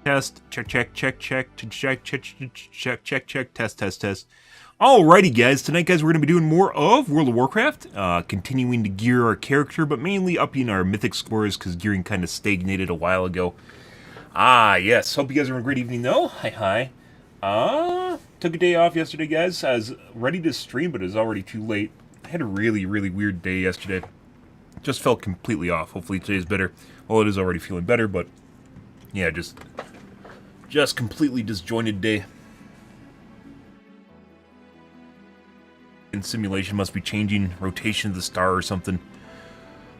Test, check, test. Alrighty, guys. Tonight, guys, we're going to be doing more of World of Warcraft, continuing to gear our character, but mainly upping our mythic scores, because gearing kind of stagnated a while ago. Yes. Hope you guys are having a great evening, though. Hi. Took a day off yesterday, guys. I was ready to stream, but it was already too late. I had a really weird day yesterday. Just felt completely off. Hopefully today's better. Well, it is already feeling better, but yeah, just completely disjointed day. And simulation must be changing rotation of the star or something.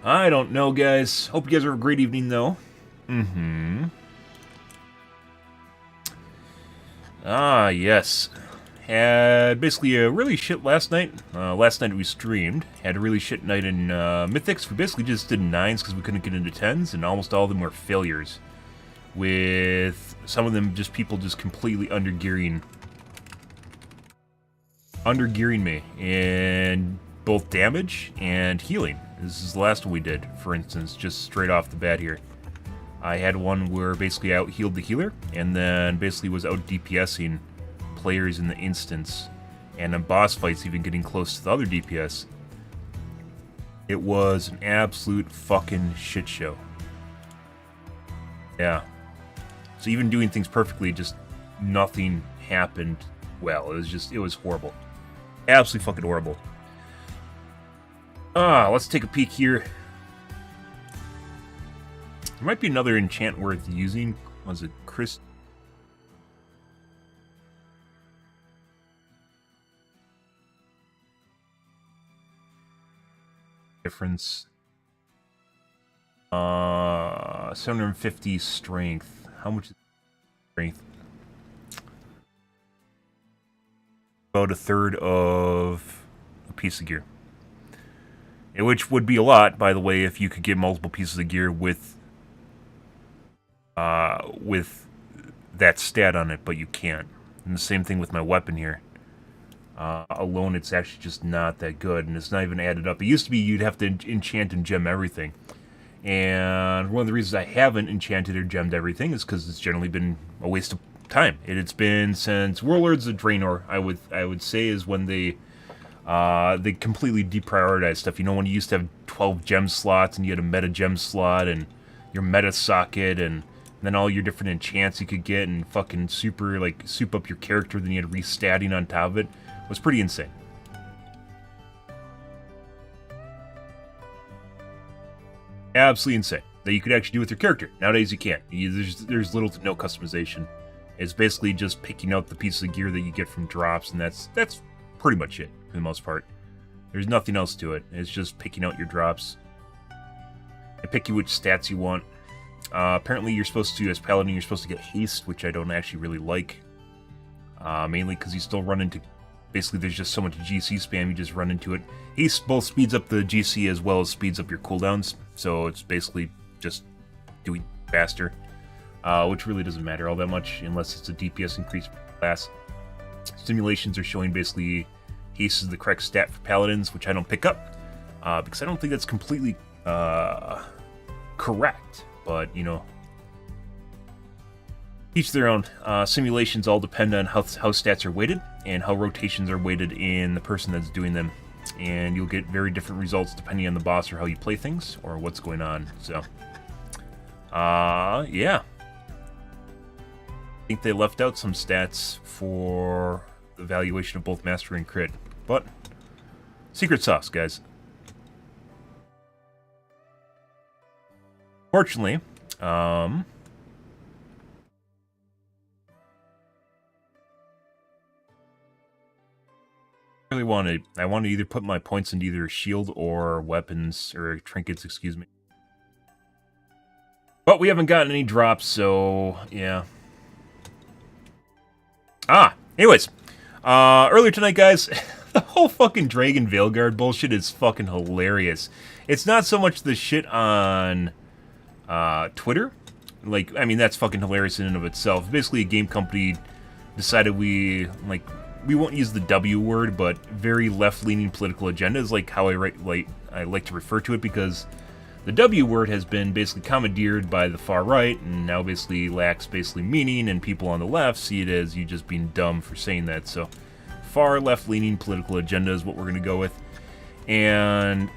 I don't know, guys. Hope you guys have a great evening, though. Yes. Had basically a really shit last night. Last night we streamed. Had a really shit night in Mythics. We basically just did 9s because we couldn't get into 10s, and almost all of them were failures. With some of them just people just completely undergearing me in both damage and healing. This is the last one we did, for instance, just straight off the bat here. I had one where basically I out-healed the healer, and then basically was out-DPSing players in the instance, and in boss fights even getting close to the other DPS. It was an absolute fucking shit show. Yeah. So even doing things perfectly, just nothing happened well. It was horrible. Absolutely fucking horrible. Let's take a peek here. There might be another enchant worth using. Was it Chris? Difference. 750 strength. How much is strength? About a third of a piece of gear. Which would be a lot, by the way, if you could get multiple pieces of gear with that stat on it, but you can't. And the same thing with my weapon here. Alone, it's actually just not that good, and it's not even added up. It used to be you'd have to enchant and gem everything. And one of the reasons I haven't enchanted or gemmed everything is because it's generally been a waste of time. It's been since Warlords of Draenor, I would say, is when they completely deprioritized stuff. You know, when you used to have 12 gem slots, and you had a meta gem slot, and your meta socket, and then all your different enchants you could get, and fucking soup up your character, then you had restatting on top of it. It was pretty insane. Absolutely insane that you could actually do with your character. Nowadays you can't. There's little to no customization. It's basically just picking out the piece of gear that you get from drops, and that's pretty much it for the most part. There's nothing else to it. It's just picking out your drops and picking which stats you want. Apparently you're supposed to, as Paladin, you're supposed to get haste, which I don't actually really like. Mainly because you still run into... Basically, there's just so much GC spam, you just run into it. Haste both speeds up the GC as well as speeds up your cooldowns, so it's basically just doing faster, which really doesn't matter all that much unless it's a DPS increase class. Simulations are showing basically haste is the correct stat for paladins, which I don't pick up, because I don't think that's completely correct, but, you know, each their own. Simulations all depend on how stats are weighted and how rotations are weighted in the person that's doing them, and you'll get very different results depending on the boss or how you play things or what's going on. So yeah, I think they left out some stats for the evaluation of both mastery and crit, but secret sauce, guys. Fortunately, I want to either put my points into either shield or weapons, or trinkets, excuse me. But we haven't gotten any drops, so yeah. Anyways, earlier tonight, guys, the whole fucking Dragon Veilguard bullshit is fucking hilarious. It's not so much the shit on Twitter. Like, I mean, that's fucking hilarious in and of itself. Basically, a game company decided we won't use the W word, but very left-leaning political agenda is like how I like to refer to it, because The W word has been basically commandeered by the far right, and now basically lacks meaning, and people on the left see it as you just being dumb for saying that. So, far left-leaning political agenda is what we're going to go with. And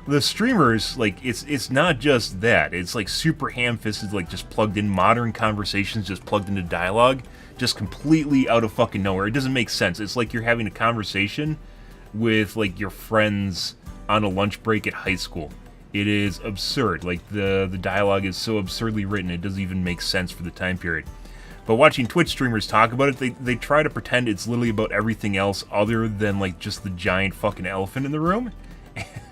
the streamers, like, it's not just that. It's like super ham-fisted, like just plugged in modern conversations, just plugged into dialogue, just completely out of fucking nowhere. It doesn't make sense. It's like you're having a conversation with like your friends on a lunch break at high school. It is absurd. Like the dialogue is so absurdly written, it doesn't even make sense for the time period. But watching Twitch streamers talk about it, they try to pretend it's literally about everything else other than like just the giant fucking elephant in the room.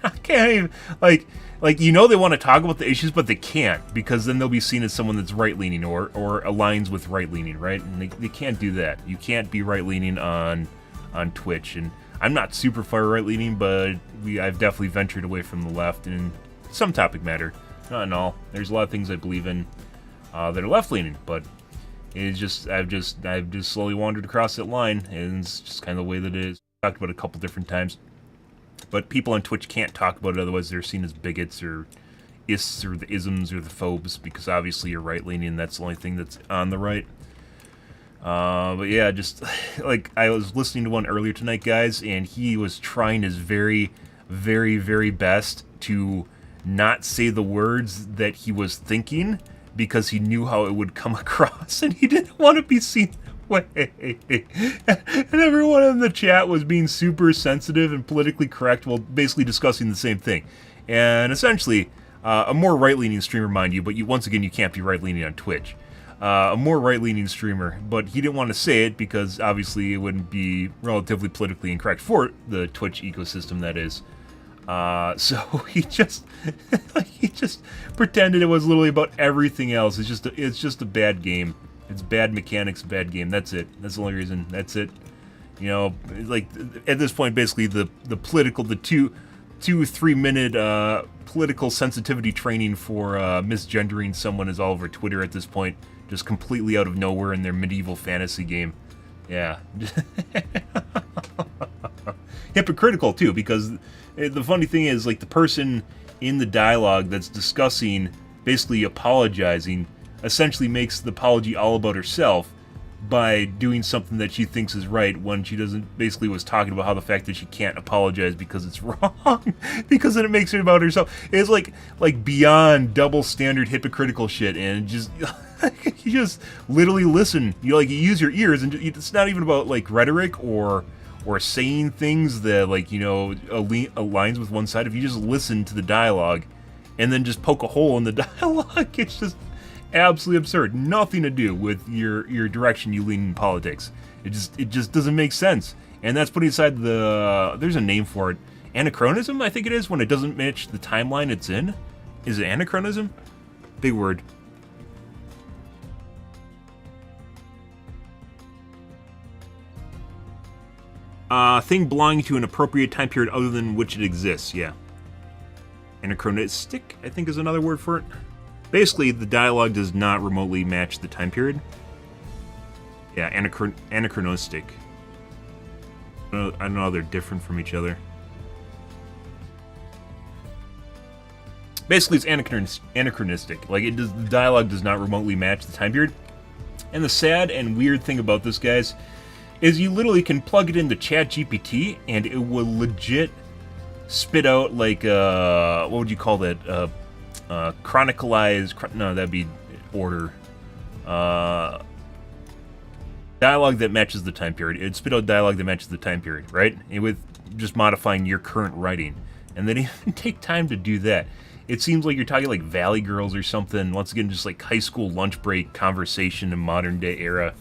I can't even, like you know they want to talk about the issues, but they can't, because then they'll be seen as someone that's right-leaning or aligns with right-leaning, right? And they can't do that. You can't be right-leaning on Twitch. And I'm not super far right-leaning, but I've definitely ventured away from the left in some topic matter. Not in all. There's a lot of things I believe in that are left-leaning, but it's just I've just slowly wandered across that line, and it's just kind of the way that it is. Talked about it a couple different times. But people on Twitch can't talk about it, otherwise they're seen as bigots or ists or the isms or the phobes, because obviously you're right-leaning and that's the only thing that's on the right. But yeah, just like I was listening to one earlier tonight, guys, and he was trying his very, very, very best to not say the words that he was thinking because he knew how it would come across, and he didn't want to be seen way. And everyone in the chat was being super sensitive and politically correct while basically discussing the same thing. And essentially, a more right-leaning streamer, mind you, but once again, you can't be right-leaning on Twitch. A more right-leaning streamer, but he didn't want to say it because obviously it wouldn't be relatively politically incorrect for the Twitch ecosystem, that is. So he just he just pretended it was literally about everything else. It's just a bad game. It's bad mechanics, bad game. That's it. That's the only reason. That's it. You know, like at this point, basically the political, the 2-3 minute political sensitivity training for misgendering someone is all over Twitter at this point, just completely out of nowhere in their medieval fantasy game. Yeah. Hypocritical too, because the funny thing is, like, the person in the dialogue that's discussing, basically apologizing, essentially makes the apology all about herself by doing something that she thinks is right when she doesn't. Basically was talking about how the fact that she can't apologize because it's wrong, because then it makes it about herself. It's like beyond double standard hypocritical shit, and just you just literally listen. You use your ears, and it's not even about like rhetoric or saying things that, like, you know, aligns with one side. If you just listen to the dialogue and then just poke a hole in the dialogue, it's just absolutely absurd. Nothing to do with your direction you lean in politics. It just doesn't make sense. And that's putting aside there's a name for it. Anachronism, I think it is, when it doesn't match the timeline it's in. Is it anachronism? Big word. Thing belonging to an appropriate time period other than which it exists, yeah. Anachronistic, I think, is another word for it. Basically, the dialogue does not remotely match the time period. Yeah, anachronistic. I don't know how they're different from each other. Basically, it's anachronistic. Like, the dialogue does not remotely match the time period. And the sad and weird thing about this, guys, is you literally can plug it into ChatGPT and it will legit spit out, like, what would you call that? No, that'd be order. Dialogue that matches the time period. It'd spit out dialogue that matches the time period, right? And with just modifying your current writing. And they didn't even take time to do that. It seems like you're talking like Valley Girls or something. Once again, just like high school lunch break conversation in modern day era.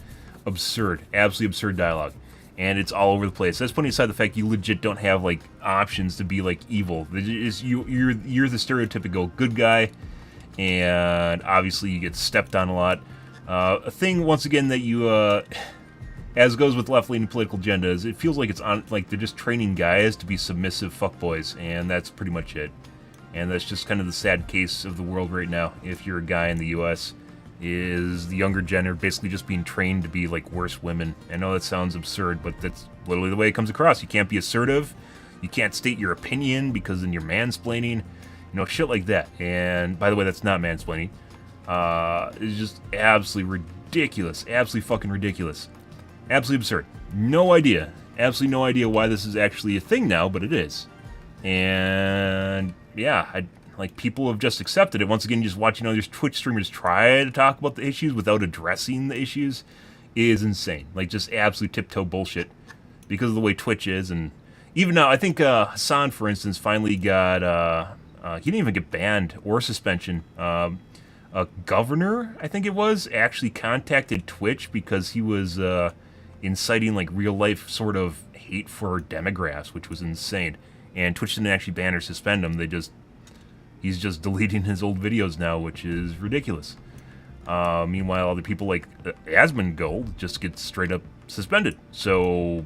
Absurd. Absolutely absurd dialogue. And it's all over the place. That's putting aside the fact you legit don't have, like, options to be, like, evil. You're the stereotypical good guy, and obviously you get stepped on a lot. A thing, once again, that you, as goes with left-leaning political agenda, is it feels like it's on, like, they're just training guys to be submissive fuckboys, and that's pretty much it. And that's just kind of the sad case of the world right now, if you're a guy in the U.S., is the younger gender basically just being trained to be like worse women. I know that sounds absurd, but that's literally the way it comes across. You can't be assertive, you can't state your opinion because then you're mansplaining, shit like that. And by the way, that's not mansplaining. It's just absolutely ridiculous. Absolutely fucking ridiculous. Absolutely absurd. No idea. Absolutely no idea why this is actually a thing now, but it is. And yeah, like, people have just accepted it. Once again, just watching other Twitch streamers try to talk about the issues without addressing the issues is insane. Like, just absolute tiptoe bullshit because of the way Twitch is. And even now, I think Hassan, for instance, finally got, he didn't even get banned or suspension. A governor, I think it was, actually contacted Twitch because he was inciting, like, real-life sort of hate for demographics, which was insane. And Twitch didn't actually ban or suspend him. He's just deleting his old videos now, which is ridiculous. Meanwhile, other people like Asmongold just get straight up suspended. So,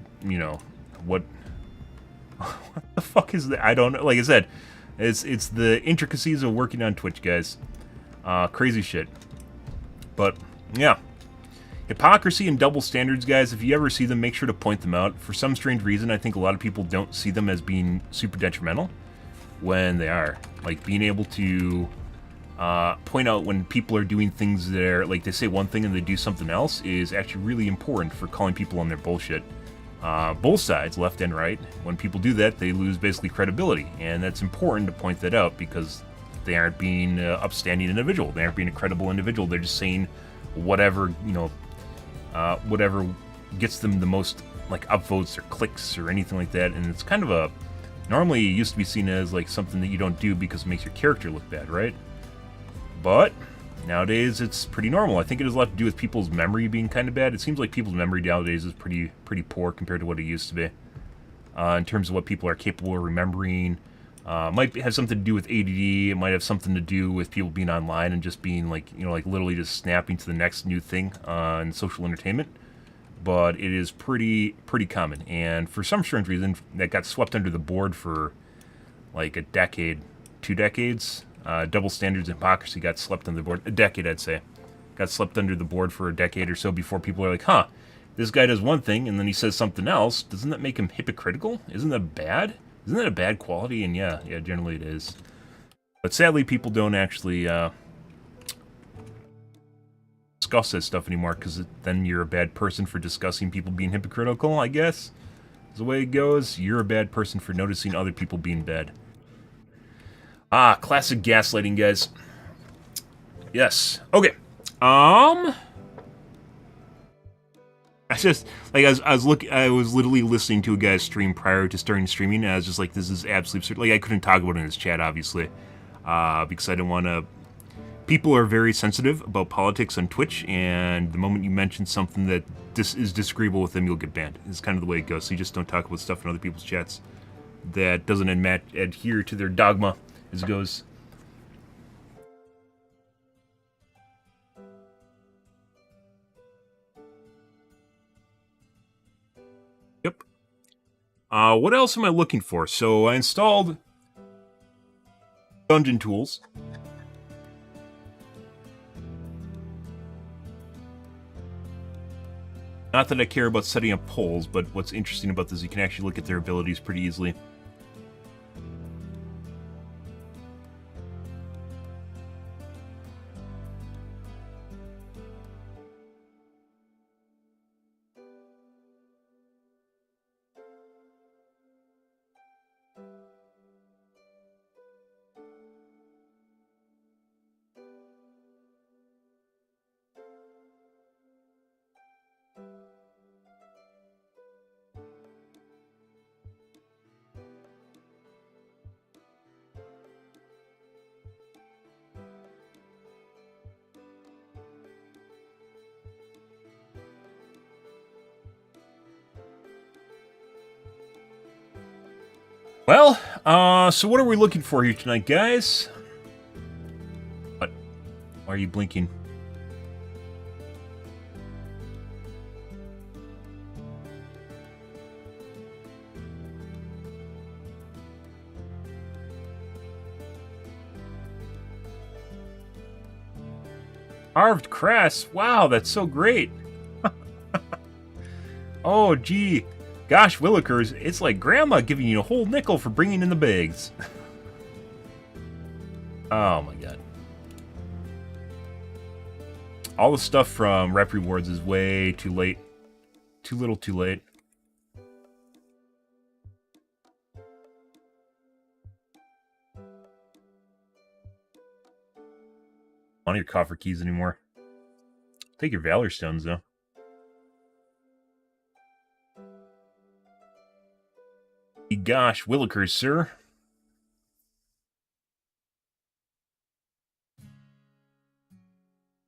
what the fuck is that? I don't know. Like I said, it's the intricacies of working on Twitch, guys. Crazy shit. But, yeah. Hypocrisy and double standards, guys, if you ever see them, make sure to point them out. For some strange reason, I think a lot of people don't see them as being super detrimental when they are. Like, being able to point out when people are doing things that are, like, they say one thing and they do something else is actually really important for calling people on their bullshit. Both sides, left and right, when people do that, they lose basically credibility. And that's important to point that out because they aren't being an upstanding individual. They aren't being a credible individual. They're just saying whatever, whatever gets them the most, like, upvotes or clicks or anything like that. And it's kind of a, normally it used to be seen as, like, something that you don't do because it makes your character look bad, right? But nowadays it's pretty normal. I think it has a lot to do with people's memory being kind of bad. It seems like people's memory nowadays is pretty poor compared to what it used to be. In terms of what people are capable of remembering. Might have something to do with ADD. It might have something to do with people being online and just being, like, like, literally just snapping to the next new thing in social entertainment. But it is pretty common. And for some strange reason, that got swept under the board for, like, a decade, 2 decades. Double standards and hypocrisy got swept under the board. A decade, I'd say. Got swept under the board for a decade or so before people are like, huh, this guy does one thing and then he says something else. Doesn't that make him hypocritical? Isn't that bad? Isn't that a bad quality? And yeah, generally it is. But sadly, people don't actually discuss that stuff anymore because then you're a bad person for discussing people being hypocritical, I guess. Is the way it goes. You're a bad person for noticing other people being bad. Classic gaslighting, guys. Yes. Okay. I just, like, I was literally listening to a guy's stream prior to starting streaming, and I was just like, this is absolutely absurd. Like, I couldn't talk about it in his chat, obviously, because I didn't want to. People are very sensitive about politics on Twitch, and the moment you mention something that is disagreeable with them, you'll get banned. It's kind of the way it goes. So you just don't talk about stuff in other people's chats that doesn't adhere to their dogma, as it goes. Yep. What else am I looking for? So I installed Dungeon Tools. Not that I care about setting up polls, but what's interesting about this is you can actually look at their abilities pretty easily. Well, so what are we looking for here tonight, guys? What? Why are you blinking? Carved cress. Wow, that's so great. Oh, gee. Gosh, Willikers, it's like Grandma giving you a whole nickel for bringing in the bags. Oh my god. All the stuff from rep rewards is way too late. Too little too late. I don't need your coffer keys anymore. Take your Valor Stones, though. Gosh, Willikers, sir.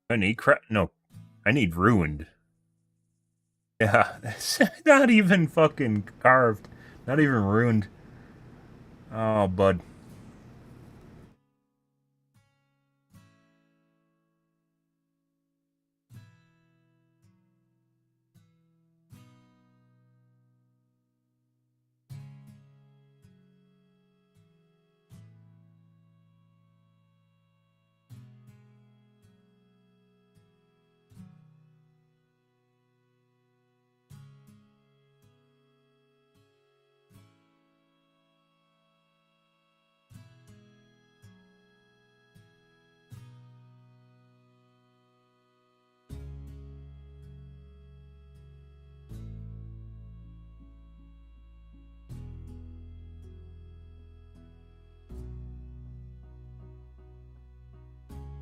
I need no, I need Ruined. Yeah, not even fucking carved. Not even ruined. Oh, bud.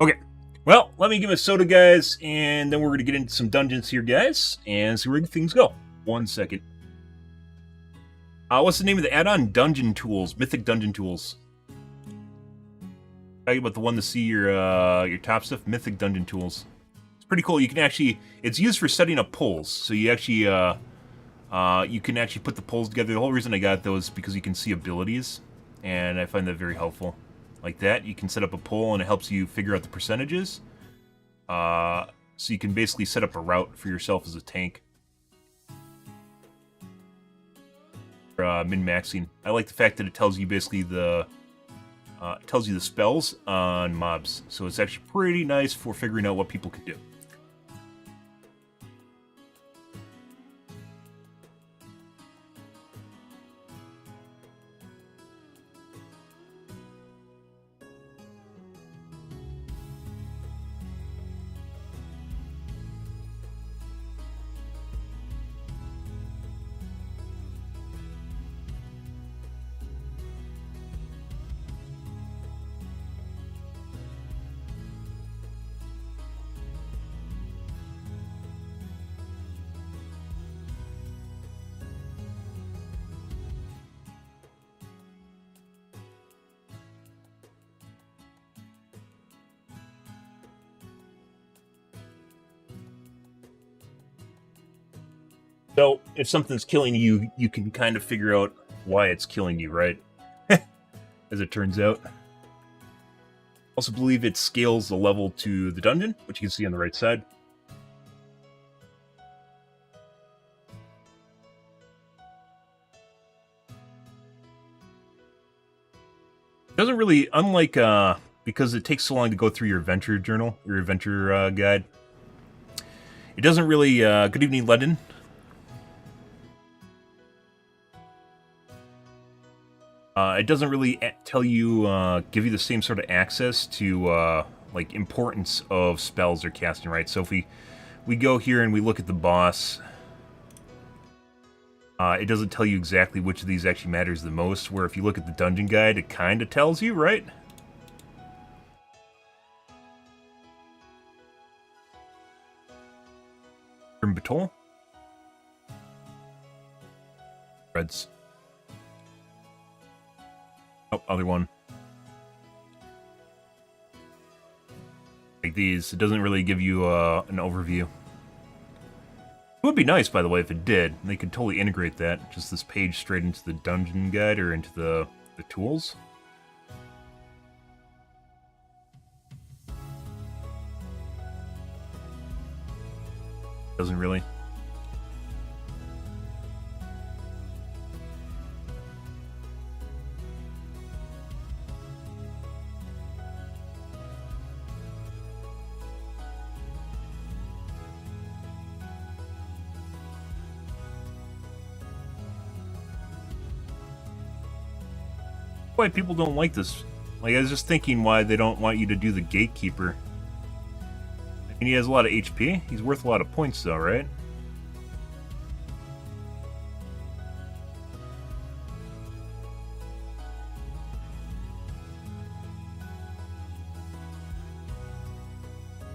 Okay. Well, let me give a soda, guys, and then we're going to get into some dungeons here, guys, and see where things go. 1 second. What's the name of the add-on? Dungeon Tools. Mythic Dungeon Tools. Talking about the one to see your top stuff. Mythic Dungeon Tools. It's pretty cool. You can actually... It's used for setting up pulls. So you actually... you can actually put the pulls together. The whole reason I got those is because you can see abilities. And I find that very helpful. Like that, you can set up a pull and it helps you figure out the percentages. So you can basically set up a route for yourself as a tank. Min-maxing. I like the fact that it tells you basically the spells on mobs. So it's actually pretty nice for figuring out what people can do. So, if something's killing you, you can kind of figure out why it's killing you, right? As it turns out. Also believe it scales the level to the dungeon, which you can see on the right side. It doesn't really, unlike, because it takes so long to go through your adventure journal, your adventure guide. It doesn't really, good evening, London. It doesn't really tell you, give you the same sort of access to, like, importance of spells they're casting, right? So if we go here and we look at the boss, it doesn't tell you exactly which of these actually matters the most, where if you look at the dungeon guide, it kind of tells you, right? From Batol? Reds. Oh, other one. Like these, it doesn't really give you an overview. It would be nice, by the way, if it did. They could totally integrate that, just this page straight into the dungeon guide or into the tools. Doesn't really. Why people don't like this Like, I was just thinking why they don't want you to do the gatekeeper. I mean, he has a lot of HP. He's worth a lot of points, though, right?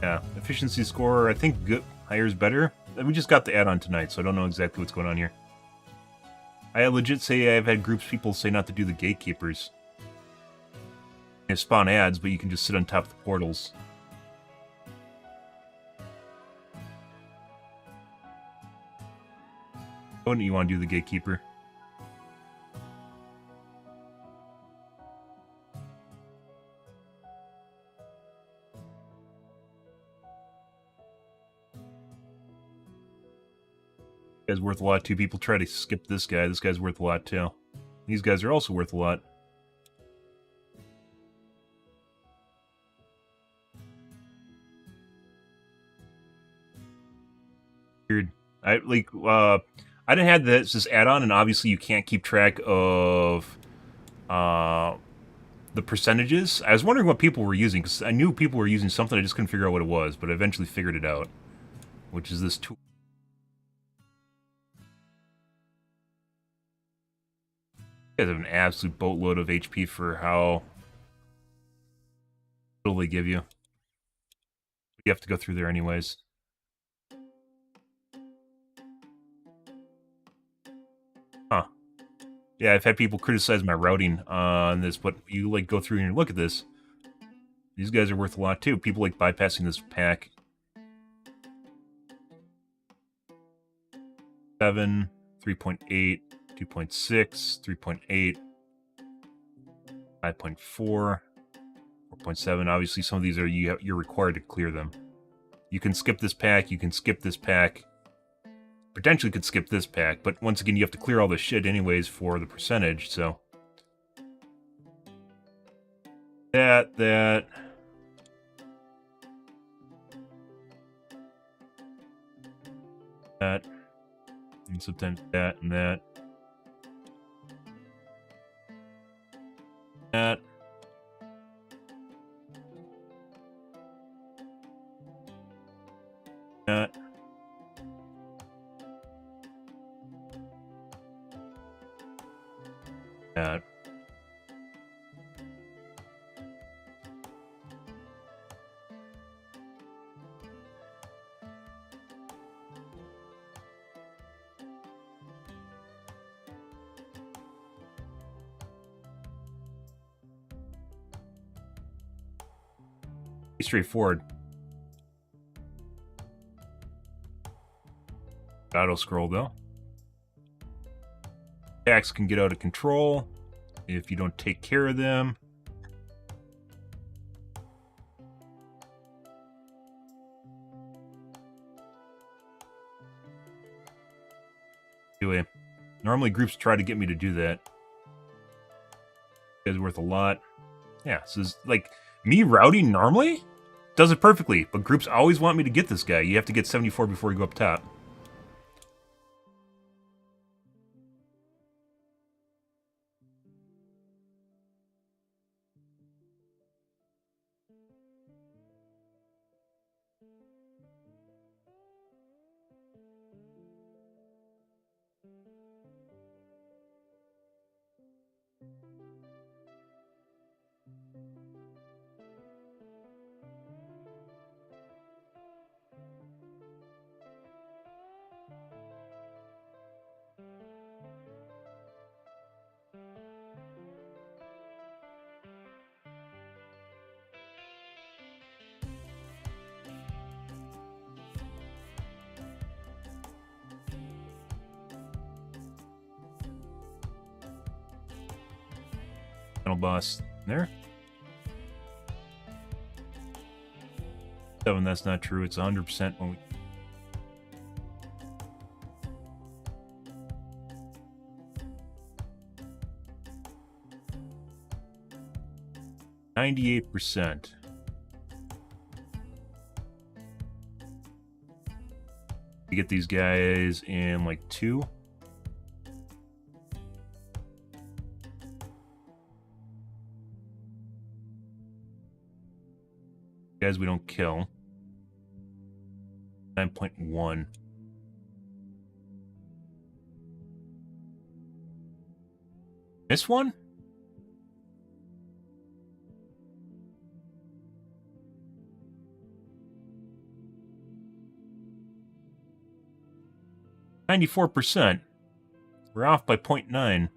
Yeah, efficiency score, I think good, higher is better. We just got the add-on tonight, so I don't know exactly what's going on here. I legit say I've had groups people say not to do the gatekeepers. They spawn ads, but you can just sit on top of the portals. Wouldn't you want to do the gatekeeper? This guy's worth a lot too. People try to skip this guy. This guy's worth a lot too. These guys are also worth a lot. Weird. I didn't have this add-on, and obviously you can't keep track of the percentages. I was wondering what people were using, because I knew people were using something, I just couldn't figure out what it was, but I eventually figured it out, which is this tool. You guys have an absolute boatload of HP for how little they give you. You have to go through there anyways. Huh. Yeah, I've had people criticize my routing on this, but you like go through and you look at this. These guys are worth a lot too. People like bypassing this pack. 7, 3.8, 2.6, 3.8, 5.4, 4.7. Obviously, some of these are you're required to clear them. You can skip this pack. You can skip this pack. Potentially could skip this pack, but once again, you have to clear all this shit anyways for the percentage. So that. And sometimes that and that. That. That. That. Straightforward. Auto scroll though. Attacks can get out of control if you don't take care of them. Anyway, normally groups try to get me to do that. It's worth a lot. Yeah, so it's like me routing normally does it perfectly, but groups always want me to get this guy. You have to get 74 before you go up top. Final boss there. 7, that's not true. It's 100% when we... %98. You get these guys in like 2. Guys we don't kill. 9.1. This one? %. We're off by 0.9.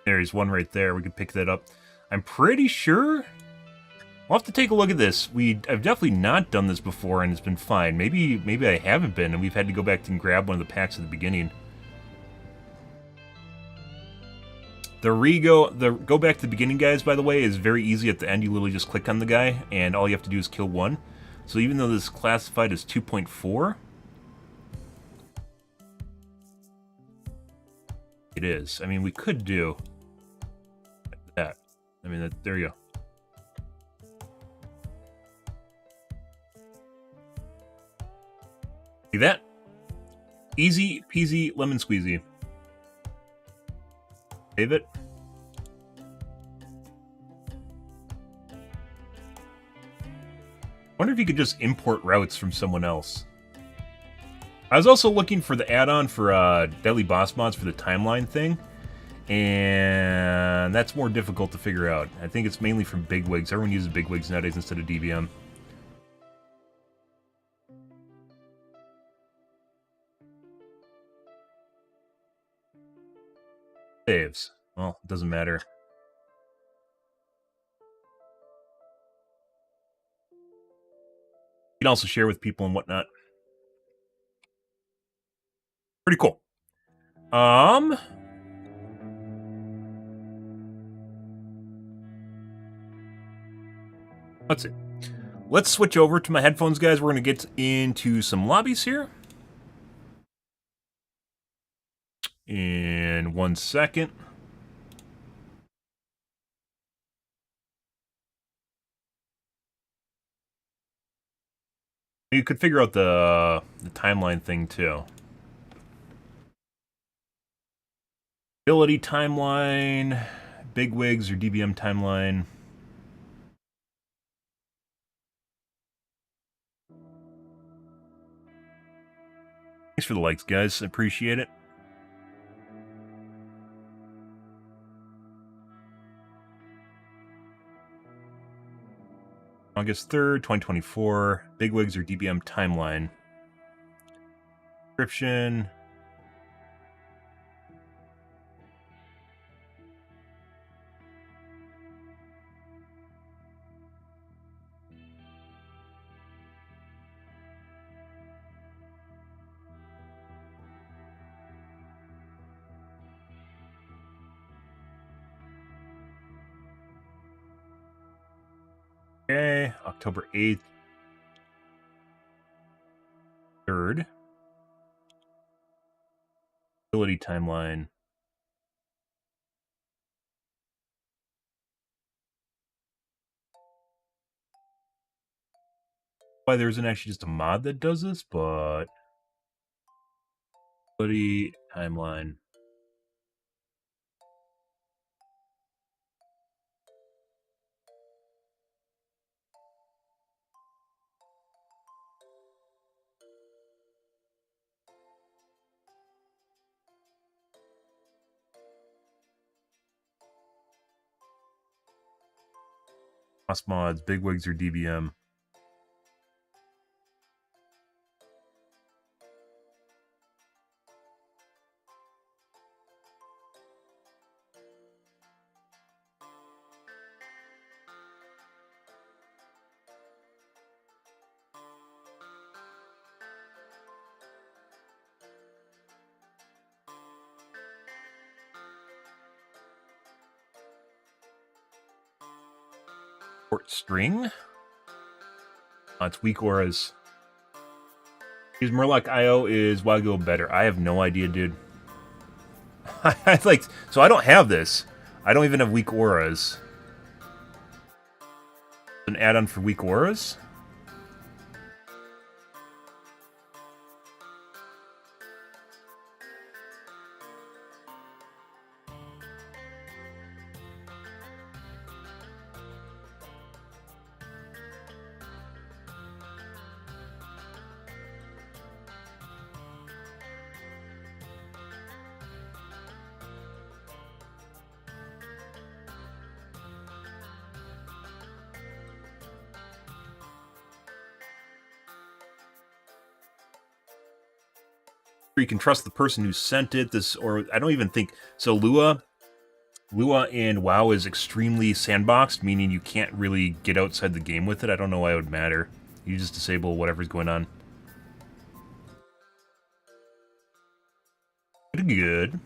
There's one right there. We could pick that up. I'm pretty sure. We'll have to take a look at this. I've definitely not done this before, and it's been fine. Maybe I haven't been, and we've had to go back and grab one of the packs at the beginning. The go back to the beginning, guys, by the way, is very easy at the end. You literally just click on the guy, and all you have to do is kill one. So even though this is classified as 2.4, it is. I mean, we could do that. I mean, there you go. See that? Easy peasy lemon squeezy. Save it. Wonder if you could just import routes from someone else. I was also looking for the add-on for Deadly Boss Mods for the timeline thing, and that's more difficult to figure out. I think it's mainly from bigwigs. Everyone uses bigwigs nowadays instead of DBM. Saves. Well, it doesn't matter. You can also share with people and whatnot. Pretty cool. Let's see. Let's switch over to my headphones, guys. We're going to get into some lobbies here. In 1 second. You could figure out the timeline thing, too. Ability timeline, bigwigs or DBM timeline. Thanks for the likes, guys. I appreciate it. August 3rd, 2024. Bigwigs or DBM timeline. Description. Okay, October 8th. 3rd. Ability timeline. Why there isn't actually just a mod that does this, but ability timeline. Boss mods, bigwigs or DBM. Short string. It's weak auras. Is Murloc.io is Wagyu better? I have no idea, dude. I like, so I don't have this. I don't even have weak auras. An add-on for weak auras? You can trust the person who sent it. Or I don't even think so. Lua and WoW is extremely sandboxed, meaning you can't really get outside the game with it. I don't know why it would matter. You just disable whatever's going on. Pretty good.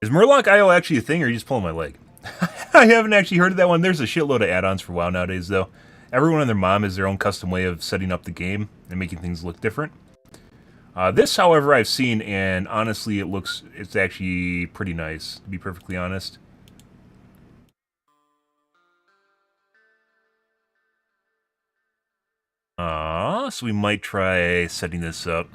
Is Murloc.io actually a thing, or are you just pulling my leg? I haven't actually heard of that one. There's a shitload of add-ons for WoW nowadays, though. Everyone and their mom has their own custom way of setting up the game and making things look different. This, however, I've seen, and honestly, it's actually pretty nice, to be perfectly honest. So we might try setting this up.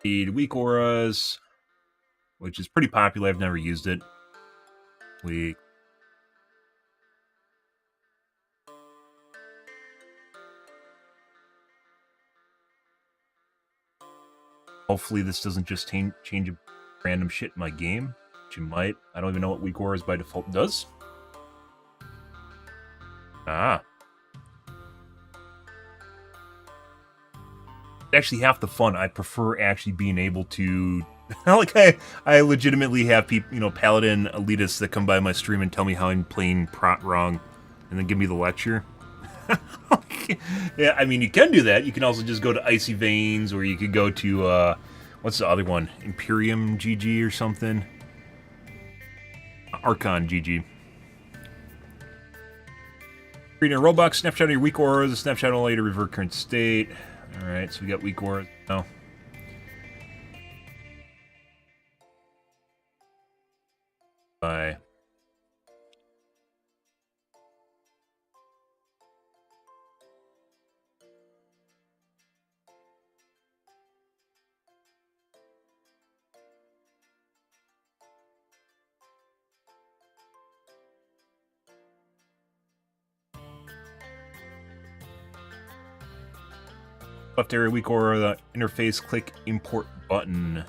Need weak auras, which is pretty popular. I've never used it. Weak. Hopefully this doesn't just change random shit in my game, which it might. I don't even know what weak auras by default does. Actually, half the fun. I prefer actually being able to, like, I legitimately have people, paladin elitists that come by my stream and tell me how I'm playing prot wrong, and then give me the lecture. Yeah, I mean, you can do that. You can also just go to Icy Veins, or you could go to, what's the other one? Imperium GG or something? Archon GG. Reading a Roblox, snapshot of your weak auras, a snapshot will allow you to revert current state. Alright, so we got weak auras now. Bye. Left area weak aura, the interface, click import button.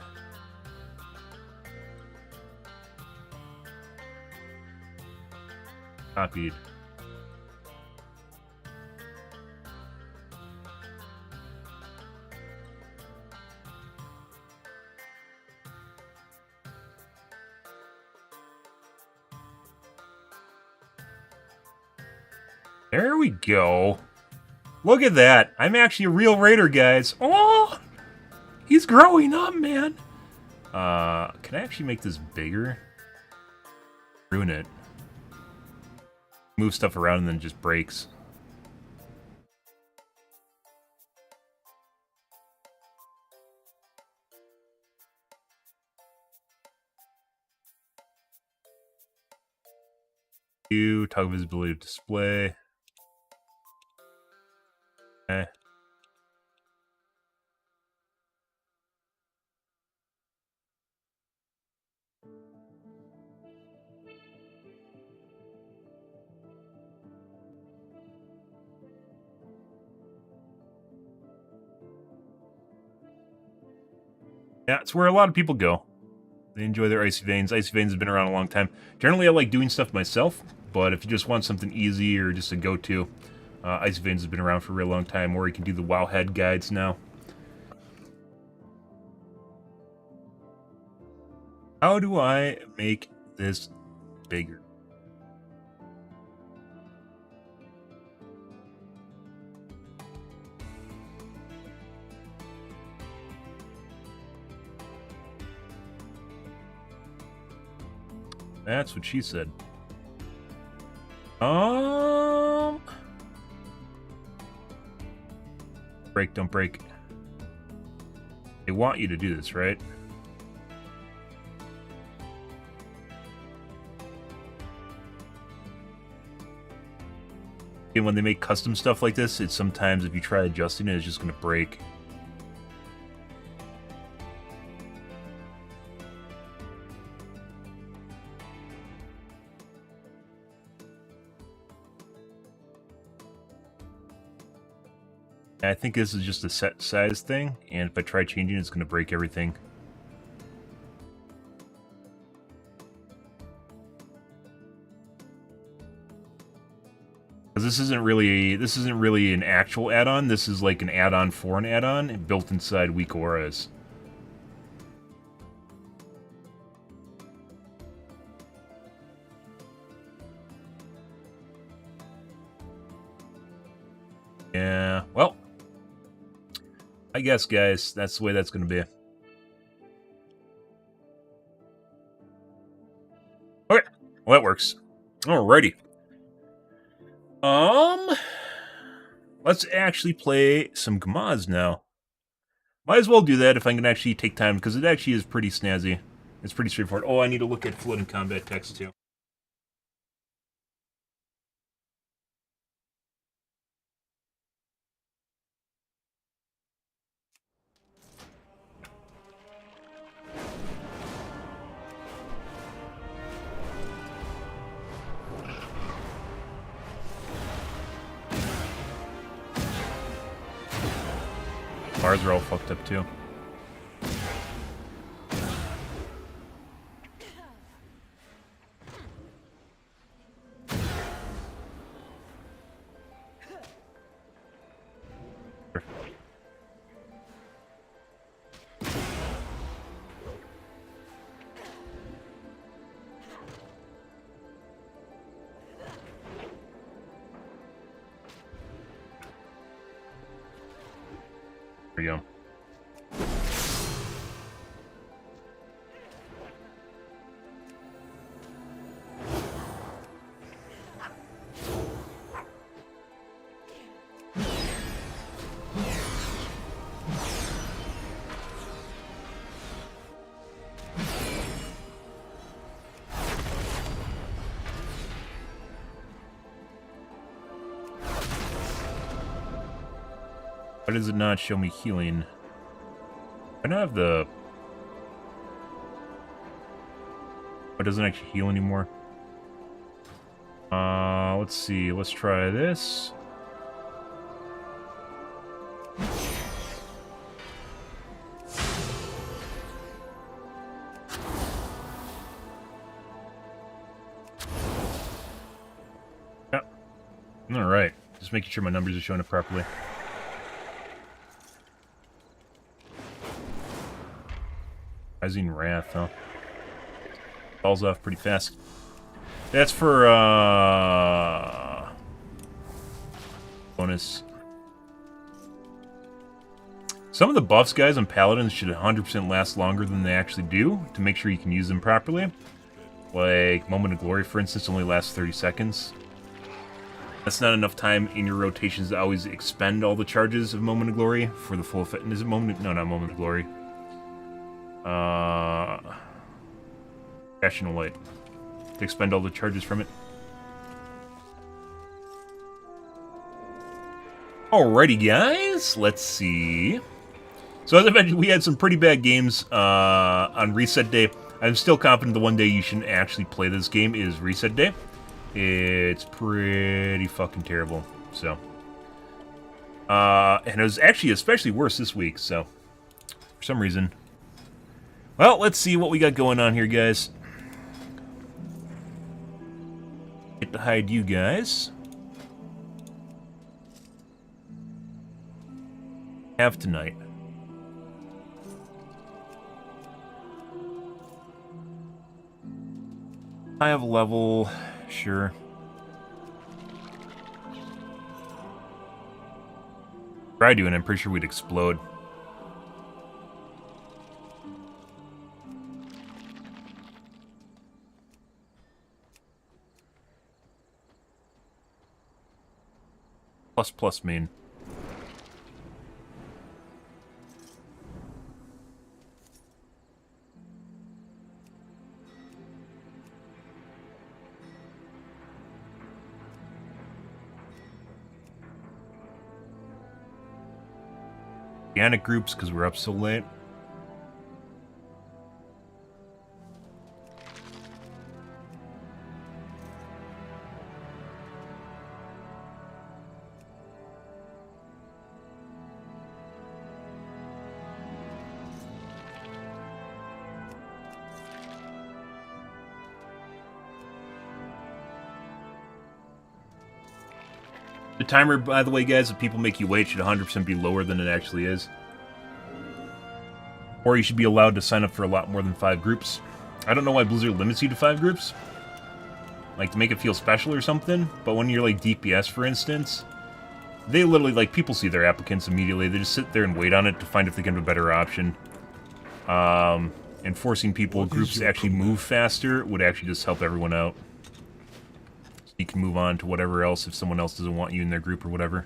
Copied. There we go. Look at that. I'm actually a real raider, guys. Oh! He's growing up, man. Can I actually make this bigger? Ruin it. Move stuff around and then it just breaks. Toggle visibility of display. Okay. Yeah, it's where a lot of people go. They enjoy their Icy Veins. Icy Veins has been around a long time. Generally, I like doing stuff myself, but if you just want something easy or just a go-to, Icy Veins has been around for a real long time, where you can do the WoW head guides now. How do I make this bigger? That's what she said. Break, don't break. They want you to do this, right? And when they make custom stuff like this, it's sometimes if you try adjusting it, it's just going to break. I think this is just a set size thing, and if I try changing it, it's going to break everything. Because this isn't really an actual add-on. This is like an add-on for an add-on built inside Weak Auras. Yeah, well, I guess, guys, that's the way that's going to be. Okay, well, that works. Alrighty. Let's actually play some Gamaz now. Might as well do that if I can actually take time, because it actually is pretty snazzy. It's pretty straightforward. Oh, I need to look at floating combat text, too. Bars are all fucked up, too. There you go. Why does it not show me healing? I don't have the... It doesn't actually heal anymore. Let's see. Let's try this. Yeah. Alright. Just making sure my numbers are showing up properly. Rising Wrath, huh? Falls off pretty fast. That's for, bonus. Some of the buffs, guys, on Paladins should 100% last longer than they actually do, to make sure you can use them properly. Like, Moment of Glory, for instance, only lasts 30 seconds. That's not enough time in your rotations to always expend all the charges of Moment of Glory for the full effect. Is it Moment of... No, not Moment of Glory. Passion Light. To expend all the charges from it. Alrighty, guys. Let's see. So as I mentioned, we had some pretty bad games on Reset Day. I'm still confident the one day you shouldn't actually play this game is Reset Day. It's pretty fucking terrible. So. And it was actually especially worse this week, so. For some reason. Well, let's see what we got going on here, guys. Get to hide you guys. Have tonight. I have a level, sure. If I do, and I'm pretty sure we'd explode. plus main. Organic groups because we're up so late. The timer, by the way, guys, if people make you wait, should 100% be lower than it actually is. Or you should be allowed to sign up for a lot more than 5 groups. I don't know why Blizzard limits you to 5 groups. Like, to make it feel special or something. But when you're, like, DPS, for instance, they literally, like, people see their applicants immediately. They just sit there and wait on it to find if they can have a better option. And forcing people, groups to actually move faster would actually just help everyone out. You can move on to whatever else if someone else doesn't want you in their group or whatever.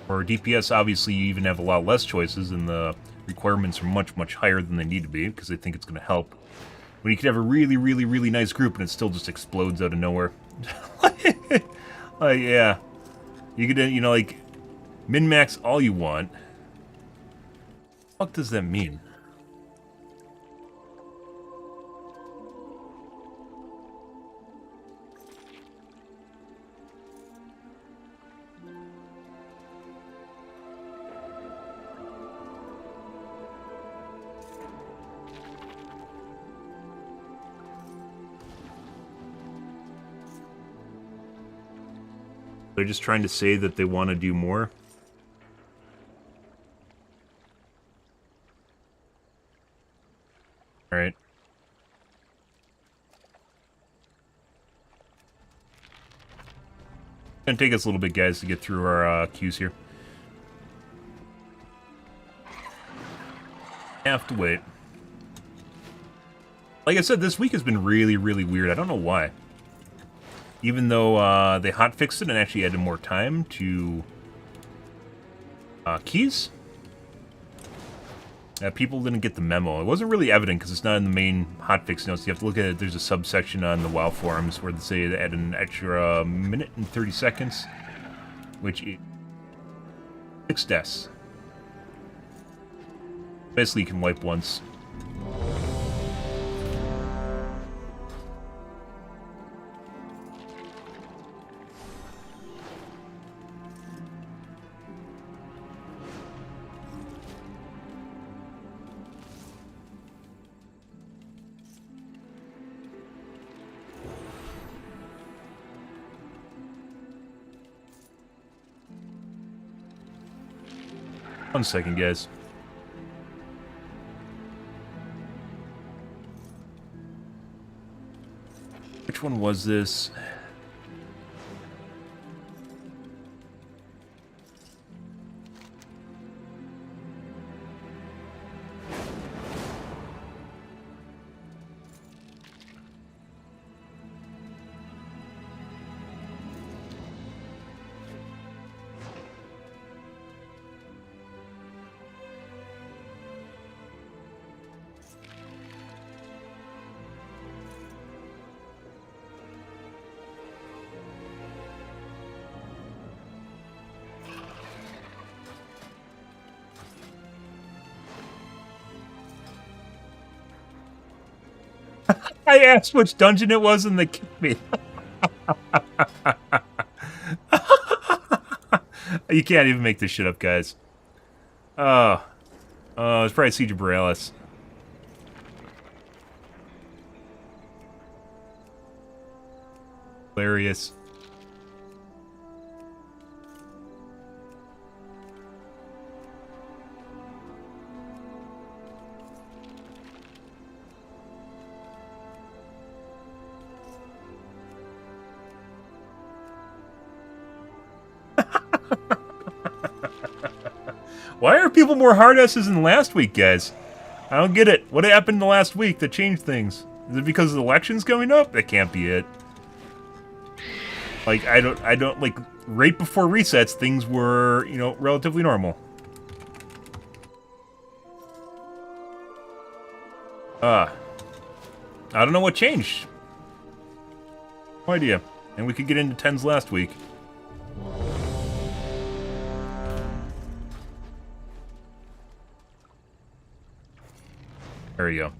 For DPS, obviously, you even have a lot less choices, and the requirements are much, much higher than they need to be, because they think it's going to help. But you could have a really, really, really nice group, and it still just explodes out of nowhere. Yeah. You could, you know, like, min-max all you want. What does that mean? They're just trying to say that they want to do more. Alright. It's gonna take us a little bit, guys, to get through our queues here. Have to wait. Like I said, this week has been really, really weird. I don't know why. Even though they hotfixed it and actually added more time to keys, people didn't get the memo. It wasn't really evident because it's not in the main hotfix notes. You have to look at it. There's a subsection on the WoW forums where they say they add an extra minute and 30 seconds, which is 6 deaths. Basically, you can wipe once. 1 second, guys. Which one was this? I asked which dungeon it was and they kicked me. You can't even make this shit up, guys. Oh, it's probably Siege of Borealis. Hilarious. Why are people more hard asses than last week, guys? I don't get it. What happened the last week that changed things? Is it because the election's coming up? That can't be it. Like, I don't, like, right before resets, things were, you know, relatively normal. I don't know what changed. No idea. And we could get into 10s last week. There you go.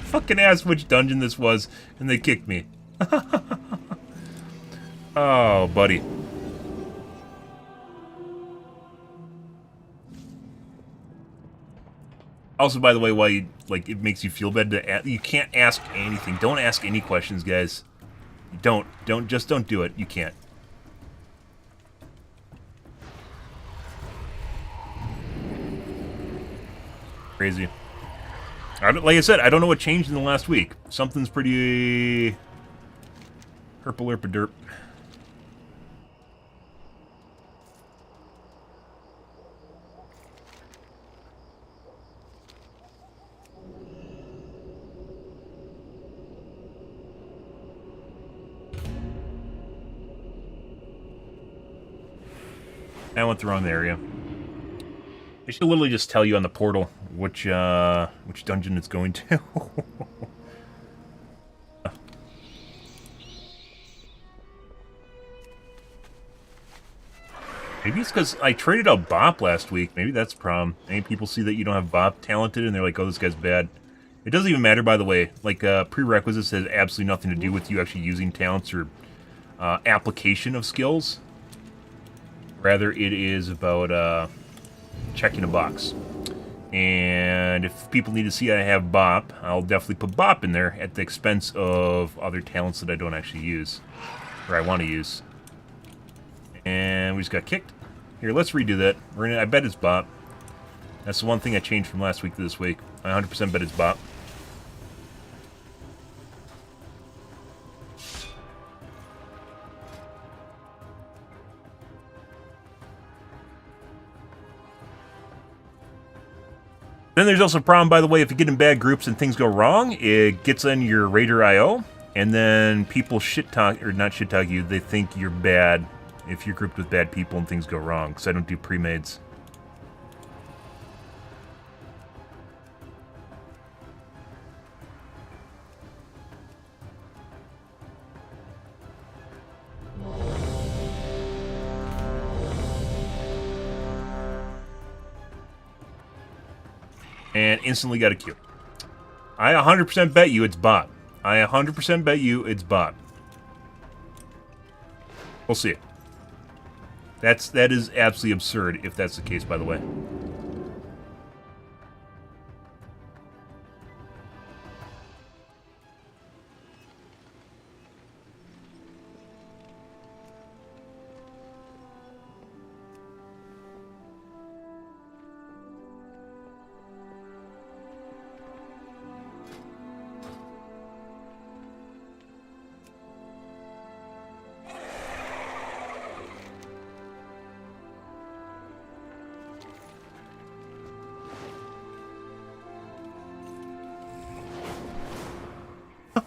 Fucking asked which dungeon this was, and they kicked me. Oh, buddy. Also, by the way, why like it makes you feel bad to you can't ask anything. Don't ask any questions, guys. Don't do it. You can't. Crazy. Like I said, I don't know what changed in the last week. Something's pretty herpa-lerpa-derp. I went the wrong area. They should literally just tell you on the portal which dungeon it's going to. Maybe it's because I traded out Bop last week. Maybe that's the problem. Many people see that you don't have Bop talented, and they're like, oh, this guy's bad. It doesn't even matter, by the way. Like, prerequisites has absolutely nothing to do with you actually using talents or application of skills. Rather, it is about checking a box. And if people need to see I have Bop, I'll definitely put Bop in there at the expense of other talents that I don't actually use. Or I want to use. And we just got kicked. Here, let's redo that. I bet it's Bop. That's the one thing I changed from last week to this week. I 100% bet it's Bop. Then there's also a problem, by the way, if you get in bad groups and things go wrong, it gets on your Raider IO, and then people shit-talk, or not shit-talk you, they think you're bad if you're grouped with bad people and things go wrong, because I don't do pre-mades. And instantly got a Q. I 100% bet you it's Bop. I 100% bet you it's Bop. We'll see. That is absolutely absurd if that's the case, by the way.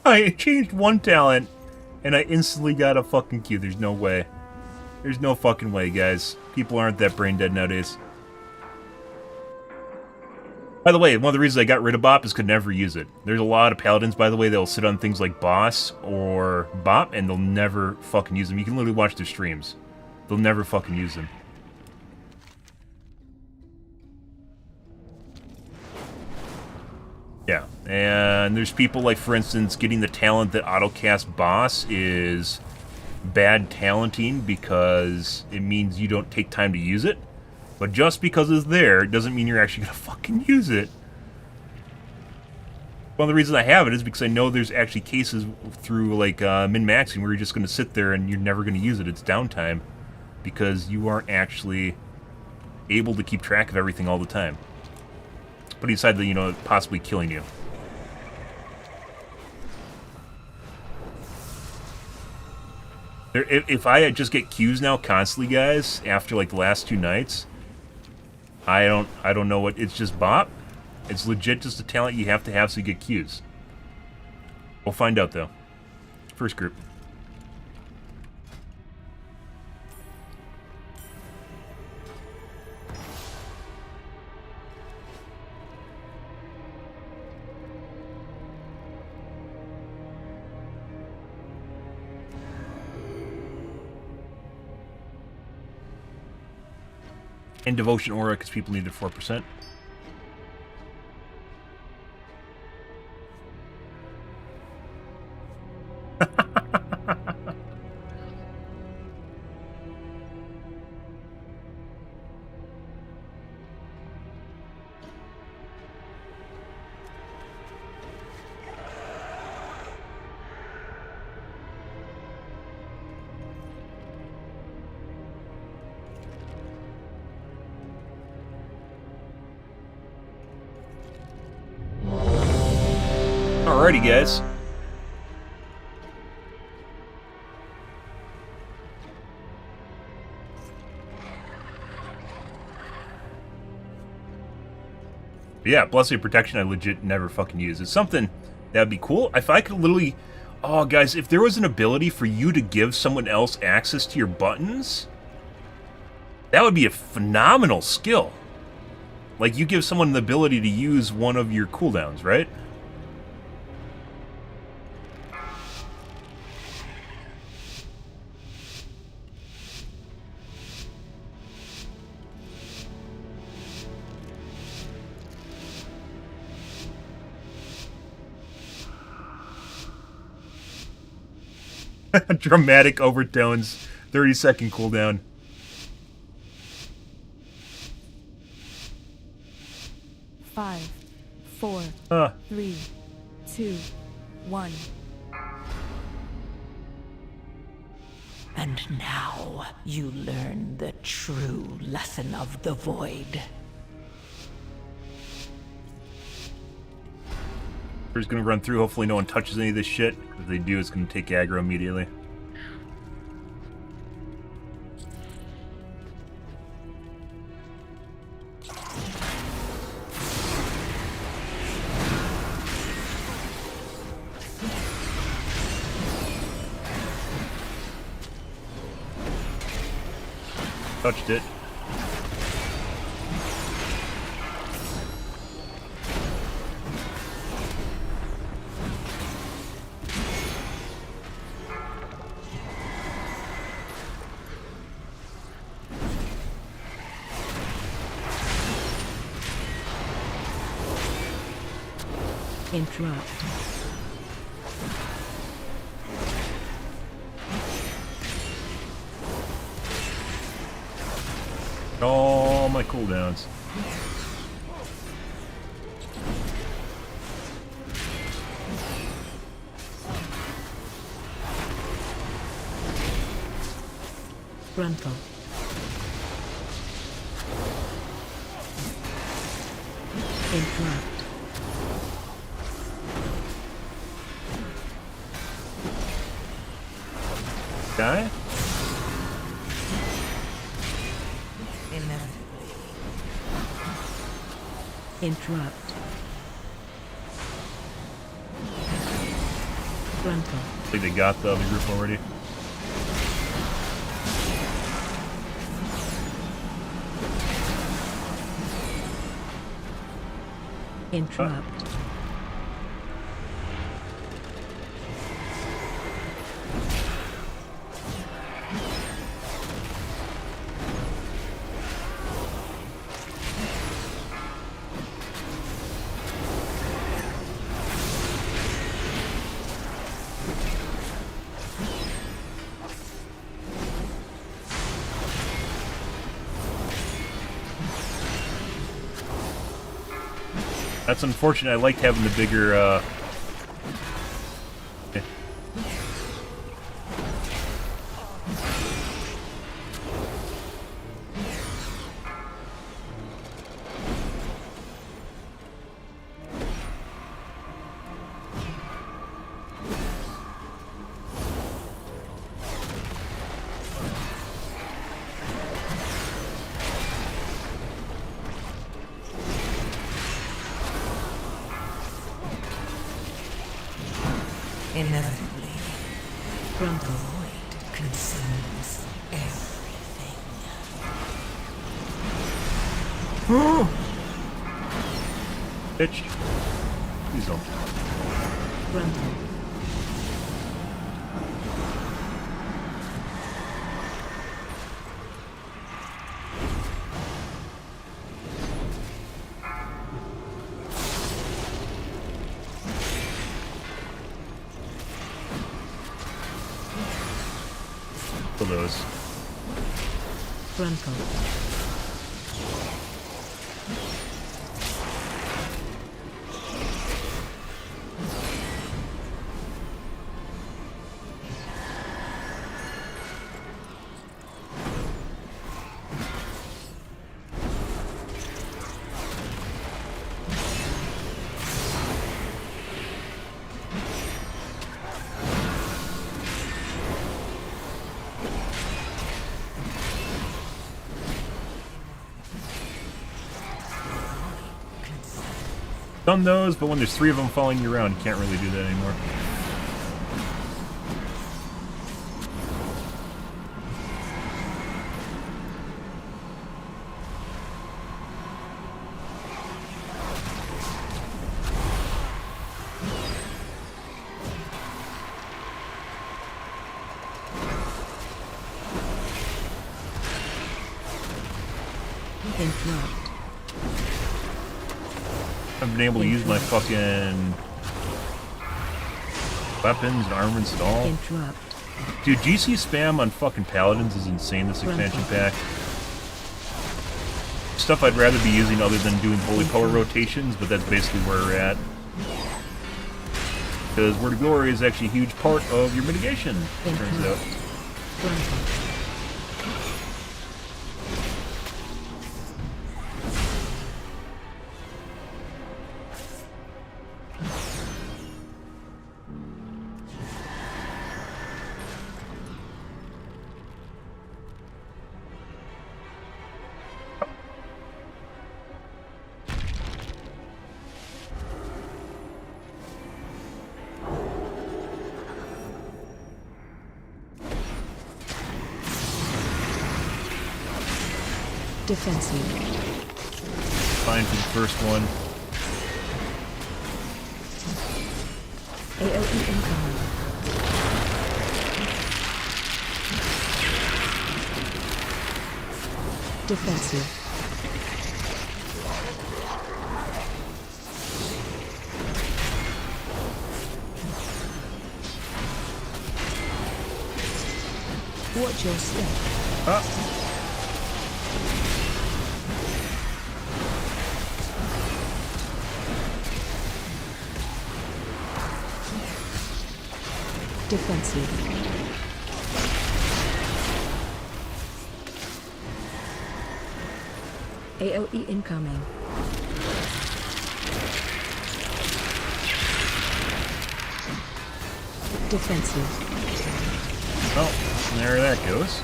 I changed one talent, and I instantly got a fucking Q. There's no way. There's no fucking way, guys. People aren't that brain dead nowadays. By the way, one of the reasons I got rid of Bop is could never use it. There's a lot of paladins, by the way, that will sit on things like Boss or Bop, and they'll never fucking use them. You can literally watch their streams. They'll never fucking use them. Yeah, and there's people like, for instance, getting the talent that autocast Boss is bad talenting because it means you don't take time to use it. But just because it's there doesn't mean you're actually going to fucking use it. One of the reasons I have it is because I know there's actually cases through, like, min-maxing where you're just going to sit there and you're never going to use it. It's downtime because you aren't actually able to keep track of everything all the time. Putting aside the, you know, possibly killing you. If I just get Qs now constantly, guys, after, like, the last 2 nights, I don't know what, it's just bot. It's legit just a talent you have to have so you get Qs. We'll find out though. First group. And Devotion Aura, because people needed 4%. Alrighty, guys. But yeah, Blessing and Protection I legit never fucking use. It's something that'd be cool. If I could literally... Oh, guys, if there was an ability for you to give someone else access to your buttons, that would be a phenomenal skill. Like, you give someone the ability to use one of your cooldowns, right? Dramatic overtones, 30-second cooldown. Five, 4, 3, 2, 1. And now you learn the true lesson of the void. We're just gonna run through, hopefully no one touches any of this shit. If they do, it's gonna take aggro immediately. Touched it. Interrupt. All my cooldowns. Frontal. Interrupt. Guy? Interrupt. Frontal. I think they got the other group already. Interrupt. That's unfortunate. I liked having the bigger, Inevitably, Frontal. void consumes everything. Bitch. Please don't. Frontal. For those. Frontal. Done those, but when there's 3 of them following you around, you can't really do that anymore. Interrupt. I haven't been able to use my fucking weapons and armaments at all. Interrupt. Dude, GC spam on fucking paladins is insane this expansion pack. Stuff I'd rather be using other than doing holy power rotations, but that's basically where we're at. Because Word of Glory is actually a huge part of your mitigation, it turns out. Frontal. Defensive. Fine for the first one. AOE incoming. Defensive. Watch your step. Defensive. AOE incoming. Defensive. Oh, there that goes.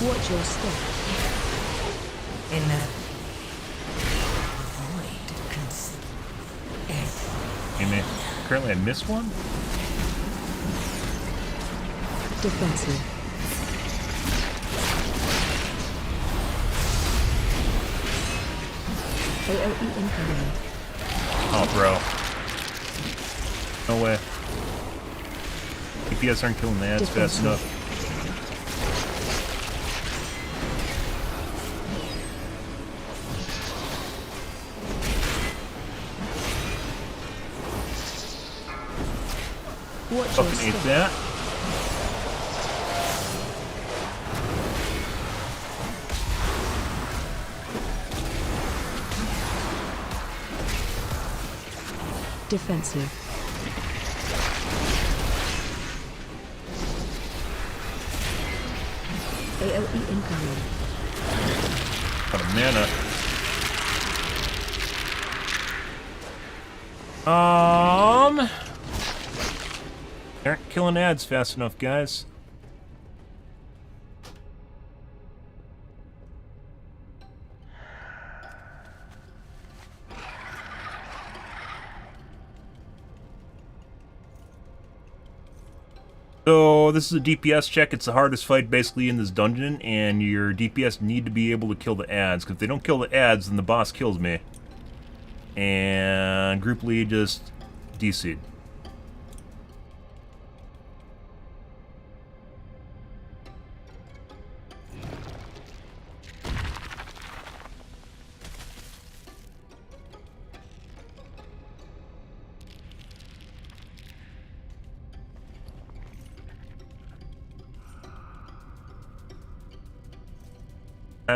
Watch your step. Void consumes everything. Hey man, currently I missed one? Defensive. AOE incoming. Oh, bro. No way. DPS aren't killing the ads fast enough. Watch your Fucking ate step. that. Defensive. AOE incoming. Got a mana. They aren't killing ads fast enough, guys. So this is a DPS check. It's the hardest fight basically in this dungeon, and your DPS need to be able to kill the ads. Because if they don't kill the ads, then the boss kills me. And group lead just DC'd.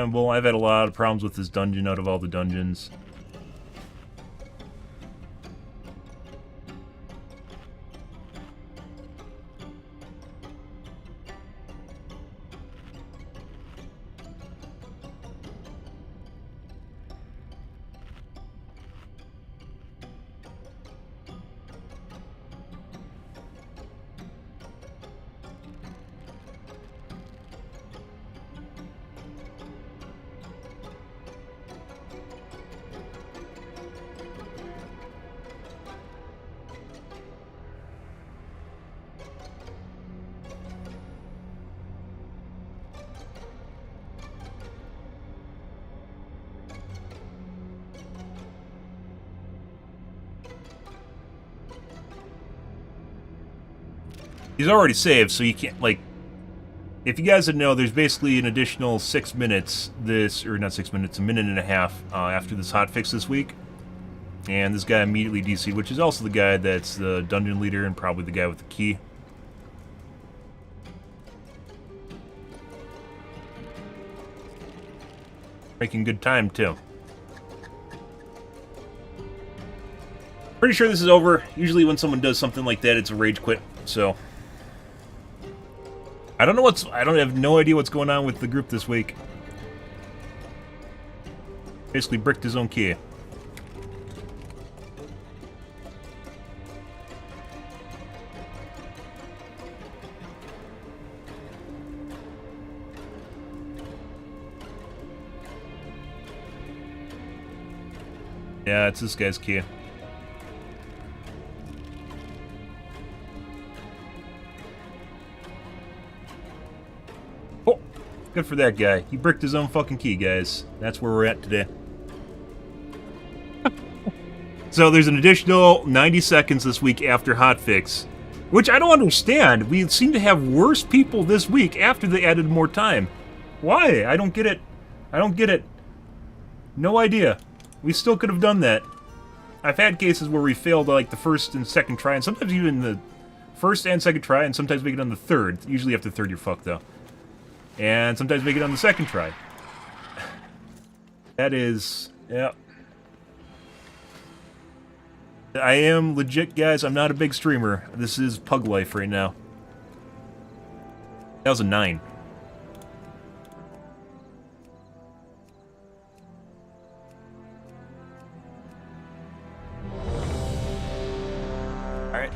Well, I've had a lot of problems with this dungeon out of all the dungeons. He's already saved, so you can't, like... If you guys didn't know, there's basically an additional 6 minutes, or not 6 minutes, a minute and a half after this hotfix this week. And this guy immediately DC'd, which is also the guy that's the dungeon leader and probably the guy with the key. Making good time, too. Pretty sure this is over. Usually when someone does something like that, it's a rage quit, so... I don't have no idea what's going on with the group this week. Basically bricked his own key. Yeah, it's this guy's key. Oh, good for that guy. He bricked his own fucking key, guys. That's where we're at today. So there's an additional 90 seconds this week after hotfix, which I don't understand. We seem to have worse people this week after they added more time. Why? I don't get it. I don't get it. No idea. We still could have done that. I've had cases where we failed like the first and second try, and sometimes even the first and second try, and sometimes make it on the third. Usually after the third you're fucked though. And sometimes make it on the second try. That is... yeah. I am legit, guys. I'm not a big streamer. This is pug life right now. That was a 9. Alright.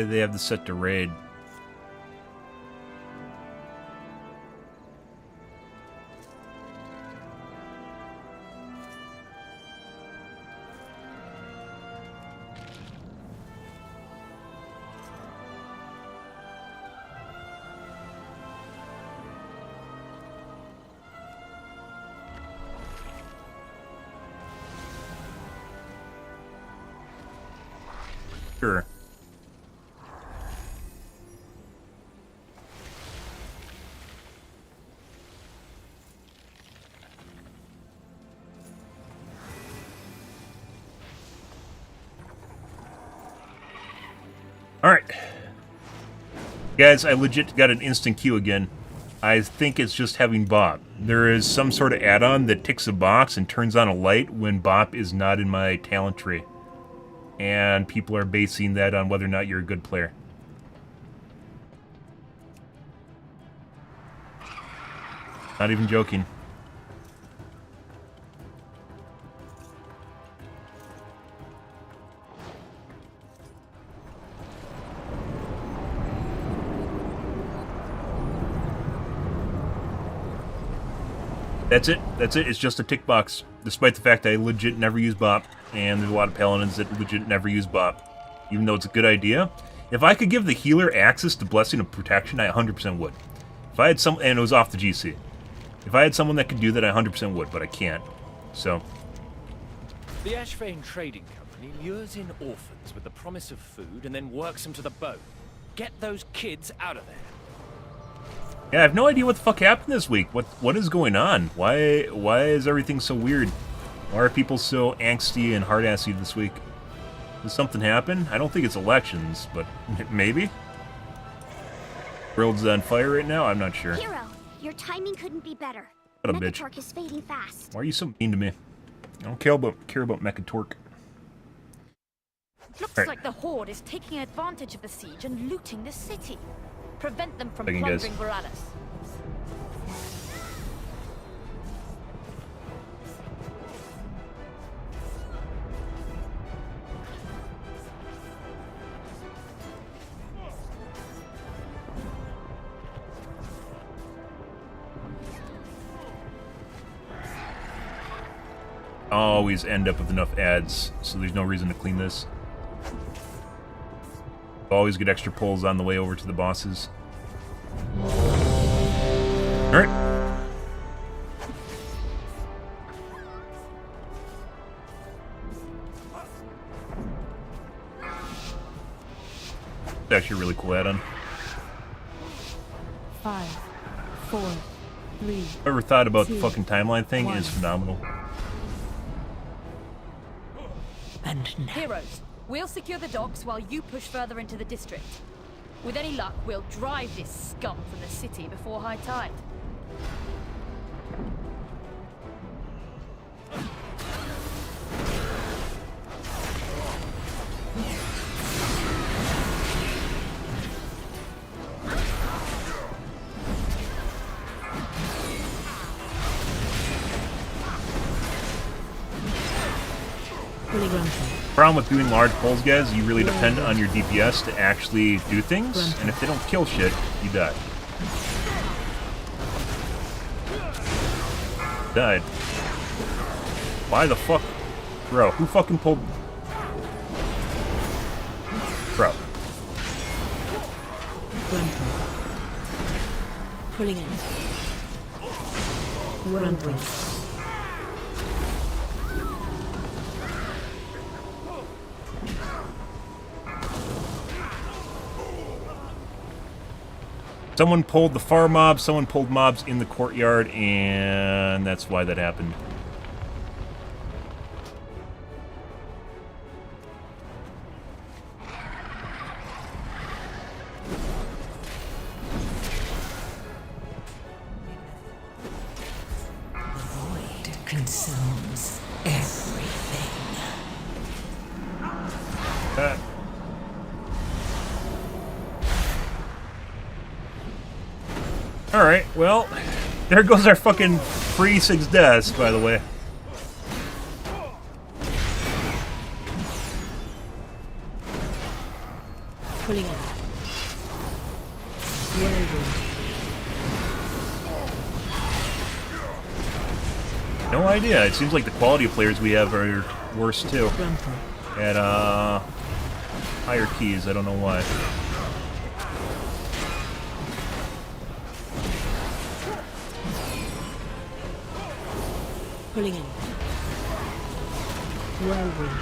They have the set to raid. Sure. Alright. Guys, I legit got an instant queue again. I think it's just having Bop. There is some sort of add-on that ticks a box and turns on a light when Bop is not in my talent tree. And people are basing that on whether or not you're a good player. Not even joking. That's it. That's it. It's just a tick box. Despite the fact that I legit never use bop, and there's a lot of paladins that legit never use bop, even though it's a good idea. If I could give the healer access to Blessing of Protection, I 100% would. If I had some, and it was off the GC. If I had someone that could do that, I 100% would, but I can't. So. The Ashvane Trading Company lures in orphans with the promise of food and then works them to the bone. Get those kids out of there. Yeah, I have no idea what the fuck happened this week. What is going on? Why is everything so weird? Why are people so angsty and hard-assy this week? Did something happen? I don't think it's elections, but maybe? World's on fire right now? I'm not sure. Hero, your timing couldn't be better. What a bitch. Mechatork is fading fast. Why are you so mean to me? I don't care about Mechatork. Looks Right. like the Horde is taking advantage of the siege and looting the city. Prevent them from Second guess. plundering Borealis. Always end up with enough ads, so there's no reason to clean this. Always get extra pulls on the way over to the bosses. Alright. It's actually a really cool add-on. 5, 4, 3. Whoever thought about the fucking timeline thing is phenomenal. And now, Heroes, we'll secure the docks while you push further into the district. With any luck, we'll drive this scum from the city before high tide. Fully granted. Problem with doing large pulls, guys, you really depend on your DPS to actually do things, and if they don't kill shit, you die. Died. Why the fuck? Bro, who fucking pulled... Bro. Granted. Pulling in. Granted. Someone pulled the far mob, someone pulled mobs in the courtyard, and that's why that happened. the void consumes everything. Alright, well, there goes our fucking free 6 deaths, by the way. Pulling in. Whirlwind. No idea. It seems like the quality of players we have are worse too. Granted. At higher keys, I don't know why. Pulling in. Whirlwind.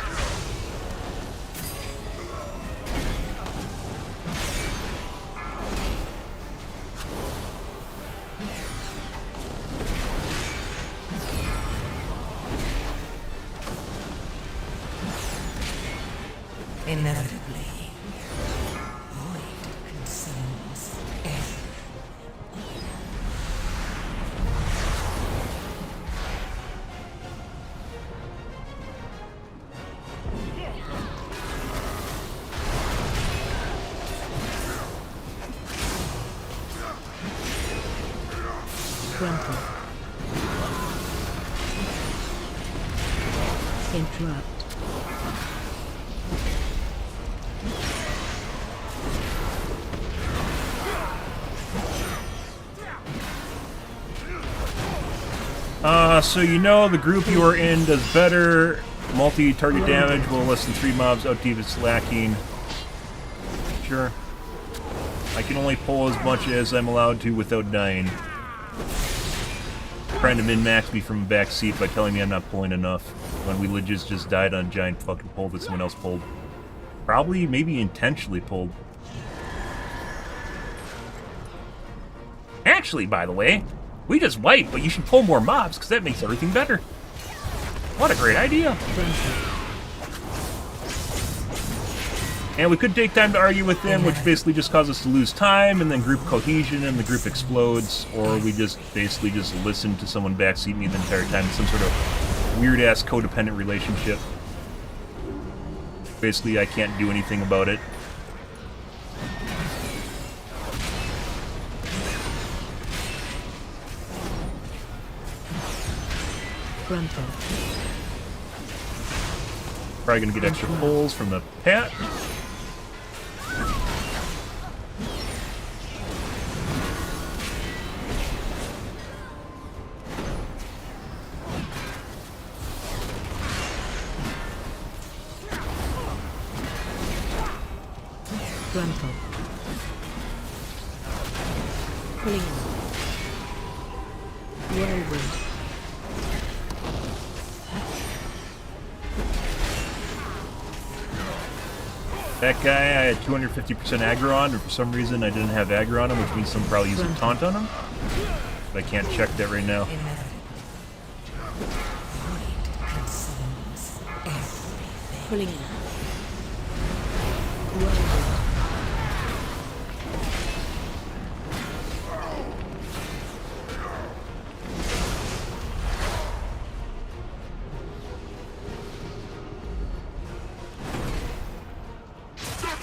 Inevitably, void consumes everything. Granted. Interrupt. So you know the group you are in does better. Multi-target damage, well, less than 3 mobs. Outdeep it's lacking. Sure. I can only pull as much as I'm allowed to without dying. Trying to min-max me from a back seat by telling me I'm not pulling enough when we legit just died on a giant fucking pull that someone else pulled. Probably, maybe intentionally pulled. Actually, by the way, we just wiped, but you should pull more mobs because that makes everything better. What a great idea. And we could take time to argue with them, which basically just causes us to lose time, and then group cohesion, and the group explodes, or we just basically just listen to someone backseat me the entire time in some sort of weird-ass codependent relationship. Basically, I can't do anything about it. Frontal. Probably gonna get extra pulls from the pet. Frontal. Pulling in. Whirlwind. That guy, I had 250% aggro on, and for some reason I didn't have aggro on him, which means I'm probably using taunt on him. But I can't check that right now. Pulling in. Whirlwind.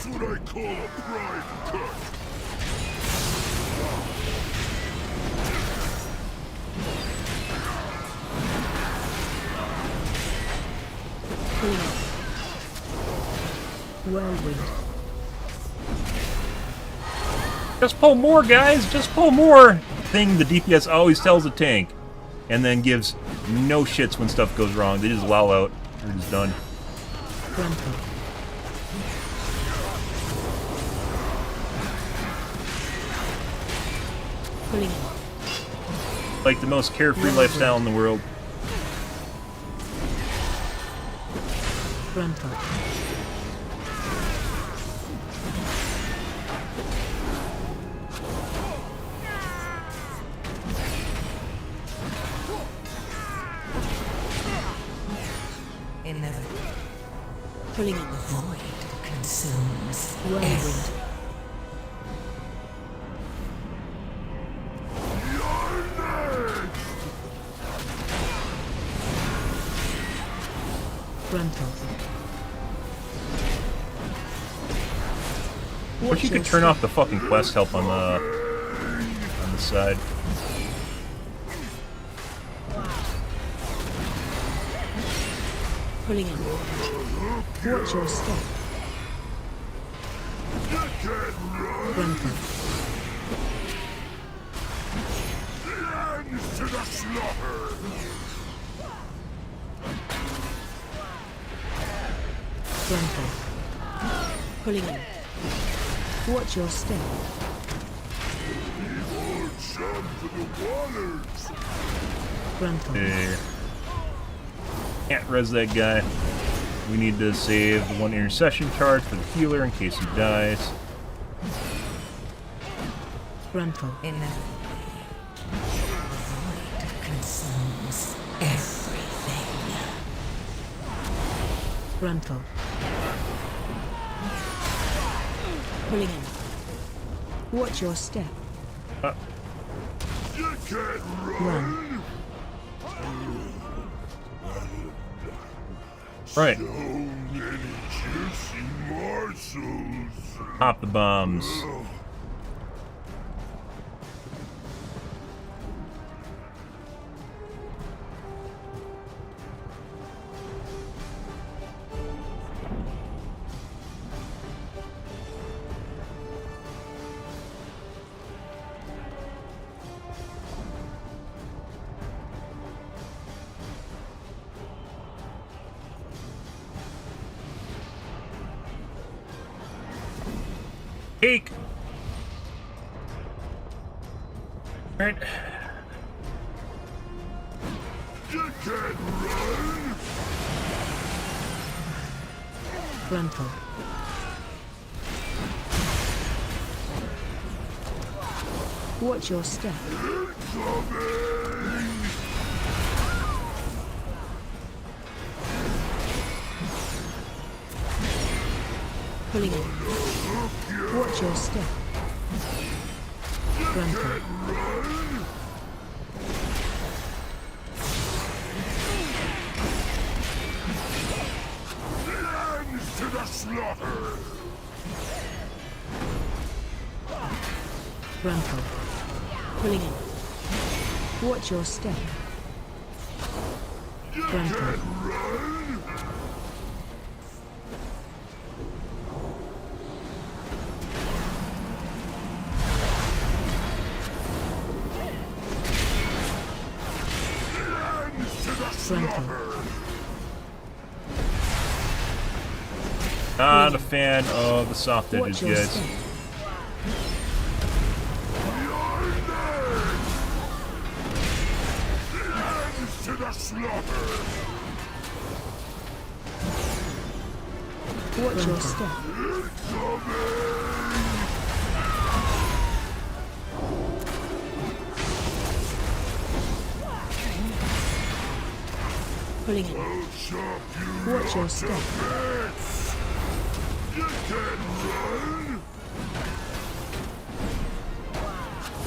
What I call a pride cut. Pulling in. Whirlwind. Just pull more, guys! Just pull more! Thing the DPS always tells a tank. And then gives no shits when stuff goes wrong. They just lol out. They're just done. Frontal. Pulling in. Like the most carefree lifestyle in the world. Frontal. Pulling in. Void consumes Whirlwind. Frontal. Wish you could turn off the fucking quest help on the side. Pulling in. Watch your step. Frontal. End to the slaughter. Frontal. Pulling in. Watch your step. Jump to the waters. Frontal. Hey. Can't res that guy. We need to save the 1 intercession charge for the healer in case he dies. Frontal. void consumes everything. Frontal. Pulling in. Watch your step. You can't run. Run. Right. So many juicy morsels. Pop the bombs. cake. All right. You can't run. Frontal. Watch your step. Pulling in. Watch your step. Frontal. Lambs to the slaughter. Frontal. Pulling in. Watch your step. Frontal. Frontal. Not a fan of the soft edges, Watch your guys. step. Lambs to the slaughter. Watch your step. Pulling in. Watch your step. You can't run.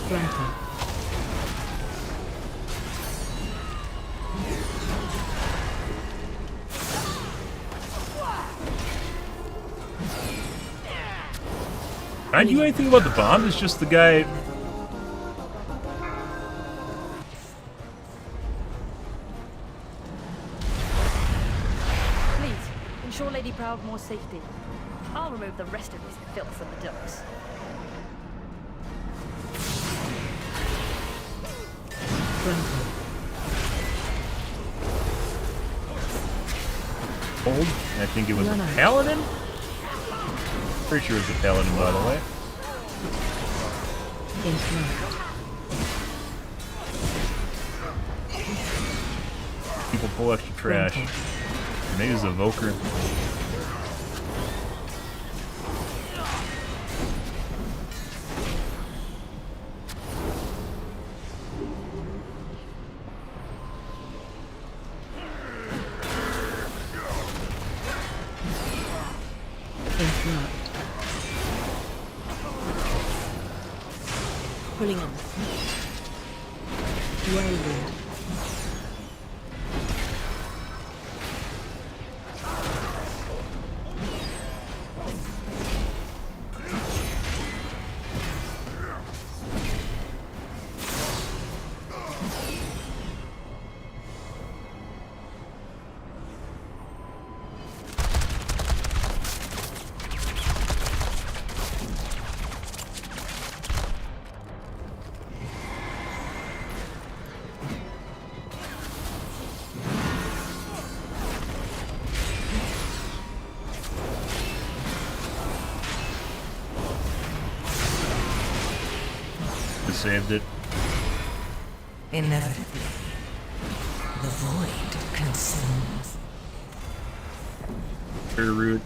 Frontal. I knew anything about the bomb. It's just the guy. Please, ensure Lady Proudmore's safety. I'll remove the rest of this filth from the docks. Frontal. Old. I think it was a Run out. paladin. Pretty sure it was a paladin, by the way. In front. People pull extra trash. Maybe it's a Evoker. In front. Pulling in. Whirlwind. Saved it. Inevitably, the void consumes. Very rude.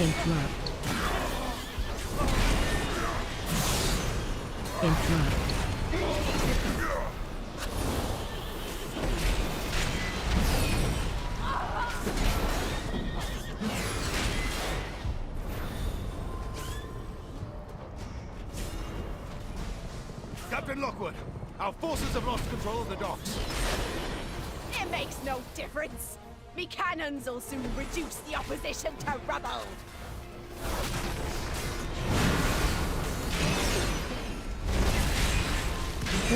In front. In front. Captain Lockwood, our forces have lost control of the docks. It makes no difference. Me cannons will soon reduce the opposition to rubble.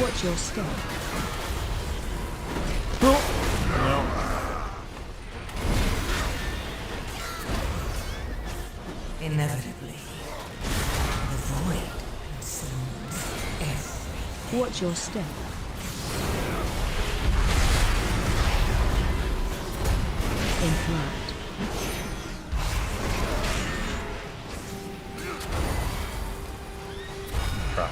Watch your step. Inevitably, the void consumes everything. Watch your step. In flight. Crap.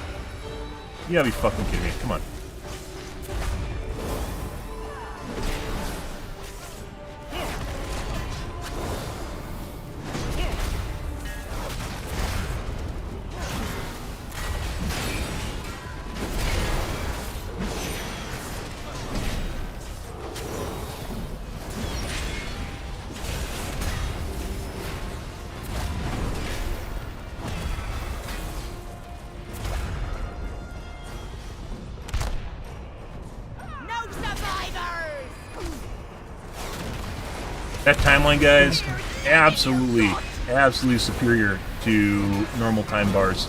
You gotta be fucking kidding me. Come on. No survivors! That timeline, guys, absolutely superior to normal time bars.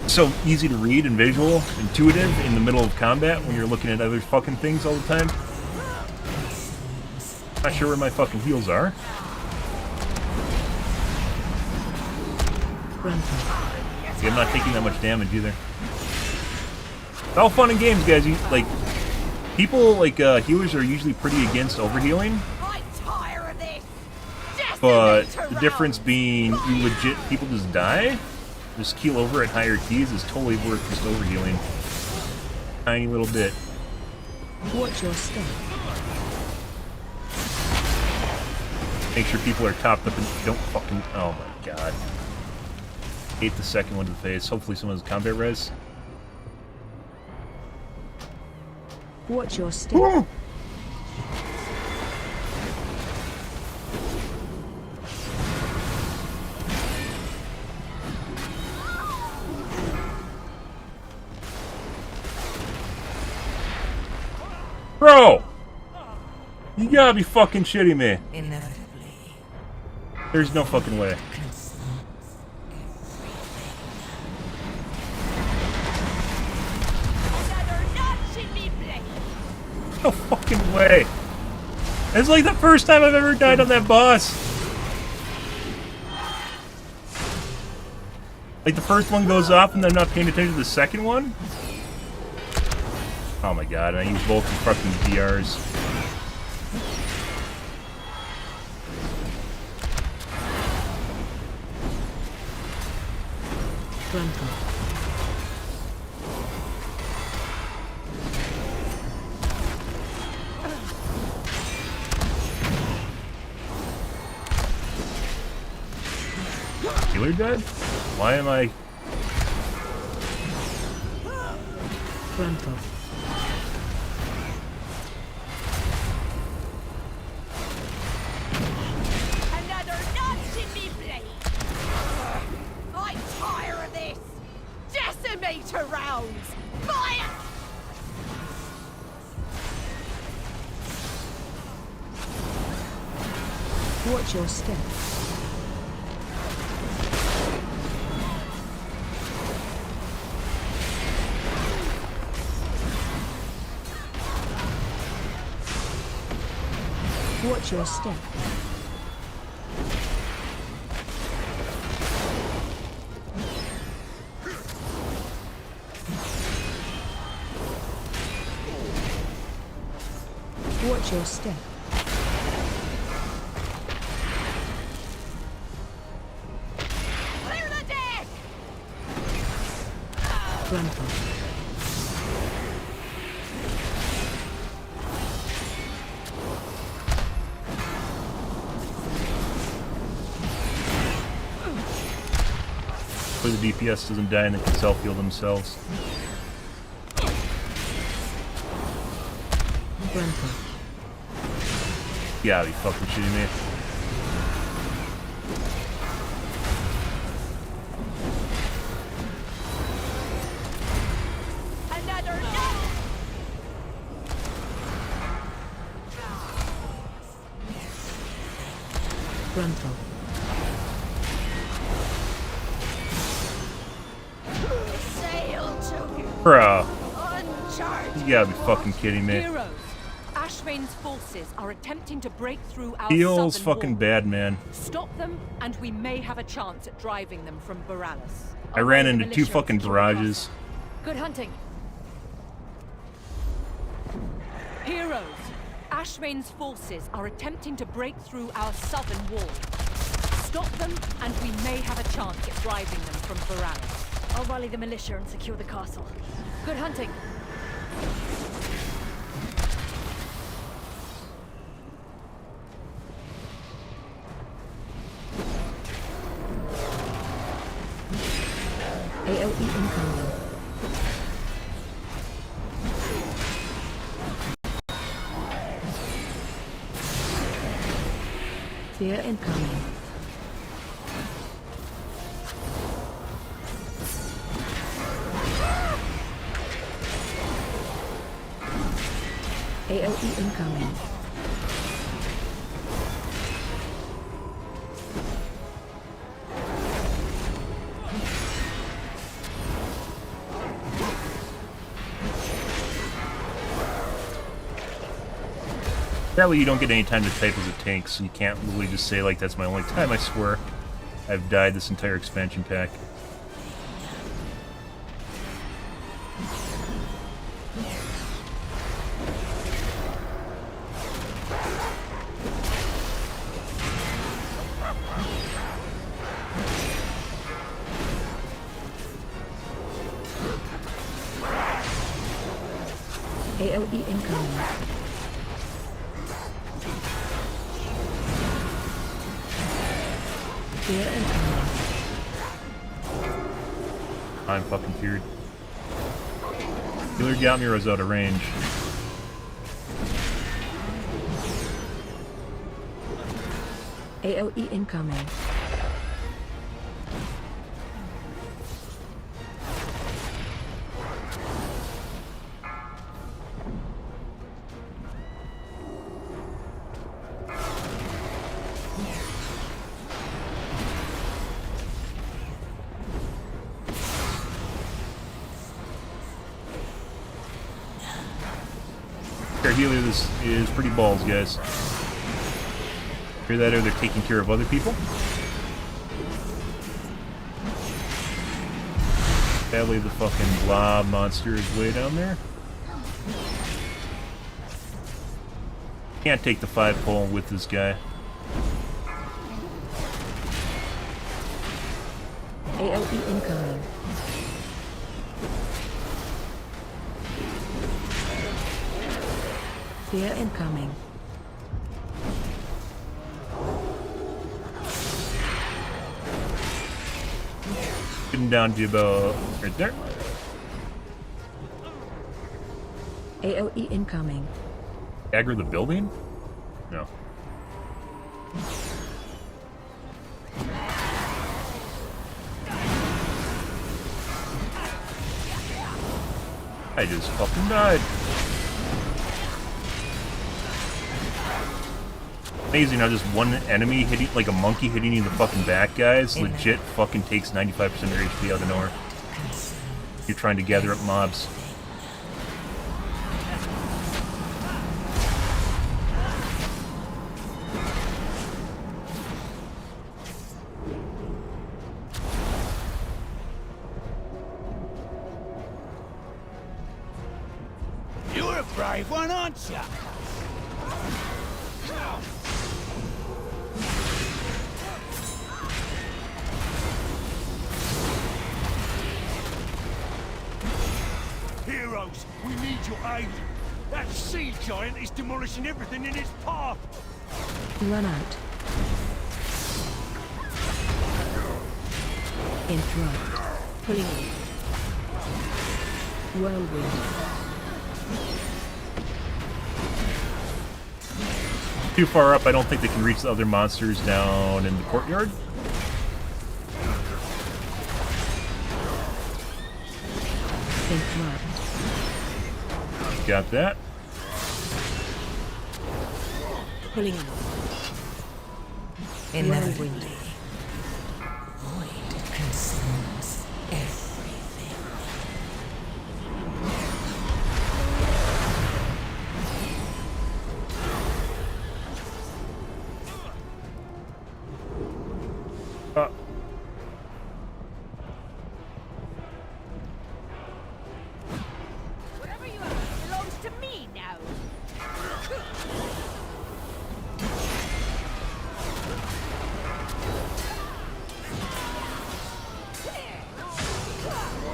So easy to read and visual, intuitive in the middle of combat when you're looking at other fucking things all the time. Not sure where my fucking heals are. See, I'm not taking that much damage either. It's all fun and games, guys. People like healers are usually pretty against overhealing. I'm tired of this! But Decimator the difference being you legit people just die, just keel over at higher keys is totally worth just overhealing. Tiny little bit. Watch your step. Make sure people are topped up and don't fucking. Oh my god. Hate the second one to the face. Hopefully someone has combat res. Watch your step. Bro! You gotta be fucking shitting me. Inevitably, There's no fucking way. consumes Another notch in me blade! No fucking way. It's like the first time I've ever died on that boss. Like the first one goes off and I'm not paying attention to the second one? Oh my god, I use both the fucking DRs. Frontal. Healer dead? Why am I... Frontal. Another notch in me blade! I'm tired of this! Decimator rounds! Fire! Watch your step. Watch your step. Watch your step. Clear the deck! Frontal. Where the DPS doesn't die and they can self-heal themselves. Frontal. You gotta be fucking shitting me. Another notch! Frontal. Sail to you! Bruh. gotta be fucking kidding me. Heroes, Ashvane's forces are attempting to break through our Feels southern fucking wall. bad, man. Stop them, and we may have a chance at driving them from Boralis. I ran into 2 fucking barrages. Good hunting. Heroes, Ashvane's forces are attempting to break through our southern wall. Stop them, and we may have a chance at driving them from Boralis. I'll rally the militia and secure the castle. Good hunting. AOE incoming. Fear incoming. AOE incoming. Sadly, you don't get any time to type as a tank, so you can't really just say, like, that's my only time, I swear. I've died this entire expansion pack. AOE incoming. Fear incoming. I'm fucking feared. Healer got me or was out of range. AOE incoming. Our healer is pretty balls, guys. Hear that, or they're taking care of other people? Sadly, the fucking blob monster is way down there. Can't take the 5-pole with this guy. AOE incoming. Fear incoming. Getting down to about right there. AOE incoming. Aggro the building? No. I just fucking died. Amazing how just one enemy hitting, like a monkey hitting you in the fucking back, guys, legit fucking takes 95% of your HP out of nowhere. You're trying to gather up mobs. You're a brave one, aren't you? Heroes, we need your aid. That sea giant is demolishing everything in its path. Run out. Interrupt. Pulling in. Whirlwind. Too far up, I don't think they can reach the other monsters down in the courtyard. Interrupt. Got that. Pulling in. Whirlwind. Void consumes everything.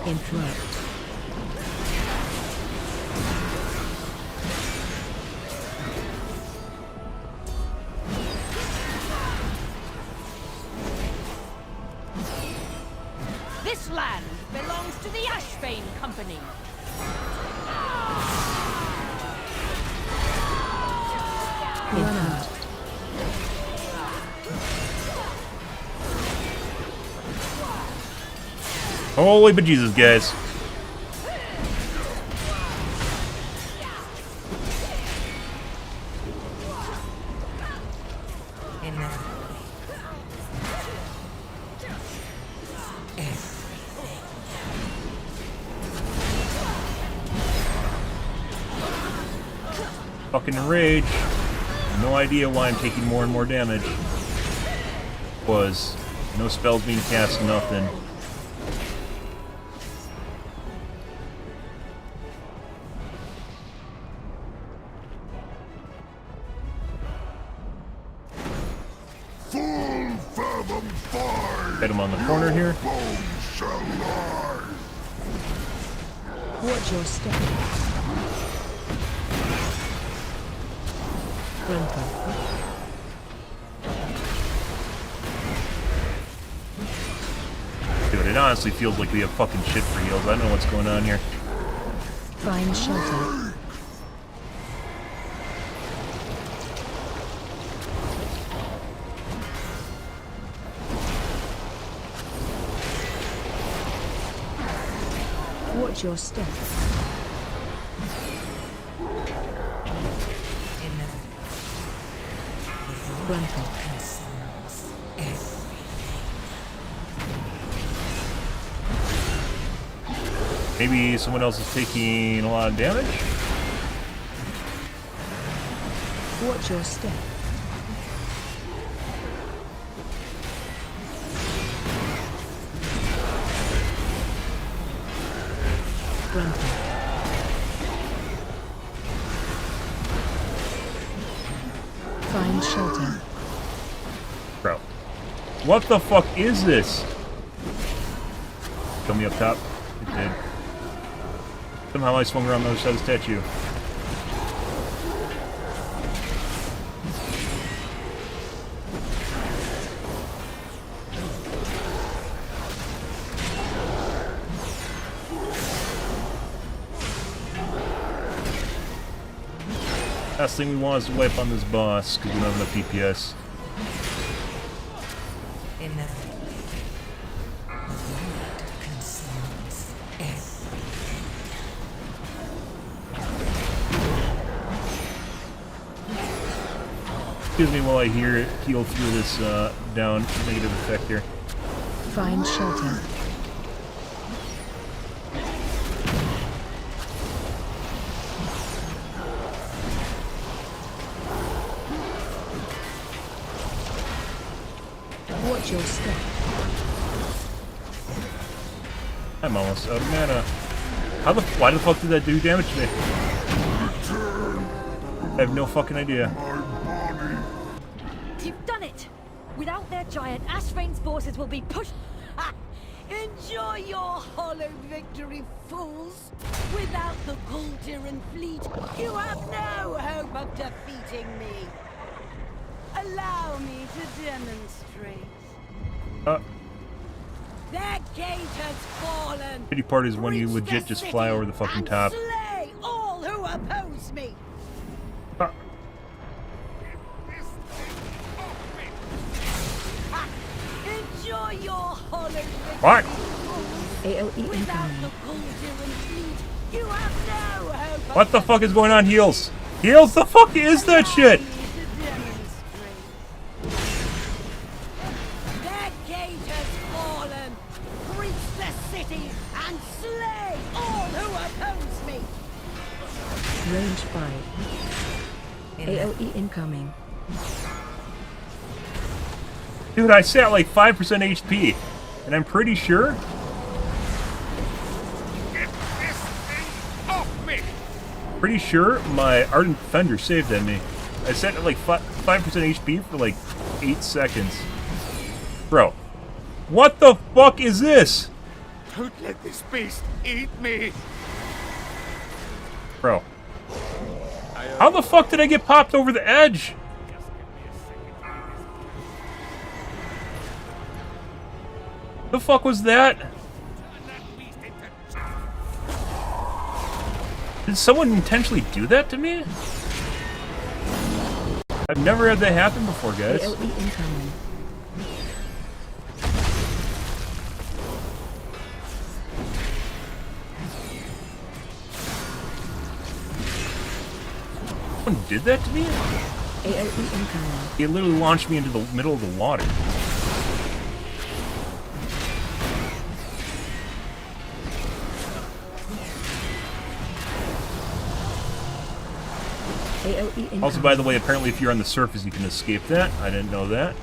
Interrupt. This land belongs to the Ashbane Company. Run out. Holy bejesus, guys. Fucking rage. No idea why I'm taking more and more damage. Was no spells being cast, nothing. Full fathom five. Hit him on the corner here. Bones shall lie. Watch your step. Grunter. Dude, it honestly feels like we have fucking shit for heals. I don't know what's going on here. Find shelter. Watch your step. Grunter. Maybe someone else is taking a lot of damage? Watch your step. Grunter. Find shelter. Bro. What the fuck is this? Kill me up top. It did. Somehow I swung around the other side of the statue. Last thing we want is to wipe on this boss, because we don't have enough DPS. Excuse me while I heal through this down negative effect here. Find shelter. Watch your step. I'm almost out of mana. Why the fuck did that do damage to me? I have no fucking idea. You've done it! Without their giant, Ashvane's forces will be pushed... Enjoy your hollow victory, fools! Without the Gul'Diran fleet, you have no hope of defeating me. Allow me to demonstrate. Their gate has fallen. Pity part is when you Reach legit the just fly city over the fucking and top. slay all who oppose me. Enjoy your hollow victory. What? AOE Without incoming. the Gul'Diran fleet, you have no hope. What the fuck is going on, heals? Heals, the fuck is that shit? Their gate has fallen. Reach the city and slay all who oppose me. Range 5. AOE incoming. Dude, I sat like 5% HP, and I'm pretty sure... Get this thing off me! Pretty sure my Ardent Defender saved at me. I sat at like 5% HP for like 8 seconds. Bro, what the fuck is this? Don't let this beast eat me! Bro. How the fuck did I get popped over the edge? The fuck was that? Did someone intentionally do that to me? I've never had that happen before, guys. AOE incoming. Someone did that to me? AOE incoming. It literally launched me into the middle of the water. AOE incoming. Also, by the way, apparently if you're on the surface, you can escape that. I didn't know that.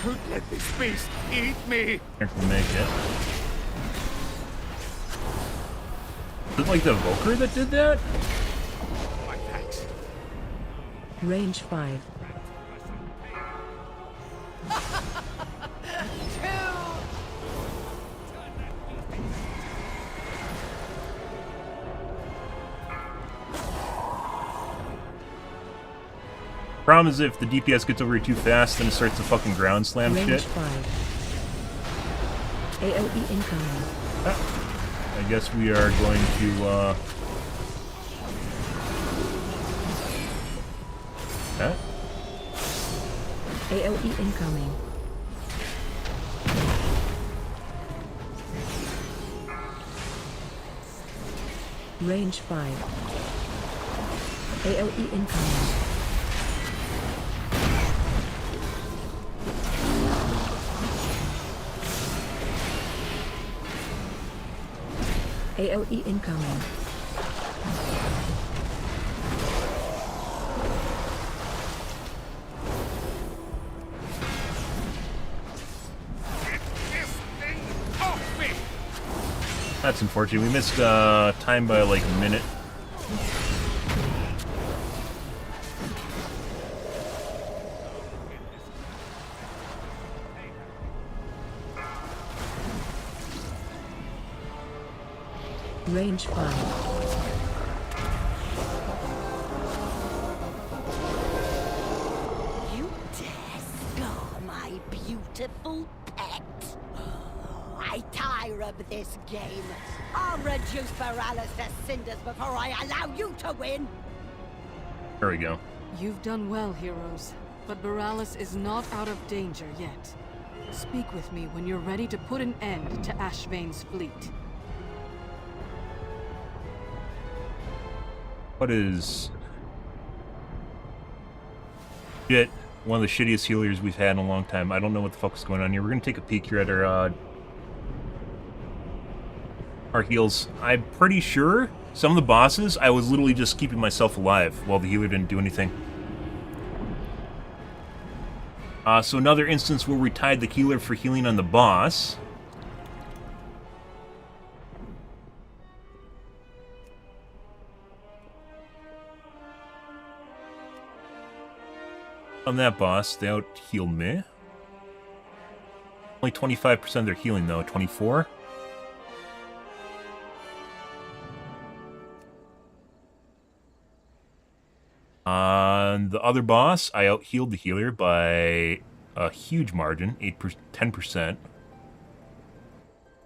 Don't let this beast eat me! I can make it. Is it like the Evoker that did that? My thanks. Range 5. Problem is if the DPS gets over here too fast, then it starts to fucking ground slam Range shit. 5. AOE incoming. I guess we are going to, AOE incoming. Range 5. AOE incoming. AOE incoming. Get this thing off me! That's unfortunate. We missed time by like a minute. Range 5. You dare scar my beautiful pet? I tire of this game. I'll reduce Veralis to cinders before I allow you to win. There we go. You've done well, heroes, but Borealis is not out of danger yet. Speak with me when you're ready to put an end to Ashvane's fleet. What is... Shit. One of the shittiest healers we've had in a long time. I don't know what the fuck is going on here. We're gonna take a peek here at our heals. I'm pretty sure some of the bosses, I was literally just keeping myself alive while the healer didn't do anything. So another instance where we tied the healer for healing on the boss. On that boss, they out-healed me. Only 25% of their healing, though. 24? On the other boss, I out-healed the healer by a huge margin, 10%.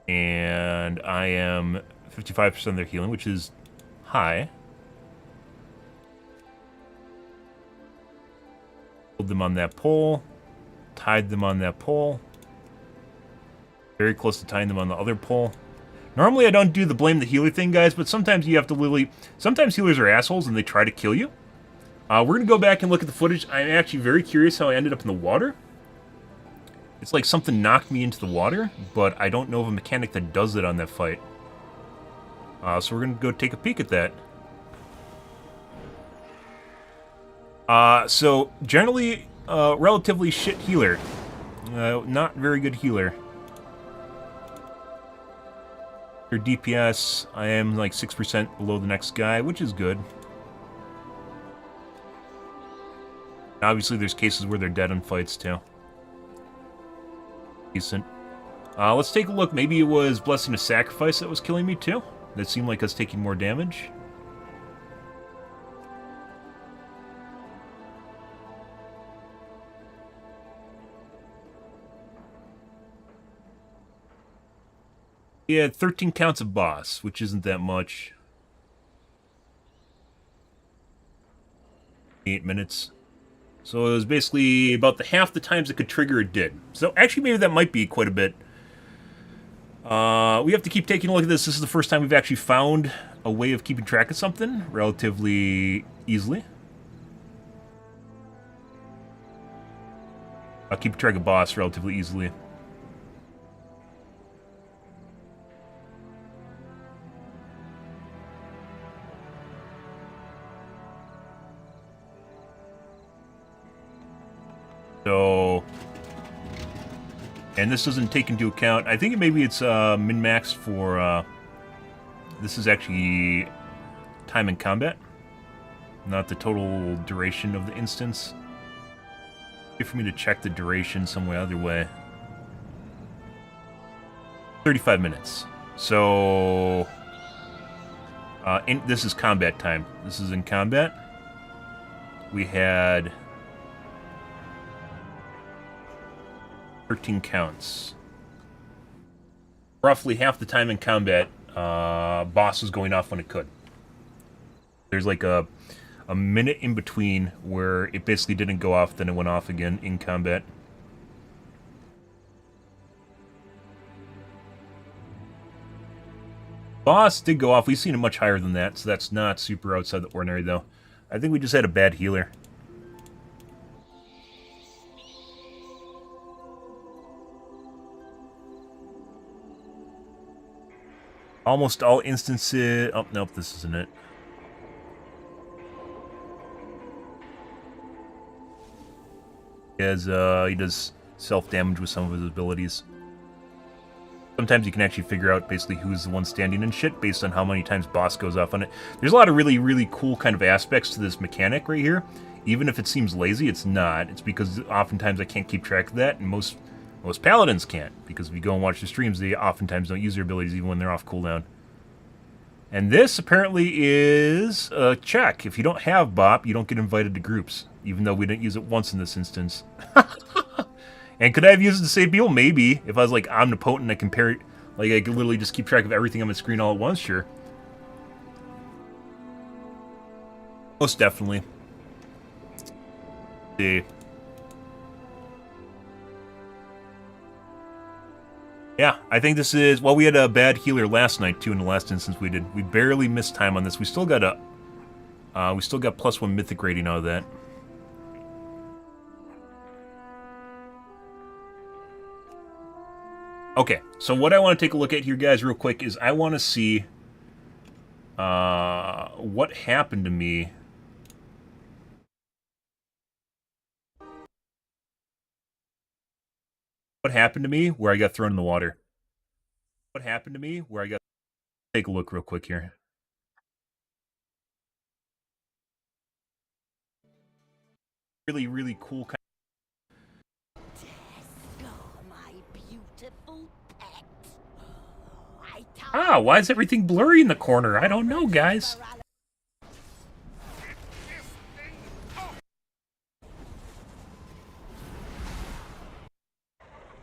And I am 55% of their healing, which is high. Them on that pole, tied them on that pole, very close to tying them on the other pole. Normally I don't do the blame the healer thing, guys, but sometimes you have to literally, sometimes healers are assholes and they try to kill you. We're gonna go back and look at the footage. I'm actually very curious how I ended up in the water. It's like something knocked me into the water, but I don't know of a mechanic that does it on that fight. So we're gonna go take a peek at that. So, generally, relatively shit healer. Not very good healer. For DPS, I am like 6% below the next guy, which is good. Obviously, there's cases where they're dead in fights, too. Decent. Let's take a look. Maybe it was Blessing of Sacrifice that was killing me, too. That seemed like us taking more damage. Yeah, 13 counts of boss, which isn't that much. 8 minutes. So it was basically about the half the times it could trigger it did. So actually maybe that might be quite a bit. We have to keep taking a look at this. This is the first time we've actually found a way of keeping track of something relatively easily. I'll keep track of boss relatively easily. So, and this doesn't take into account, I think maybe it's min-maxed for, this is actually time in combat, not the total duration of the instance. Wait for me to check the duration some way other way. 35 minutes. So, this is combat time. This is in combat. We had 13 counts. Roughly half the time in combat, boss was going off when it could. There's like a minute in between where it basically didn't go off, then it went off again in combat. Boss did go off. We've seen it much higher than that, so that's not super outside the ordinary, though. I think we just had a bad healer. Almost all instances... Oh, nope, this isn't it. He does self-damage with some of his abilities. Sometimes you can actually figure out basically who's the one standing in shit based on how many times boss goes off on it. There's a lot of really, really cool kind of aspects to this mechanic right here. Even if it seems lazy, it's not. It's because oftentimes I can't keep track of that, and most paladins can't. Because if you go and watch the streams, they oftentimes don't use their abilities even when they're off cooldown. And this apparently is a check. If you don't have BOP, you don't get invited to groups. Even though we didn't use it once in this instance. And could I have used it to save people? Maybe. If I was like omnipotent, I compare it, like I could literally just keep track of everything on my screen all at once, sure. Most definitely. Let's see. Yeah, I think this is... Well, we had a bad healer last night, too, in the last instance we did. We barely missed time on this. We still got a... we still got +1 mythic rating out of that. Okay, so what I want to take a look at here, guys, real quick, is I want to see... what happened to me... What happened to me where I got thrown in the water? What happened to me where I got... Take a look real quick here. Really, really cool kind of... why is everything blurry in the corner? I don't know, guys.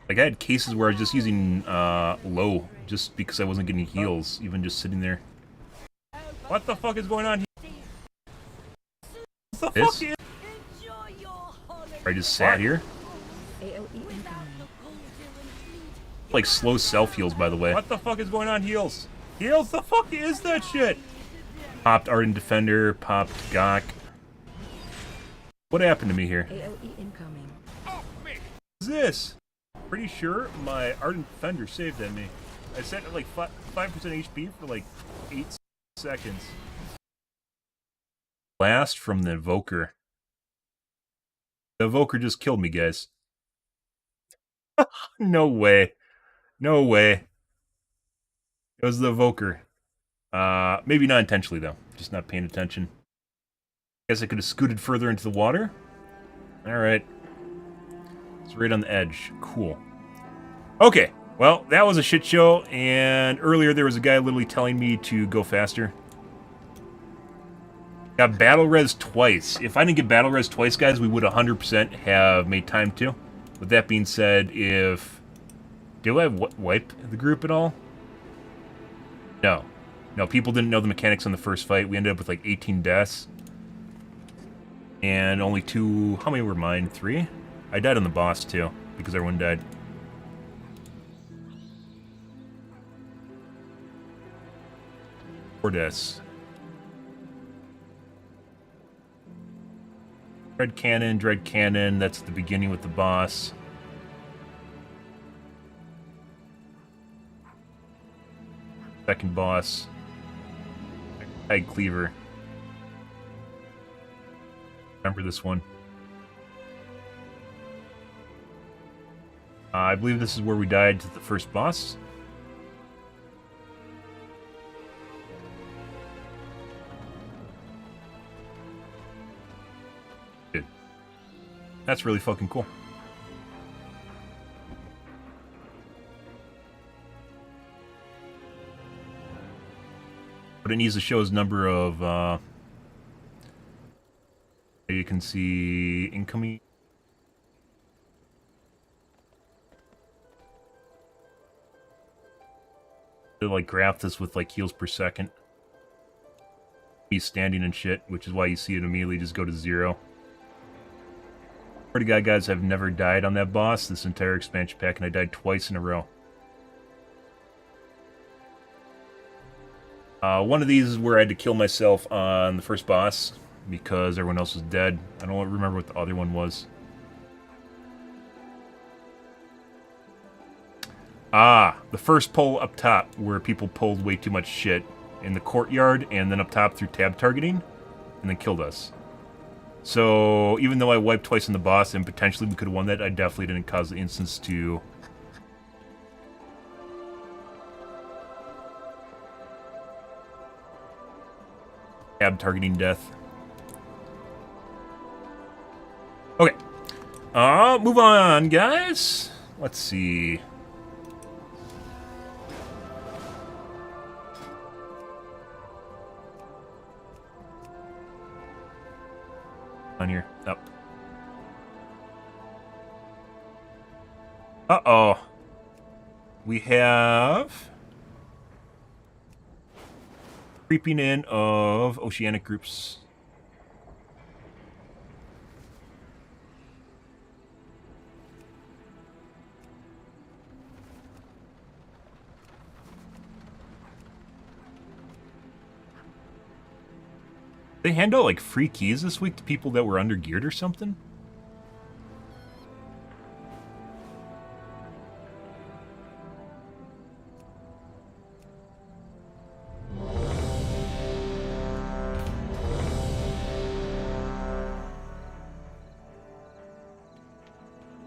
Like, I had cases where I was just using low, just because I wasn't getting heals, even just sitting there. What the fuck is going on here? What the fuck is... I just sat here. Like slow self-heals, by the way. What the fuck is going on, heals? Heals? The fuck is that shit? Popped Ardent Defender, popped Gok. What happened to me here? What is this? Pretty sure my Ardent Defender saved at me. I sat at like 5% HP for like 8 seconds. Blast from the Evoker. The Evoker just killed me, guys. No way. No way. It was the evoker. Maybe not intentionally, though. Just not paying attention. Guess I could have scooted further into the water. Alright. It's right on the edge. Cool. Okay. Well, that was a shit show, and earlier there was a guy literally telling me to go faster. Got battle res twice. If I didn't get battle res twice, guys, we would 100% have made time to. With that being said, if... Do I wipe the group at all? No. No, people didn't know the mechanics on the first fight. We ended up with like 18 deaths. And only 2... How many were mine? 3? I died on the boss, too, because everyone died. Deaths. Dread Cannon, that's the beginning with the boss. Second boss. Tag Cleaver. Remember this one. I believe this is where we died to the first boss. That's really fucking cool. But it needs to show his number of, you can see incoming. To like graph this with like heals per second. He's standing and shit, which is why you see it immediately just go to 0. Pretty guys, I've never died on that boss this entire expansion pack, and I died twice in a row. One of these is where I had to kill myself on the first boss because everyone else was dead. I don't remember what the other one was. The first pull up top where people pulled way too much shit in the courtyard and then up top through tab targeting and then killed us. So, even though I wiped twice on the boss and potentially we could have won that, I definitely didn't cause the instance to... tab targeting death. Okay. Move on, guys. Let's see. On here. Up. Uh-oh. We have creeping in of oceanic groups. They hand out like free keys this week to people that were under geared or something?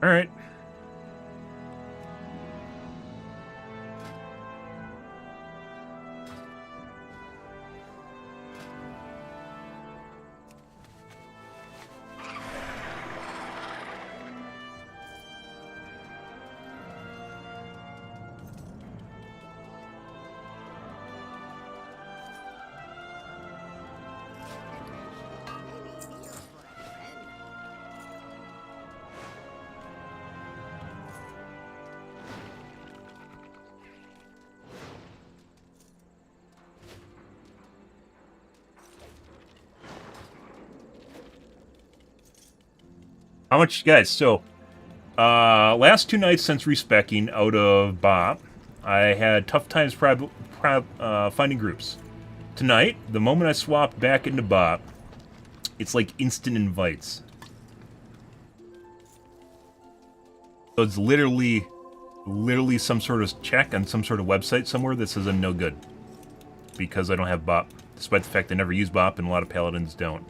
All right. How much, guys? So, last 2 nights since respecking out of Bop, I had tough times finding groups. Tonight, the moment I swapped back into Bop, it's like instant invites. So it's literally some sort of check on some sort of website somewhere that says I'm no good. Because I don't have Bop. Despite the fact I never use Bop, and a lot of paladins don't.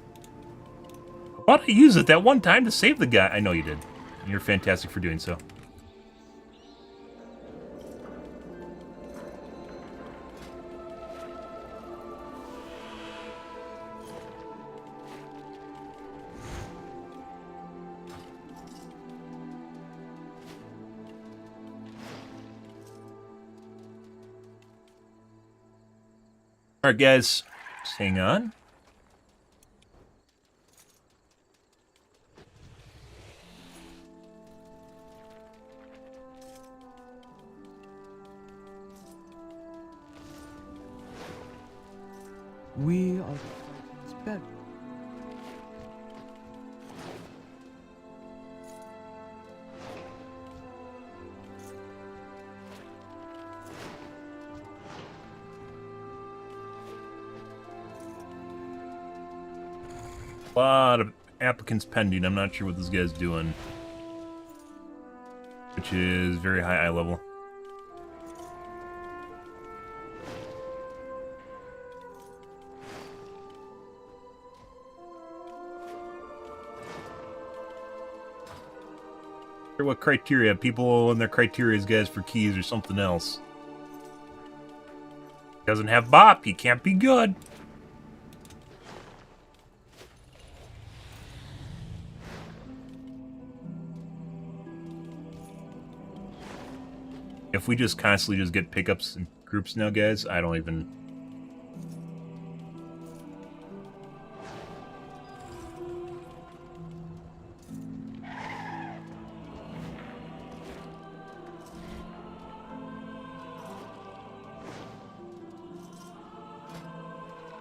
Why did I use it that one time to save the guy? I know you did. You're fantastic for doing so. Alright, guys. Just hang on. We are the Titans' better. A lot of applicants pending. I'm not sure what this guy's doing. Which is very high eye level. What criteria? People and their criteria is guys for keys or something else. Doesn't have bop, he can't be good. If we just constantly just get pickups in groups now, guys, I don't even...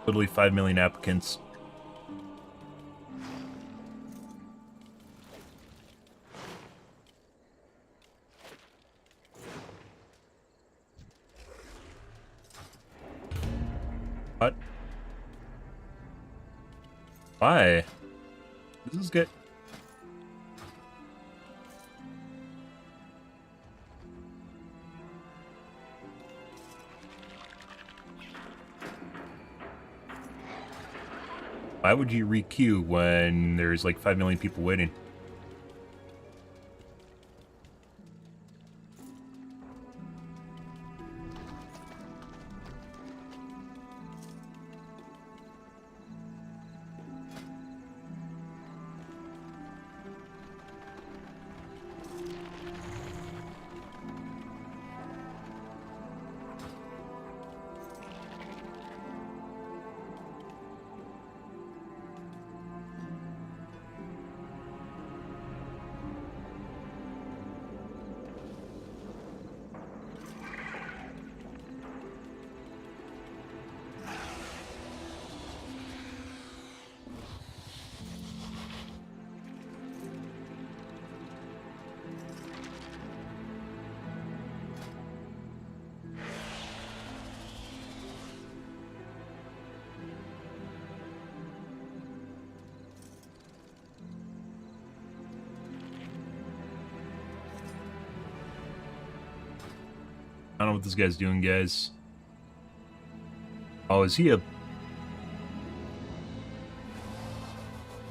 Literally 5 million applicants. What? Why? This is good. Why would you re-queue when there's like 5 million people waiting? I don't know what this guy's doing, guys. Oh, is he a...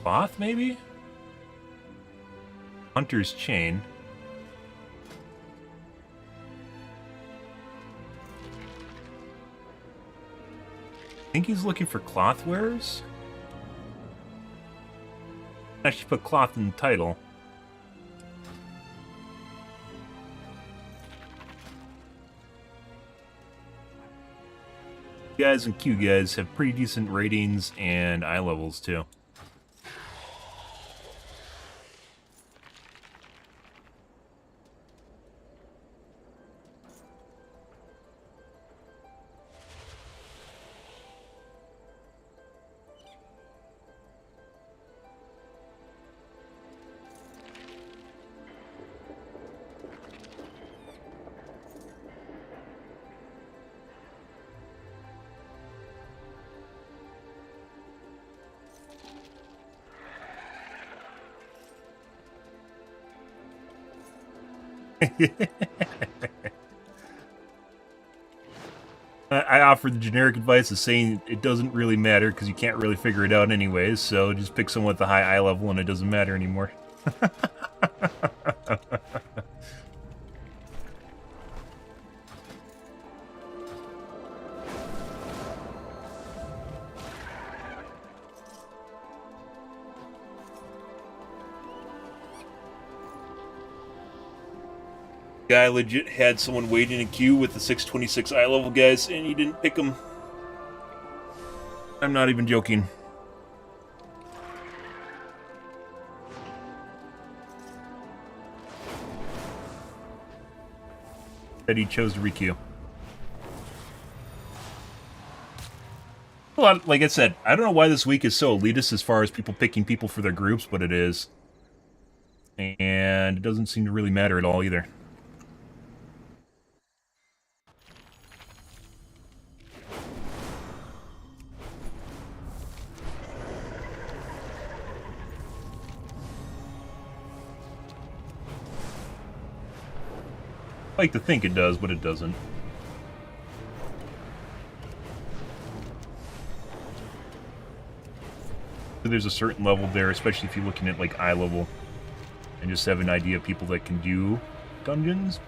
Both, maybe? Hunter's Chain. I think he's looking for cloth wearers? I should put cloth in the title. Guys and Q guys have pretty decent ratings and eye levels too. I offer the generic advice of saying it doesn't really matter because you can't really figure it out anyways, so just pick someone with a high eye level and it doesn't matter anymore. Guy legit had someone waiting in a queue with the 626 eye level guys, and he didn't pick him. I'm not even joking. That he chose to requeue. Well, like I said, I don't know why this week is so elitist as far as people picking people for their groups, but it is. And it doesn't seem to really matter at all either. I like to think it does, but it doesn't. So there's a certain level there, especially if you're looking at like eye level and just have an idea of people that can do dungeons.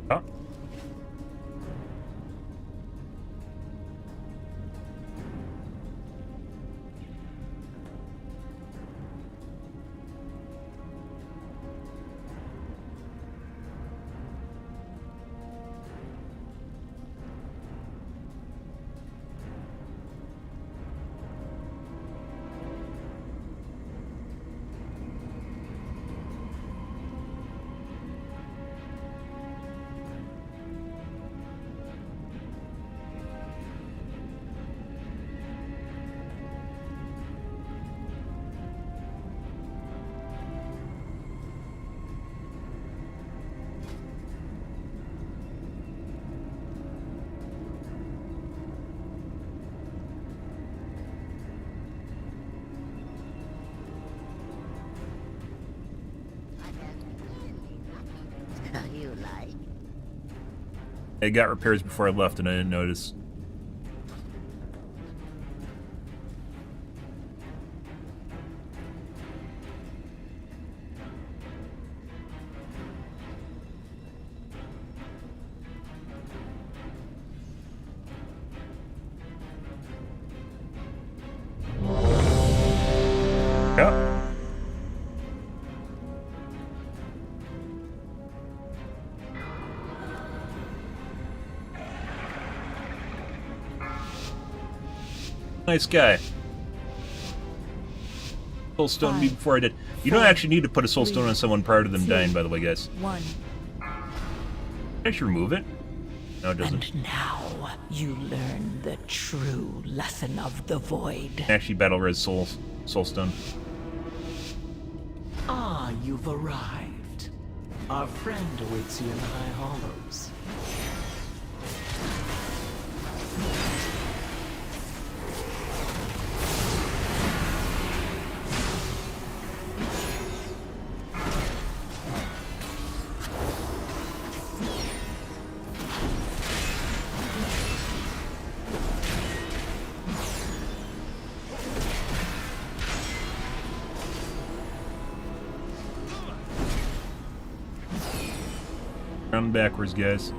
Huh? You like? It got repairs before I left and I didn't notice. Yep. Nice guy. Soulstone me before I did. You don't actually need to put a soulstone on someone prior to them dying, by the way, guys. One. Can I just remove it? No, it doesn't. And now you learn the true lesson of the void. Actually, battle res soulstone. Ah, you've arrived. Our friend awaits you in the High Hollows. Run backwards, guys.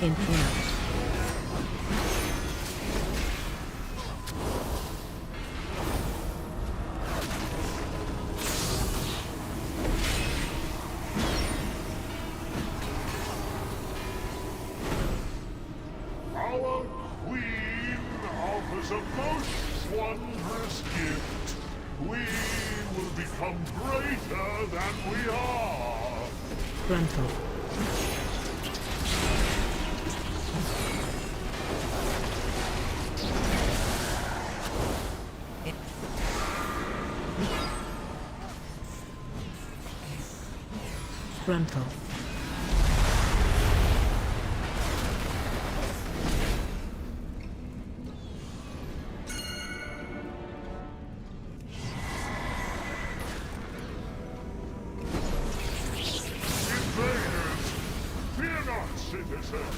Informed. Our queen offers a most wondrous gift. We will become greater than we are. Frontal. Frontal. listen.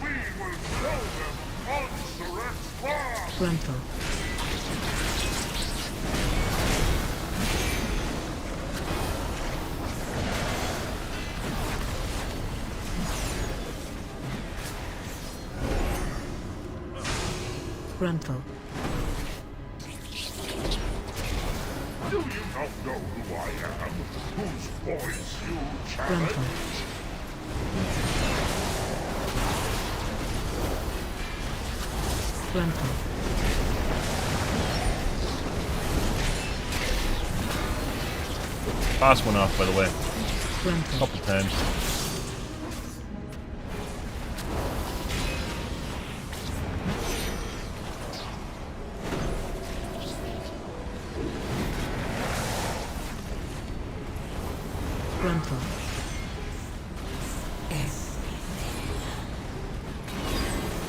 We will show them Montserrat's wrath. Rental. Rental. Do you not know who I am? Whose voice you challenge? Rental. Boss went off, by the way. Rental. A couple times. Rental.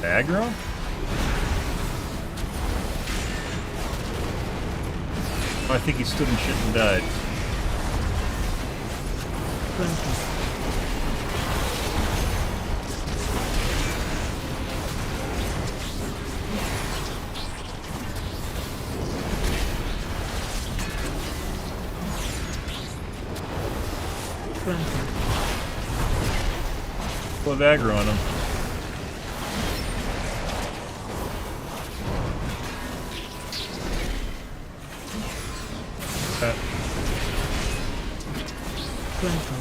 Aggro? Oh, I think he stood and shit and died. Rental. Rental. Full of aggro on him. Rental.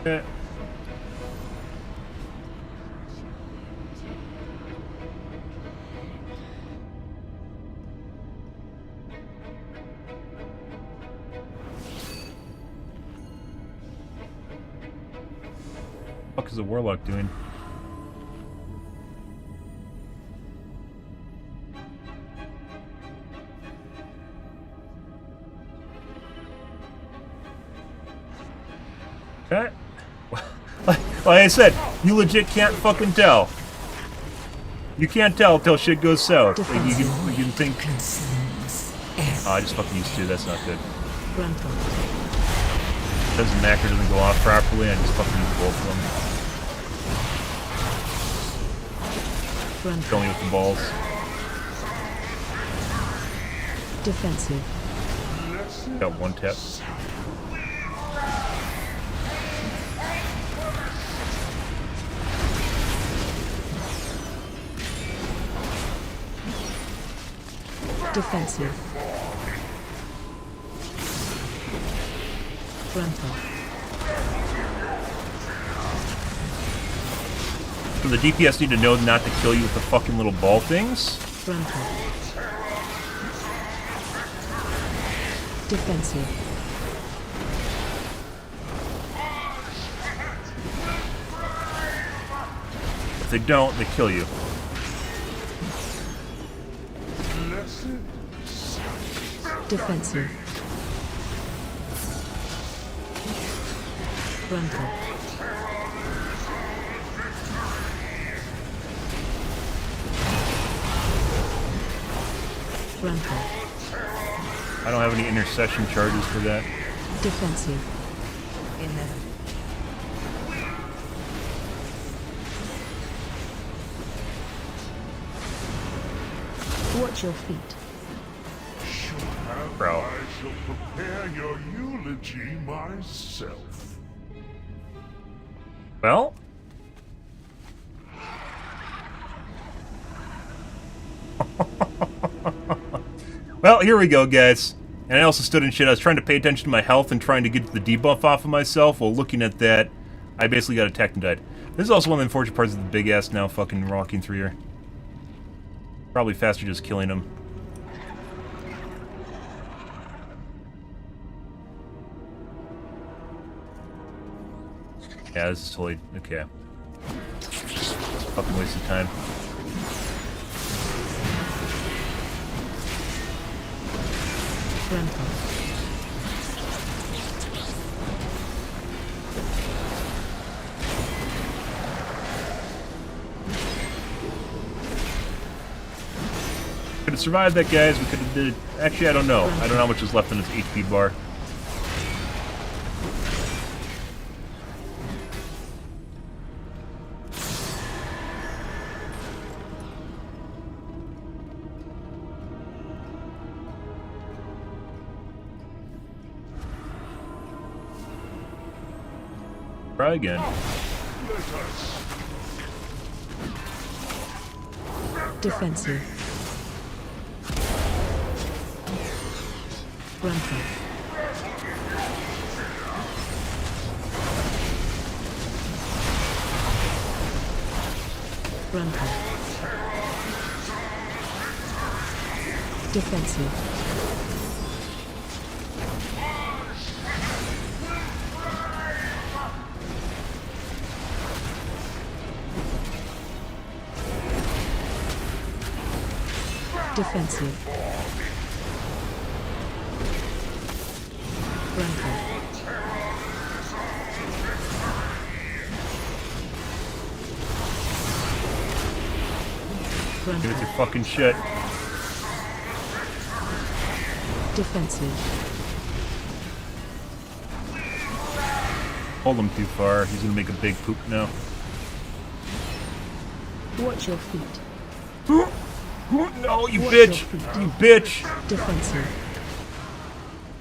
Yeah. What the fuck is the warlock doing? Okay. Like I said, you legit can't fucking tell. You can't tell till shit goes south. Like you can think. Oh, I just fucking used to. That's not good. Because the macro doesn't go off properly, I just fucking use both of them. Kill me with the balls. Defensive. Got one tap. Defensive. Frontal. So the DPS need to know not to kill you with the fucking little ball things? Frontal. Defensive. If they don't, they kill you. Defensive. Frontal. Frontal. I don't have any intercession charges for that. Defensive. Watch your feet. Bro. I shall prepare your eulogy myself. Well? Well, here we go, guys. And I also stood in shit. I was trying to pay attention to my health and trying to get the debuff off of myself. While looking at that, I basically got attacked and died. This is also one of the unfortunate parts of the big ass now fucking walking through here. Probably faster just killing him. Yeah, this is totally... okay. Fucking waste of time. have survived that, guys. We could have did. Actually, I don't know. I don't know how much is left on his HP bar. Try again. Defensive. Rampant. Rampant. Defensive. Defensive. Rampant. Give it your fucking shit. Defensive. Hold him too far. He's gonna make a big poop now. Watch your feet. No, you bitch! You bitch! Defensive.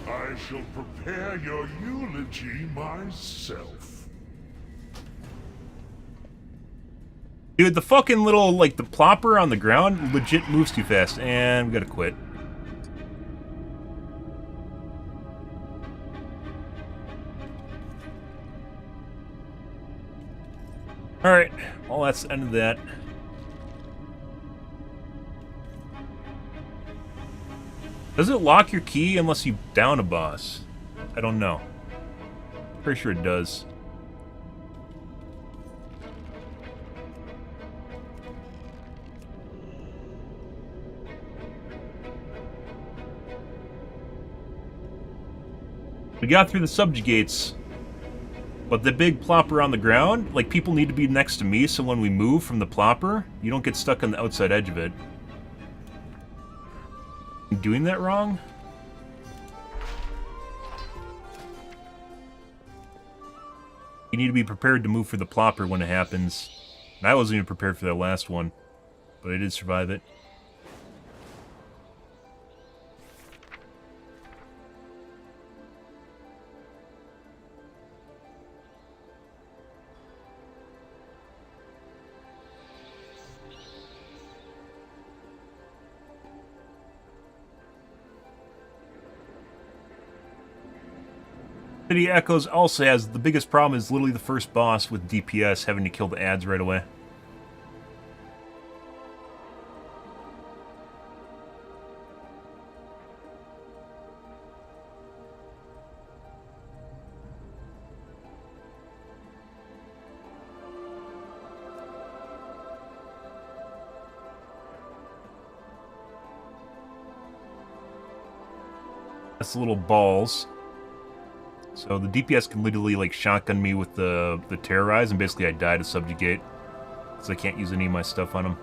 I shall prepare your eulogy myself. Dude, the fucking little, like, the plopper on the ground legit moves too fast, and we gotta quit. Alright, well, that's the end of that. Does it lock your key unless you down a boss? I don't know. Pretty sure it does. We got through the subjugates, but the big plopper on the ground, like, people need to be next to me so when we move from the plopper, you don't get stuck on the outside edge of it. I'm doing that wrong? You need to be prepared to move for the plopper when it happens. And I wasn't even prepared for that last one, but I did survive it. City Echoes also has the biggest problem is literally the first boss with DPS having to kill the ads right away. That's the little balls. So the DPS can literally, like, shotgun me with the terrorize, and basically I die to subjugate. Because I can't use any of my stuff on them.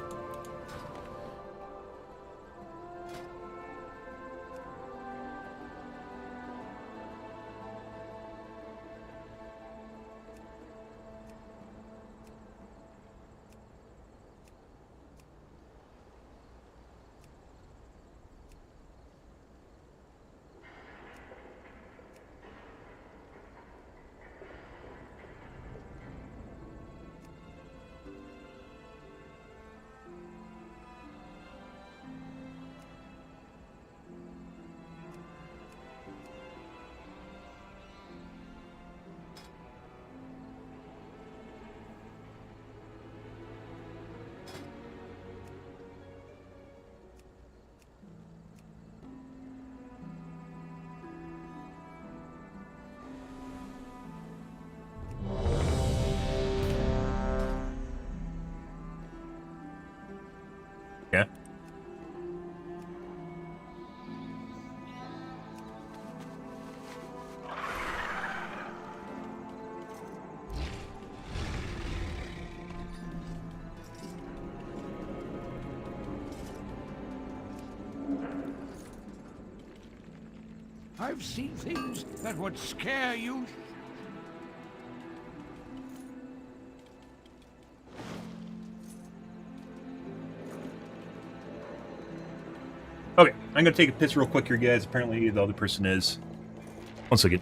I've seen things that would scare you. Okay, I'm gonna take a piss real quick here, guys. Apparently the other person is. One second.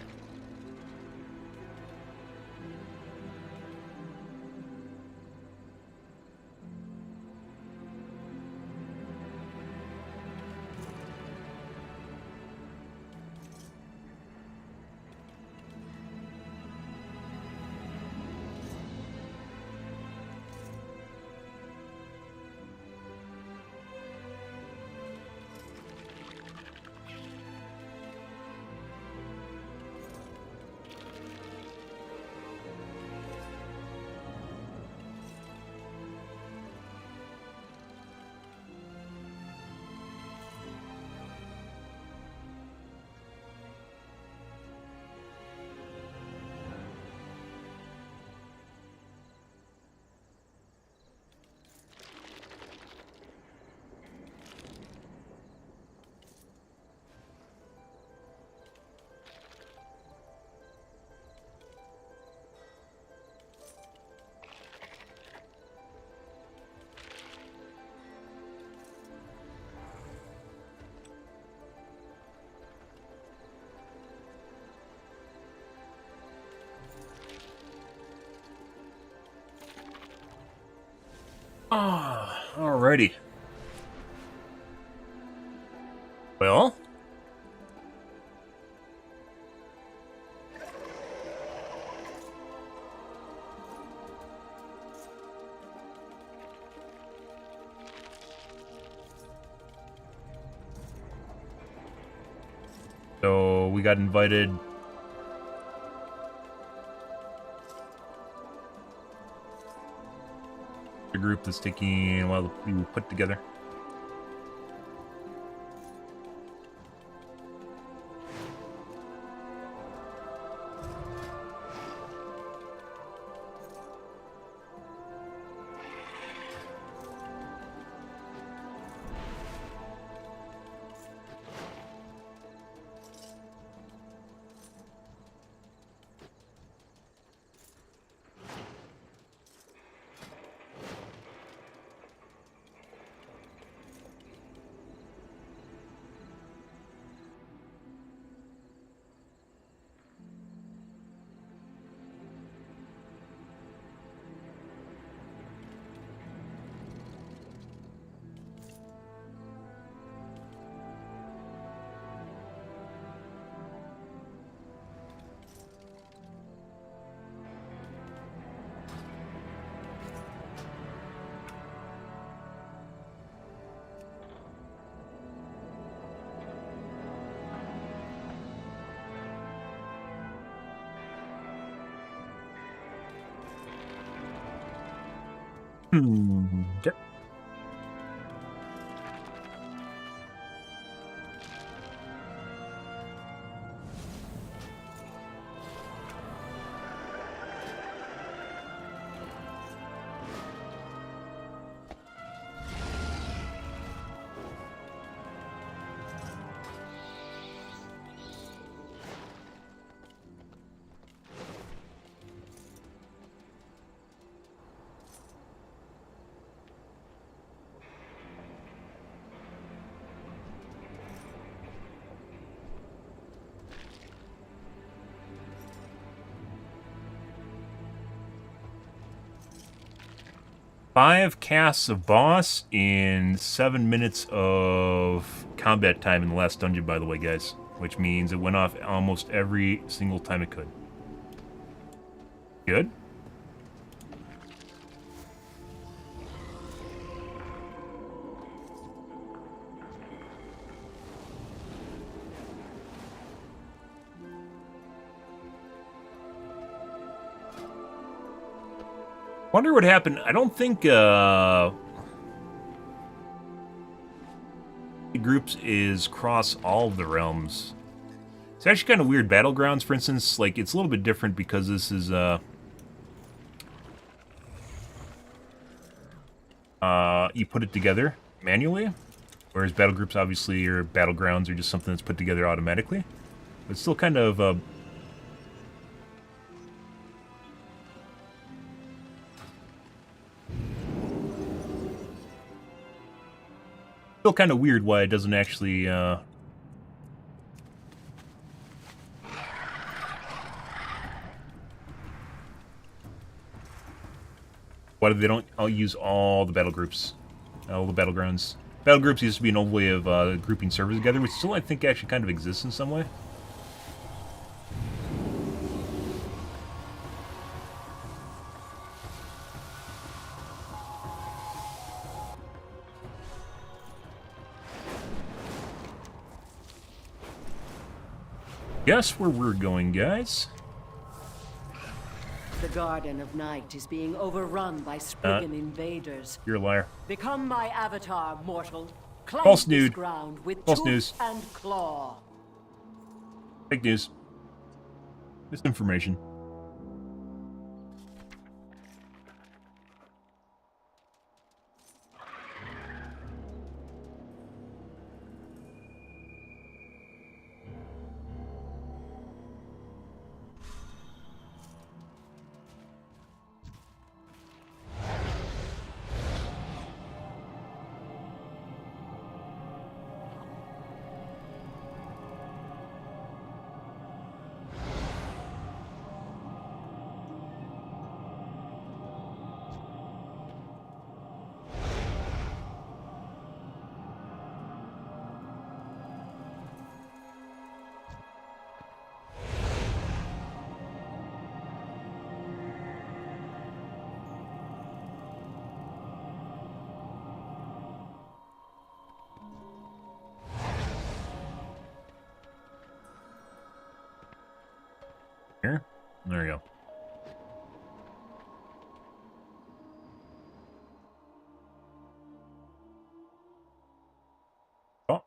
Ah, alrighty. Well, so we got invited. The group that's taking a while to be put together. Yep. Five casts of boss in 7 minutes of combat time in the last dungeon, by the way, guys. Which means it went off almost every single time it could. Good. Wonder what happened. I don't think the groups is cross all of the realms. It's actually kind of weird. Battlegrounds, for instance, like it's a little bit different because this is you put it together manually, whereas battle groups obviously or battlegrounds are just something that's put together automatically. It's still kind of still kind of weird why it doesn't actually why they don't use all the battle groups, all the battlegrounds. Battle groups used to be an old way of grouping servers together, which still I think actually kind of exists in some way. Guess where we're going, guys. The Garden of Night is being overrun by Spriggan invaders. You're a liar. Become my avatar, mortal. Climb False this nude. ground with False tooth news. and claw. Fake news. Misinformation. Here? There we go. Oh.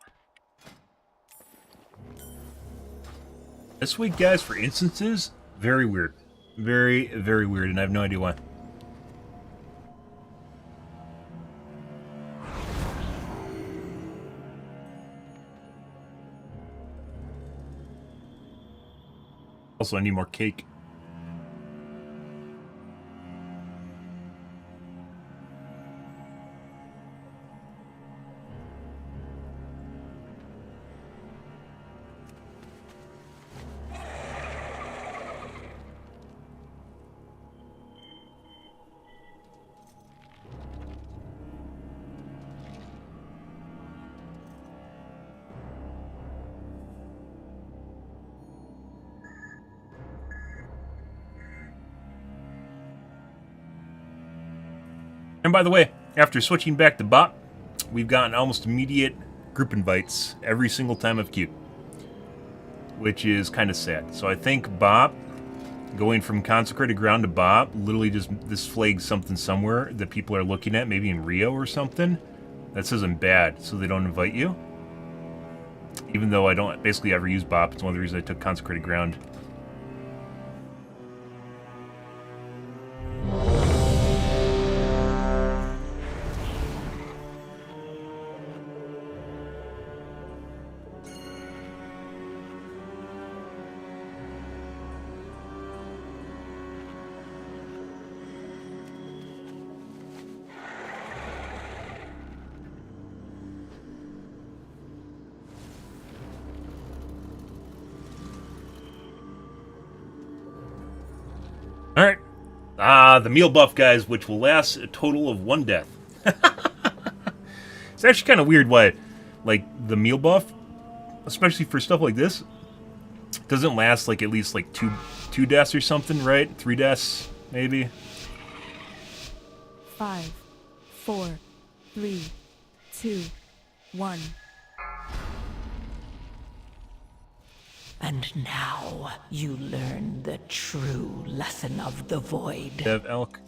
This week, guys, for instances, very weird. Very, very weird, and I have no idea why. Also, I need more cake. And by the way, after switching back to bot, we've gotten almost immediate group invites every single time I've queued, which is kind of sad. So I think bot, going from consecrated ground to bot, literally just this flags something somewhere that people are looking at, maybe in Rio or something, that says I'm bad, so they don't invite you. Even though I don't basically ever use bot, it's one of the reasons I took consecrated ground. Alright. The meal buff, guys, which will last a total of 1 death. It's actually kind of weird why, like, the meal buff, especially for stuff like this, doesn't last, like, at least, like, two deaths or something, right? 3 deaths, maybe? 5, 4, 3, 2, 1. And now you learn the true lesson of the void. Dev Elk.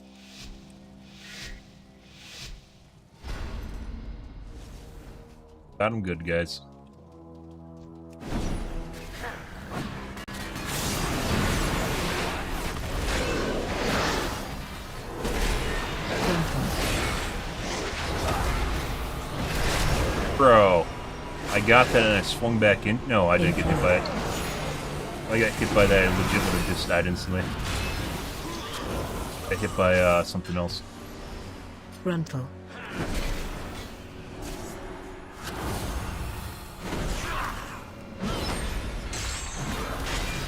Got him good, guys. Bro, I got that and I swung back in. No, I didn't get hit by it. I got hit by that. I legit would have just died instantly. Got hit by something else. Frontal.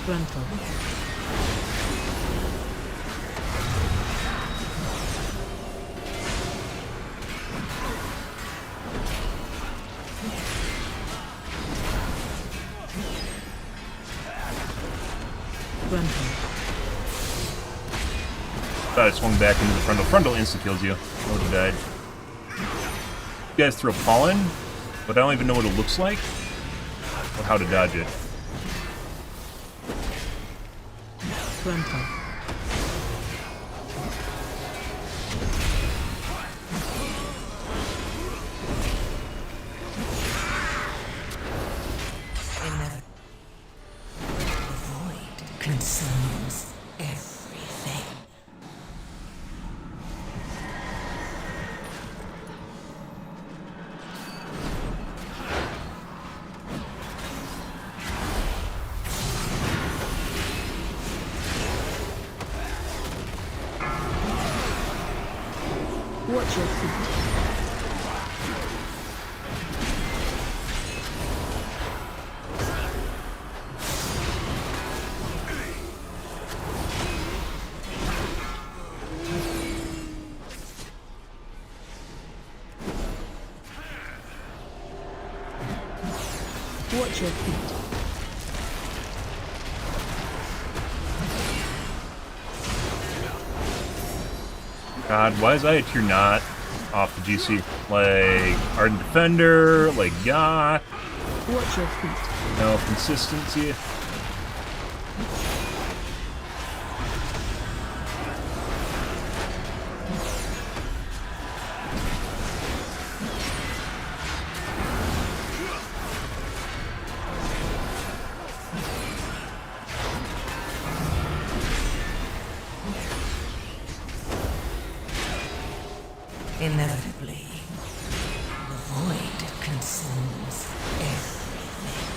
Frontal. Thought I swung back into the frontal. Frontal insta kills you. I would have died. You guys throw pollen, but I don't even know what it looks like or how to dodge it. Frontal. Consumes everything. Watch your feet. Watch your feet. God, why is I a tier not off the GC? Like Ardent Defender, like Yacht. Watch your feet. No consistency. Inevitably, the void consumes everything.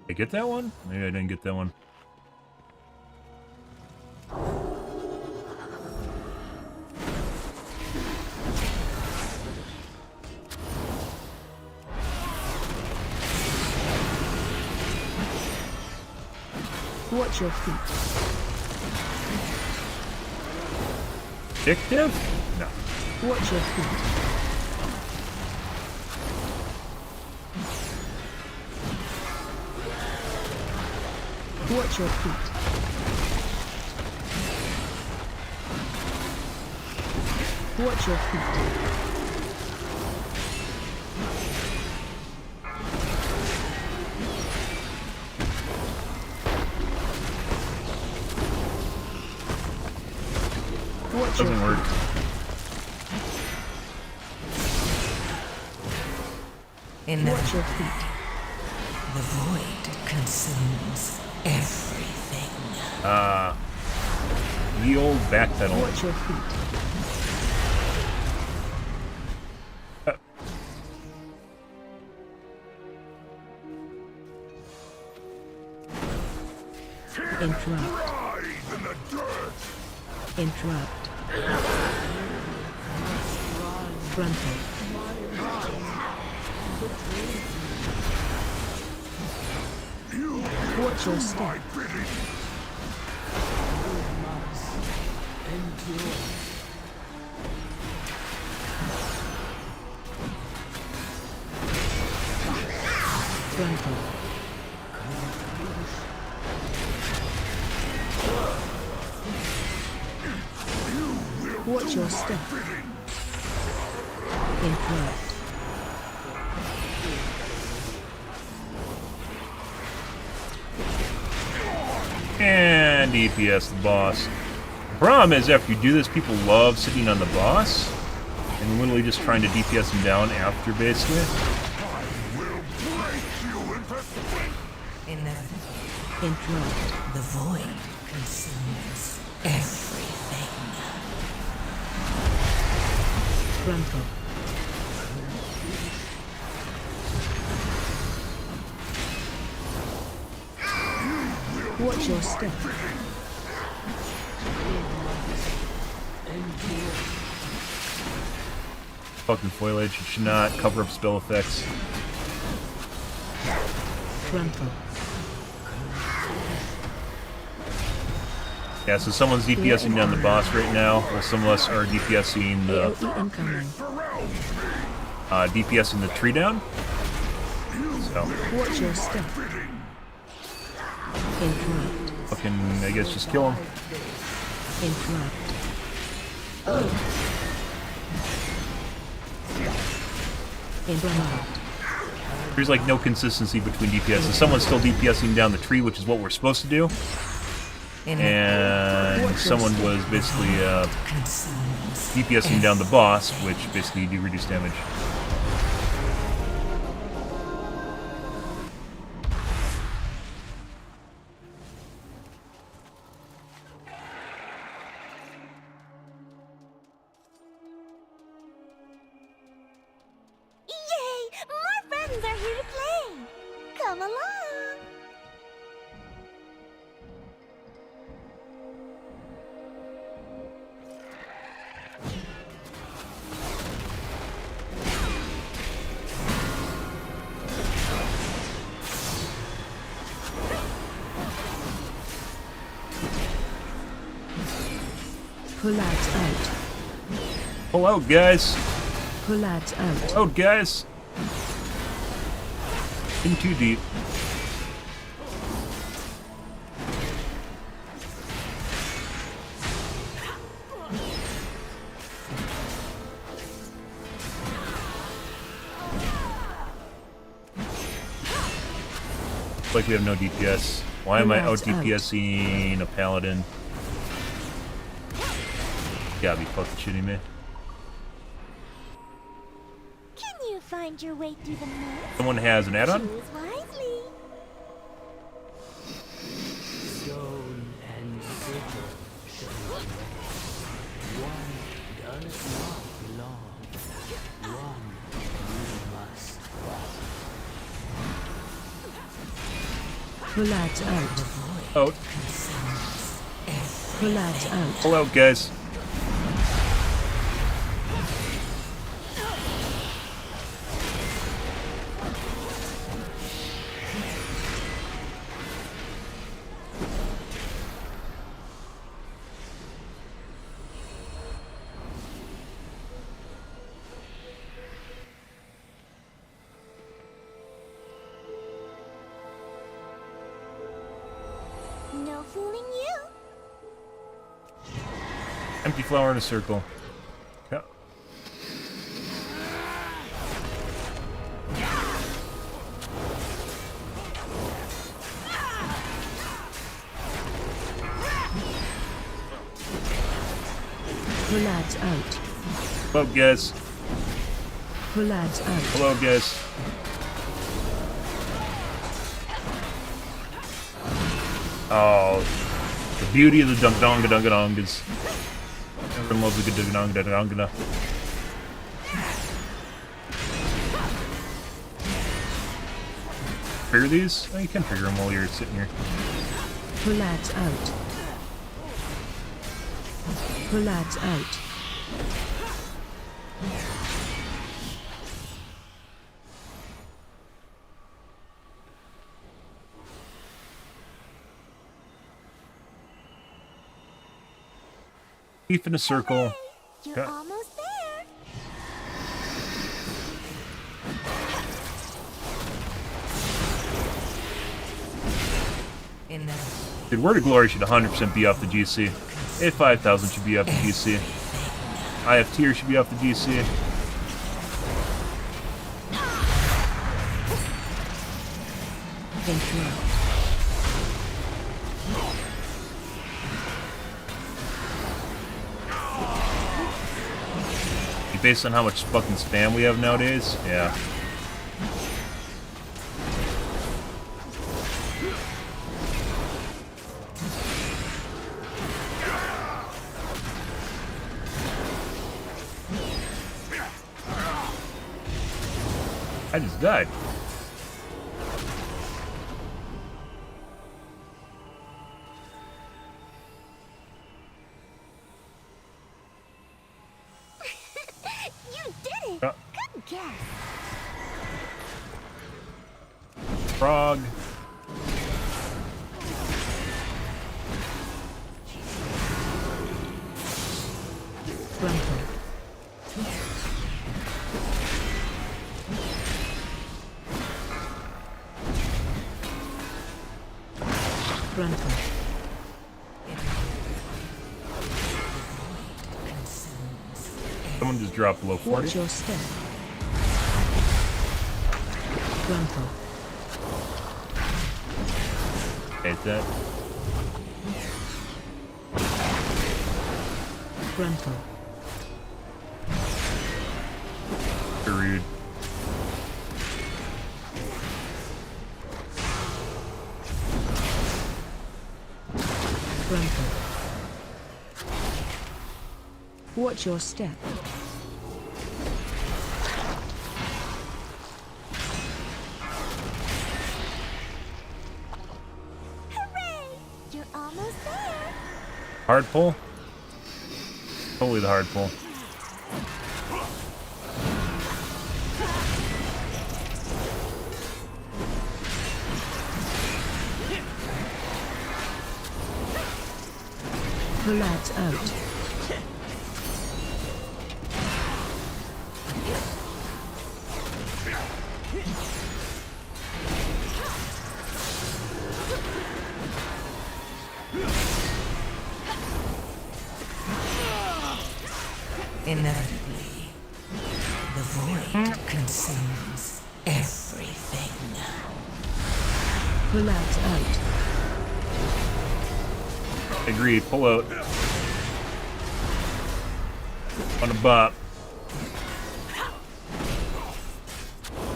Did I get that one? Maybe I didn't get that one. Watch your feet. Addictive? No. Watch your feet. Watch your feet. Watch your feet. Doesn't work. Watch your feet. The void consumes everything. The old backpedal. Watch your feet. Interrupt. Interrupt. Frontal. Watch your step. Frontal. Watch your step. Interrupt. And DPS the boss. The problem is after you do this, people love sitting on the boss and literally just trying to DPS him down after, basically. Interrupt. The void consumes everything. Frontal. Watch your step. Fucking foliage. It should not cover up spell effects. Frontal. Yeah, so someone's DPSing down the boss right now, while some of us are DPSing the AoE incoming. DPSing the tree down. So Watch your step. Interrupt. fucking, I guess, just kill him. Interrupt. Interrupt. There's like no consistency between DPS. So someone's still DPSing down the tree, which is what we're supposed to do. And someone was basically DPSing down the boss, which basically you do reduce damage. Yay! More friends are here to play! Come along! Pull ads out. Pull out, guys! Pull ads out. Pull out, guys! In too deep. Like we have no DPS. Why am I out DPSing a paladin? You gotta be fucking shitting me. Can you find your way through the mud? Someone has an add-on? Choose wisely. Stone and silver shall one does not belong. One you must. Pull ads out. Out. Pull ads out. Pull out, guys. No fooling you. Empty flower in a circle. Yeah. Pull ads out. Pull out, guys. Pull ads out. Pull out, guys. Oh, the beauty of the dunk-donga-dunga-dongas. Everyone loves a good dunk-donga-dunga-donga. Trigger these? Oh, you can trigger them while you're sitting here. Pull ads out. Pull ads out. Keep in a circle. You're Okay. almost there. Dude, Word of Glory should 100% be off the GC. A5000 should be off the GC. IF tier should be off the GC. Interrupt. Based on how much fucking spam we have nowadays, yeah. I just died. You did it! Good guess. Frog. Gruntle. Gruntle. Someone just dropped below 40. Watch your step. Gruntle. Hate that. Gruntle. Rude. Gruntle. Watch your step. Hooray! You're almost there. Hard pull? Totally the hard pull. The lad's out. Inevitably, the void consumes everything. The lad's out. Agreed. Pull out. On a bop.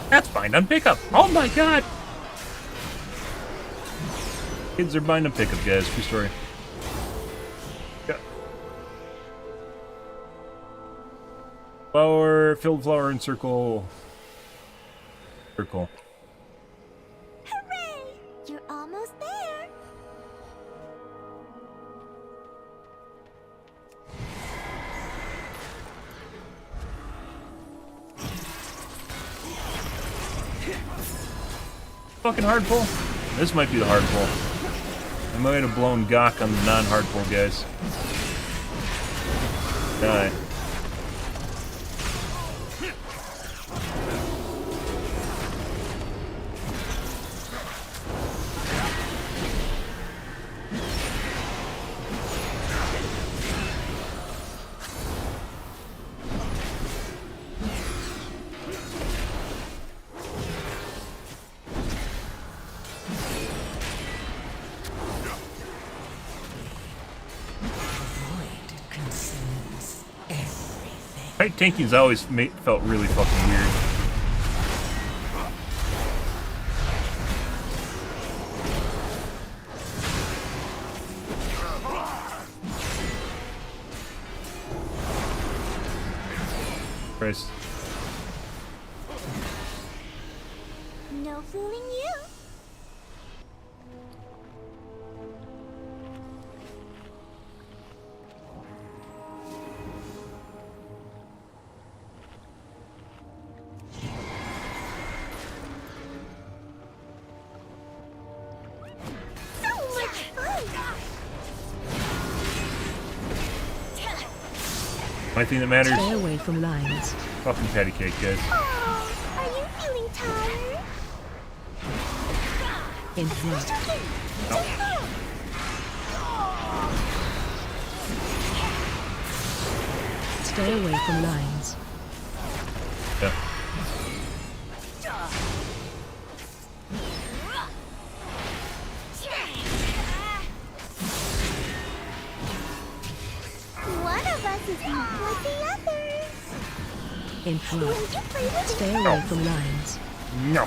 That's bind on pickup. Oh my god! Kids are bind on pickup, guys. True story. Yeah. Flower, filled flower in circle. Circle. Hooray! You're almost there. Fucking hard pull. This might be the hard pull. I might have blown Gok on the non-hard pull, guys. Die. Fight tanking's always felt really fucking weird. Christ. No fooling you. Only thing that matters. Stay away from lines. Fucking patty cake, guys. Oh, are you feeling tired? In front. Stay away from lines. Yeah. One of us is not like the others. In Will you front. play with Stay me? away from lines. No.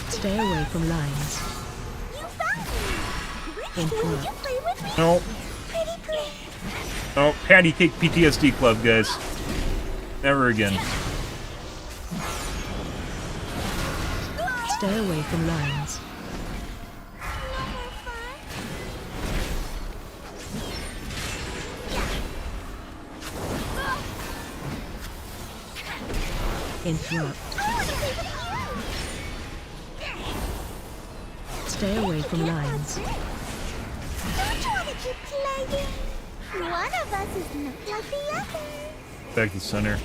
Stay away from lines. Interrupt. Play with me? No. Pretty please. Oh, Patty Cake PTSD Club, guys. Never again. Stay away from lines. Interrupt. Stay away from lines. Don't you want to keep playing? One of us is not like the other. Back to center.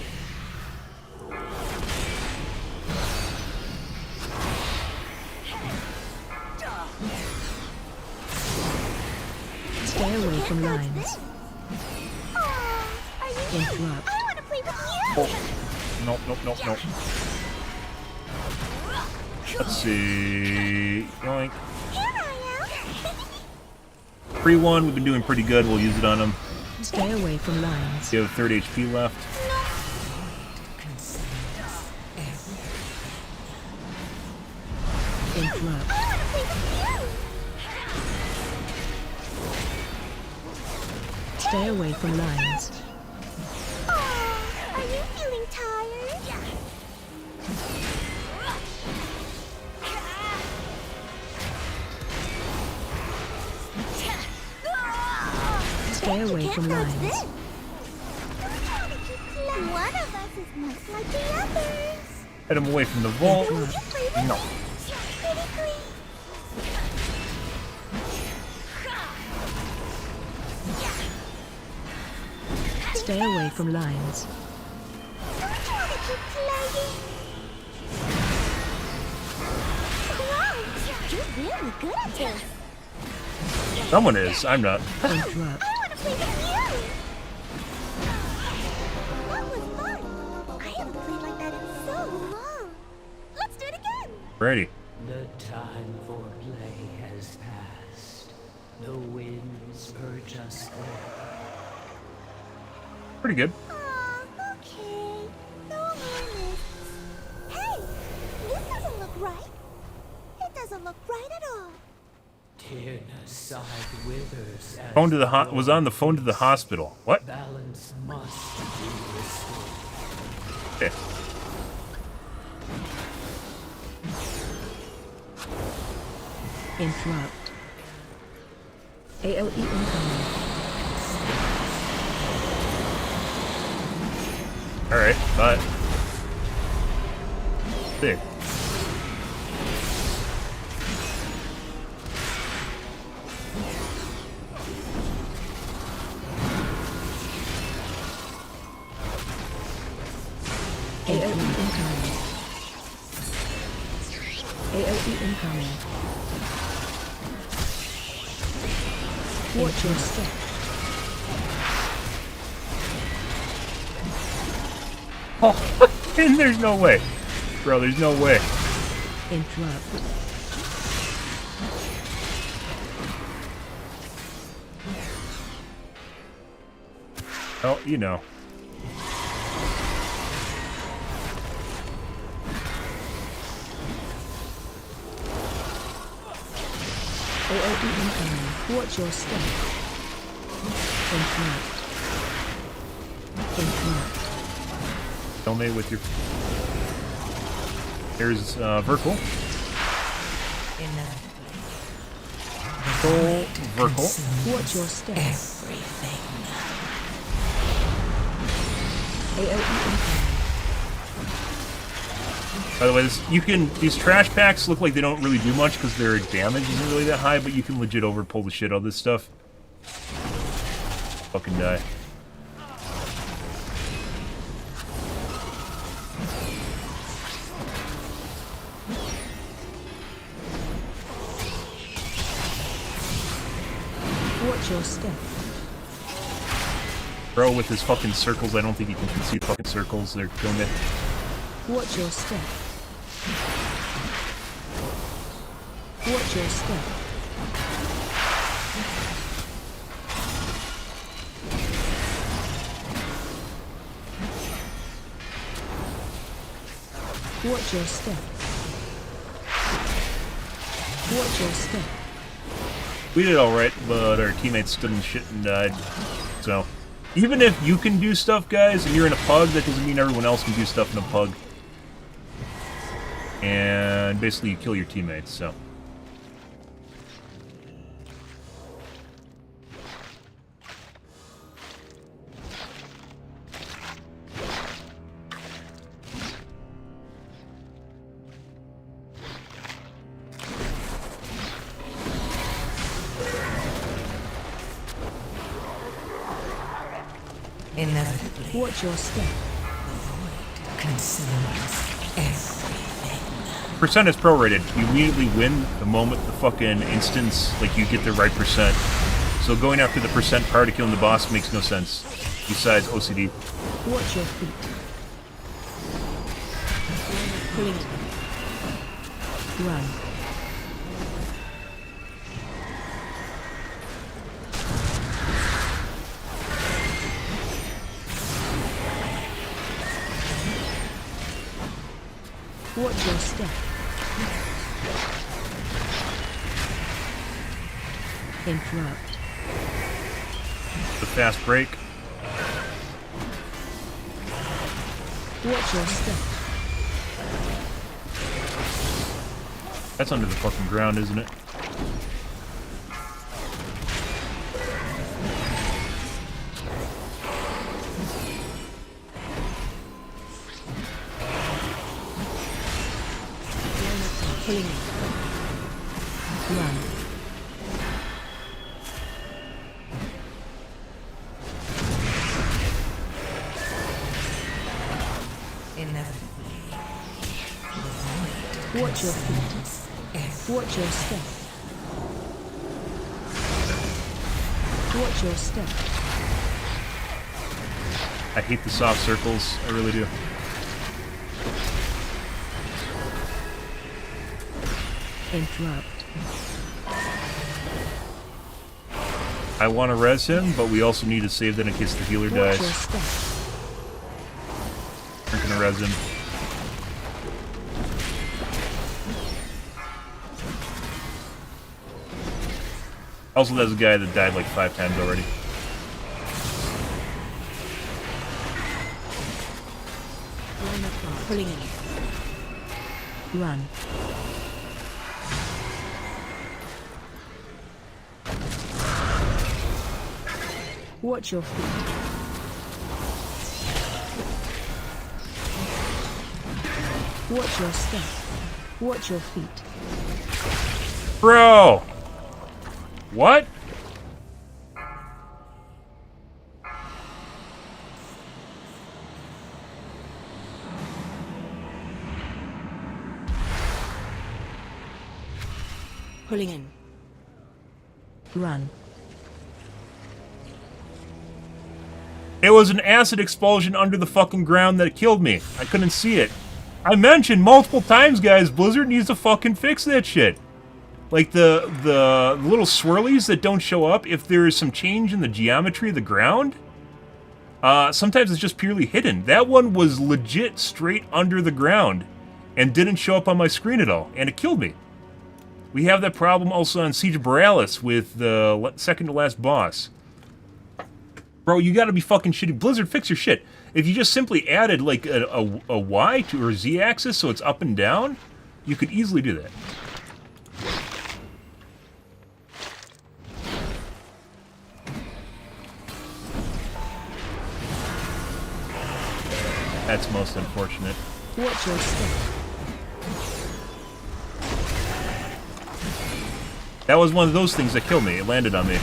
Stay away from lines. Oh, are you? Interrupt. I want to play with you. Oh. Nope, nope, nope, nope. Let's see. Yoink. Here I am. Free one, we've been doing pretty good. We'll use it on him. Stay away from lines. You have 3rd HP left. Interrupt. I want to play with you. Stay away from lines. Oh, are you feeling tired? Stay away from lines. One of us is much like the others. Head him away from the vault. Will you play with No. me? Pretty please. Stay away from lines. Don't you want to keep playing? Wow, you're really good at this. Someone is. I'm not. Interrupt. I want to play with you. That was fun. I haven't played like that in so long. Let's do it again. Ready. The time for play has passed. The winds purge us there. Pretty good. Aw, okay. No harness. Hey, this doesn't look right. It doesn't look right at all. Tyrannocide withers as Phone to the was on the phone to the hospital. What? balance must be restored. Okay. Interrupt. ALE incoming. Alright, but big. ALE incoming. ALE incoming. Watch your step. Oh, and there's no way. Bro, there's no way. Interrupt. Oh, you know. AOE incoming. Watch your step. Interrupt. Interrupt. Donate with your. Here's Verkle. Full Verkle. Watch your step. Everything. AOE incoming. By the way, these trash packs look like they don't really do much because their damage isn't really that high, but you can legit overpull the shit out of this stuff. Fucking die. Watch your step. Bro, with his fucking circles, I don't think he can see the fucking circles. They're killing it. Watch your step. Watch your step. Watch your step. Watch your step. We did alright, but our teammates stood in shit and died. So, even if you can do stuff, guys, and you're in a pug, that doesn't mean everyone else can do stuff in a pug. And basically you kill your teammates, so. Inevitably, Watch your step. consumes everything. Percent is prorated. You immediately win the moment the fucking instance, like, you get the right percent. So going after the percent prior to killing the boss makes no sense. Besides OCD. Watch your feet. Pulling in. Run. Watch your step. Interrupt. The fast break. Watch your step. That's under the fucking ground, isn't it? Pulling in. Run. Inevitably, Watch your feet. Watch your step. Watch your step. I hate the soft circles. I really do. Interrupt. I want to res him, but we also need to save that in case the healer Watch your dies. step. I'm gonna res him. Also, there's a guy that died like 5 times already. Pulling in. Run. Watch your feet. Watch your step. Watch your feet. Bro! What? Pulling in. Run. It was an acid explosion under the fucking ground that killed me. I couldn't see it. I mentioned multiple times, guys, Blizzard needs to fucking fix that shit. Like the little swirlies that don't show up if there is some change in the geometry of the ground. Sometimes it's just purely hidden. That one was legit straight under the ground and didn't show up on my screen at all, and it killed me. We have that problem also on Siege of Borealis with the second to last boss. Bro, you gotta be fucking shitty. Blizzard, fix your shit. If you just simply added like a Y to or Z axis so it's up and down, you could easily do that. That's most unfortunate. Watch your step. That was one of those things that killed me. It landed on me.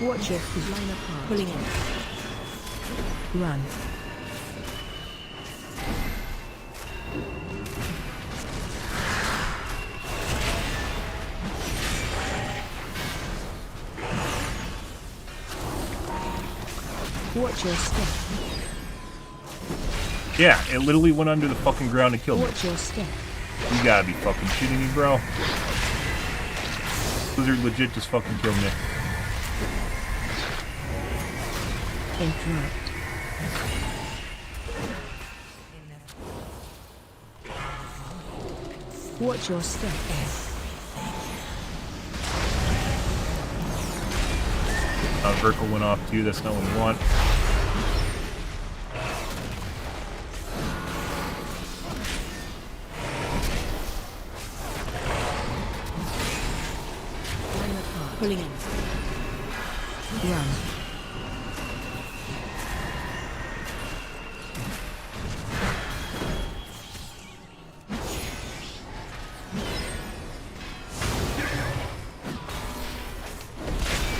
Watch your feet. Line apart. Pulling in. Run. Watch your step. Yeah, it literally went under the fucking ground and killed me. Watch your step. You gotta be fucking shitting me, bro. Blizzard legit just fucking killed me. Interrupt. Watch your step. Vertical went off too, that's not what we want. Pulling in. Run.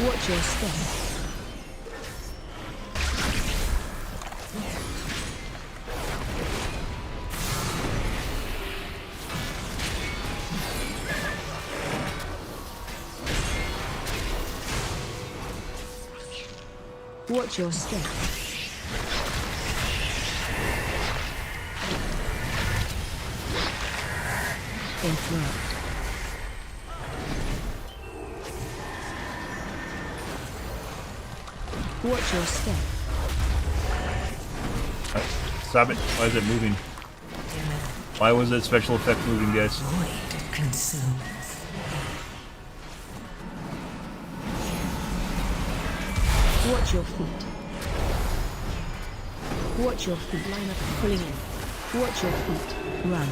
Watch your step. Watch your step. Interrupt. Watch your step. Stop it. Why is it moving? Why was that special effect moving, guys? Void consumes. Watch your feet. Watch your feet. Line up. Pulling in. Watch your feet. Run.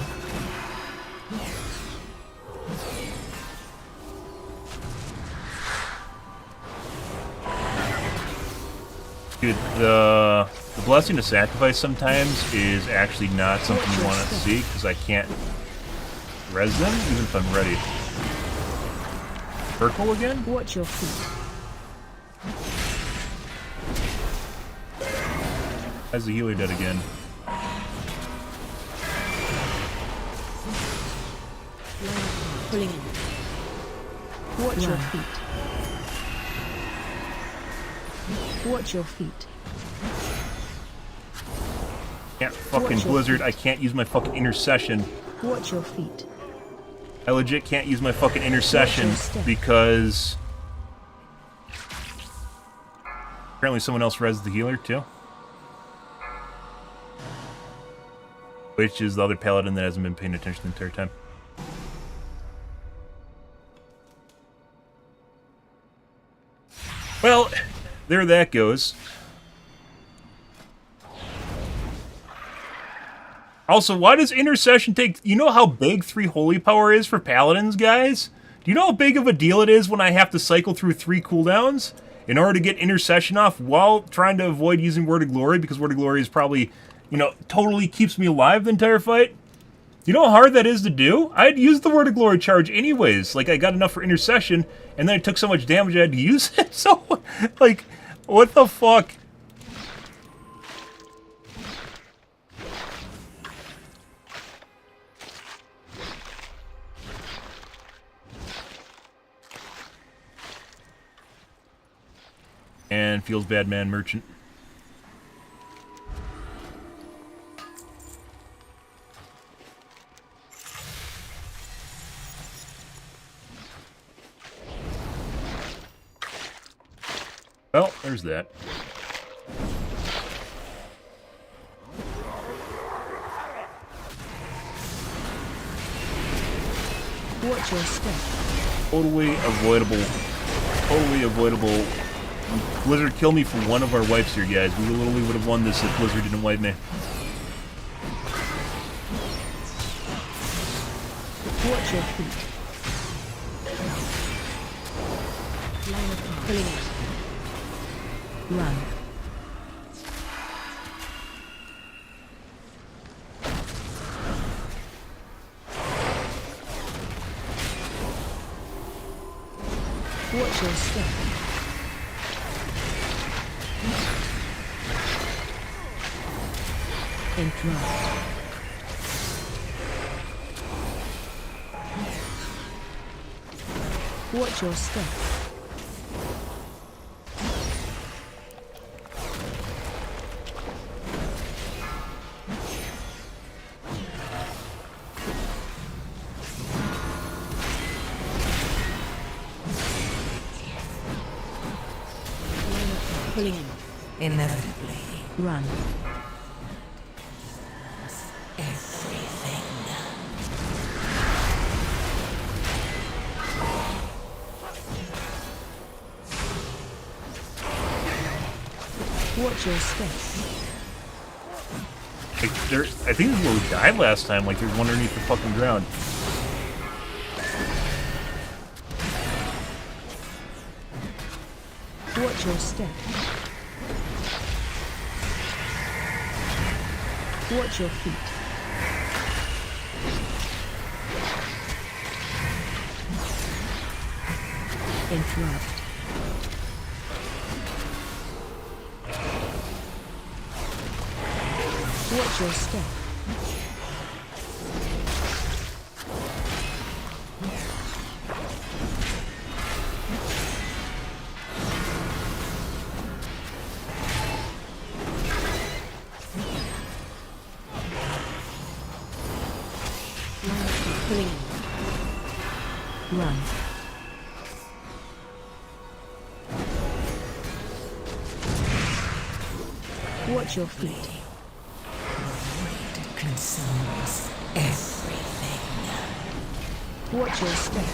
Dude, the blessing to sacrifice sometimes is actually not something you want to see, because I can't res them even if I'm ready. Circle again? Watch your feet. How's the healer dead again? Pulling in. Watch your feet. Watch your feet. Can't fucking blizzard. I can't use my fucking intercession. Watch your feet. I legit can't use my fucking intercession because apparently someone else res the healer too. Which is the other paladin that hasn't been paying attention the entire time. Well, there that goes. Also, why does intercession take... You know how big 3 holy power is for paladins, guys? Do you know how big of a deal it is when I have to cycle through 3 cooldowns in order to get intercession off while trying to avoid using Word of Glory, because Word of Glory is probably, you know, totally keeps me alive the entire fight? You know how hard that is to do? I had used the Word of Glory charge anyways. Like, I got enough for intercession, and then I took so much damage I had to use it. So, like, what the fuck? And feels bad man merchant. Well, there's that. Watch your step. Totally avoidable. Totally avoidable. Blizzard killed me for one of our wipes here, guys. We literally would have won this if Blizzard didn't wipe me. Watch your feet. Line up. Pulling in. Run. Watch your step. Interrupt. Watch your step. Pulling in. Inevitably. Run. Everything. Watch your step. Like, I think this is where we died last time. Like, there's one underneath the fucking ground. Watch your step. Watch your feet. Interrupt. Watch your step. Pulling in. Run. Watch your feet. It consumes everything. Watch your step.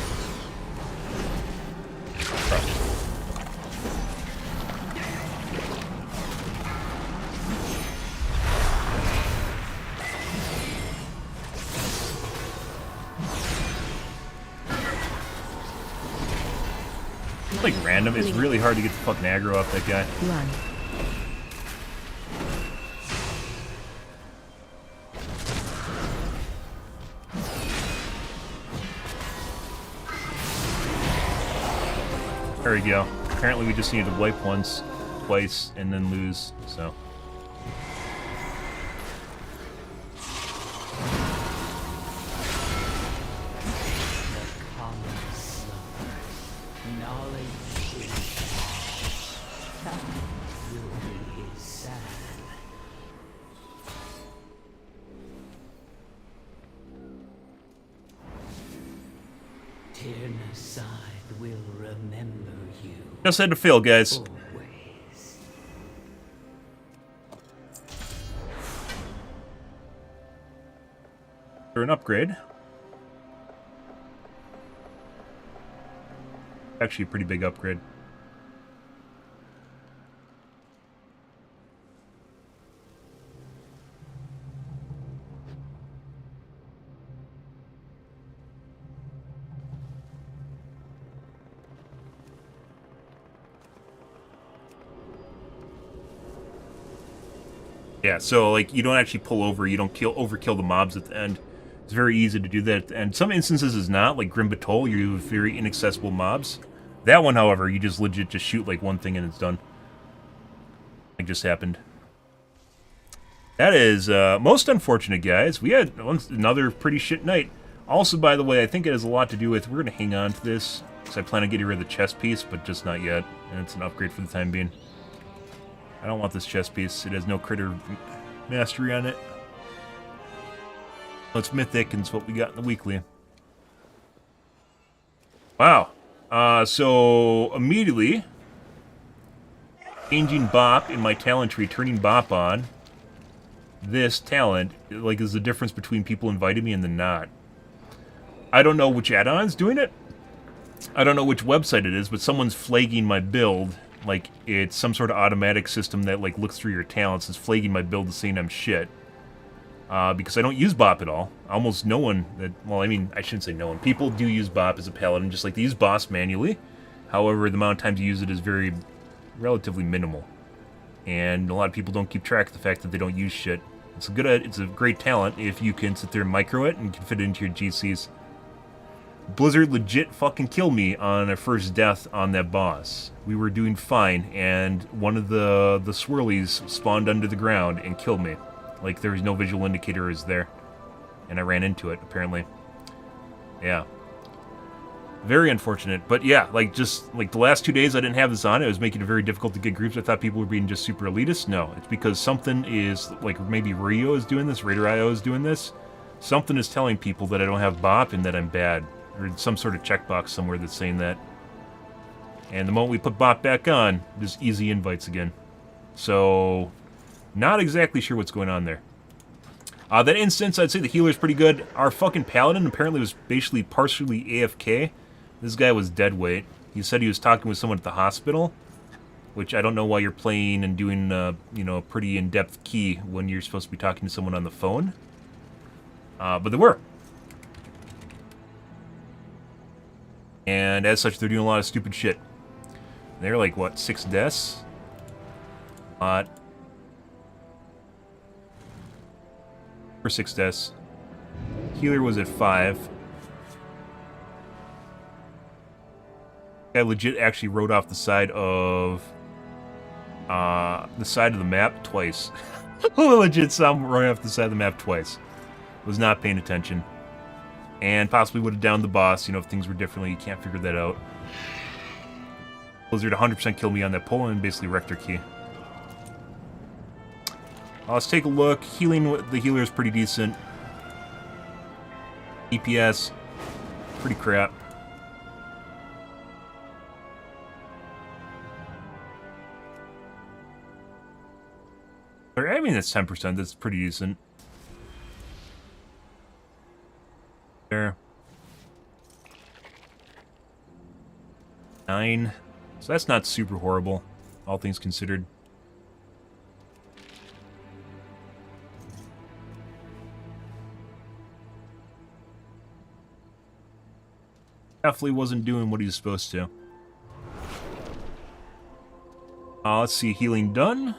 Like random, it's really hard to get the fucking aggro off that guy. Run. There we go. Apparently we just need to wipe once, twice, and then lose, so. Just had to fail, guys. For an upgrade. Actually a pretty big upgrade. Yeah, so like you don't actually pull over, you don't overkill the mobs at the end. It's very easy to do that at the end. Some instances is not, like Grim Batol, you have very inaccessible mobs. That one, however, you just legit just shoot like one thing and it's done. It just happened. That is most unfortunate, guys. We had another pretty shit night. Also, by the way, I think it has a lot to do with, we're going to hang on to this, because I plan on getting rid of the chest piece, but just not yet. And it's an upgrade for the time being. I don't want this chest piece. It has no critter mastery on it. Well, it's mythic, and it's what we got in the weekly. Wow. So, immediately, changing Bop in my talent tree, turning Bop on, this talent, like, is the difference between people inviting me and the not. I don't know which add-on's doing it. I don't know which website it is, but someone's flagging my build. Like, it's some sort of automatic system that, like, looks through your talents. It's flagging my build and saying I'm shit. Because I don't use Bop at all. Almost no one that... Well, I mean, I shouldn't say no one. People do use Bop as a paladin, just like they use Boss manually. However, the amount of times you use it is very... relatively minimal. And a lot of people don't keep track of the fact that they don't use shit. It's a great talent if you can sit there and micro it and can fit it into your GCs. Blizzard legit fucking killed me on our first death on that boss. We were doing fine, and one of the swirlies spawned under the ground and killed me. Like, there was no visual indicator is there. And I ran into it, apparently. Yeah. Very unfortunate. But yeah, like, just, like, the last 2 days I didn't have this on. It was making it very difficult to get groups. I thought people were being just super elitist. No, it's because something is, like, maybe Rio is doing this, Raider.io is doing this. Something is telling people that I don't have Bop and that I'm bad. Or some sort of checkbox somewhere that's saying that. And the moment we put Bop back on, there's easy invites again. So, not exactly sure what's going on there. That instance, I'd say the healer's pretty good. Our fucking paladin apparently was basically partially AFK. This guy was dead weight. He said he was talking with someone at the hospital. which I don't know why you're playing and doing, you know, a pretty in-depth key when you're supposed to be talking to someone on the phone. But they were. And as such, they're doing a lot of stupid shit. They're like, what, 6 deaths? For 6 deaths. Healer was at 5. I legit actually rode off the side of the map twice. Legit saw him running off the side of the map twice. Was not paying attention. And possibly would have downed the boss, you know, if things were differently. You can't figure that out. Blizzard 100% killed me on that pull and basically wrecked their key. Let's take a look. Healing with the healer is pretty decent. EPS, pretty crap. I mean, that's 10%. That's pretty decent. There. 9. So that's not super horrible, all things considered. Definitely wasn't doing what he was supposed to. Let's see, healing done.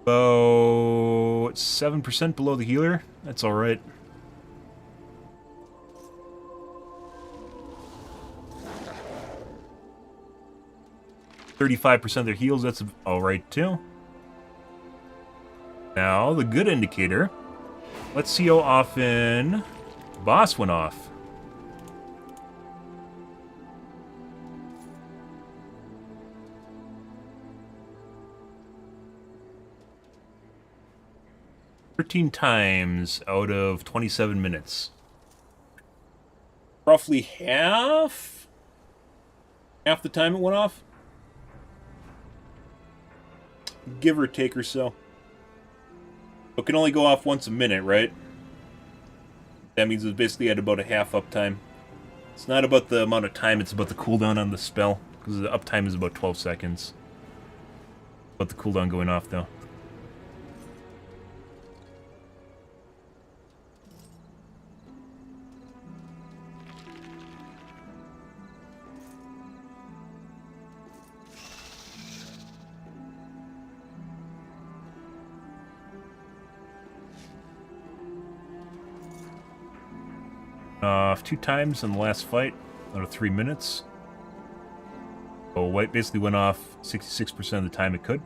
About 7% below the healer. That's alright. %35% of their heals, that's alright too. Now, the good indicator. Let's see how often boss went off. "13 times out of 27 minutes. Roughly half the time it went off. Give or take or so. It can only go off once a minute, right? That means it's basically at about a half uptime. It's not about the amount of time, it's about the cooldown on the spell. Because the uptime is about 12 seconds. About the cooldown going off, though. Off 2 times in the last fight out of 3 minutes. So white basically went off 66% of the time it could.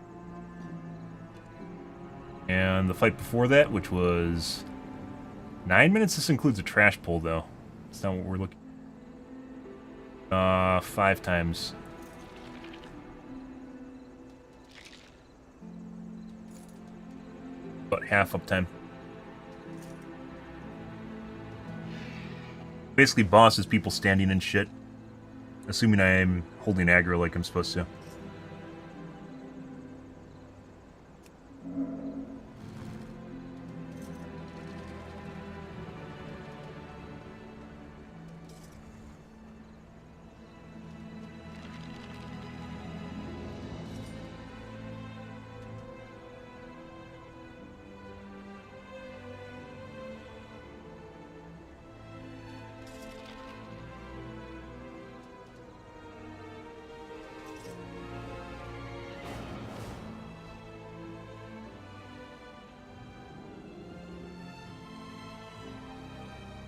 And the fight before that, which was 9 minutes, this includes a trash pull though. That's not what we're looking. 5 times. About half uptime. Basically, boss is people standing in shit. Assuming I am holding aggro like I'm supposed to.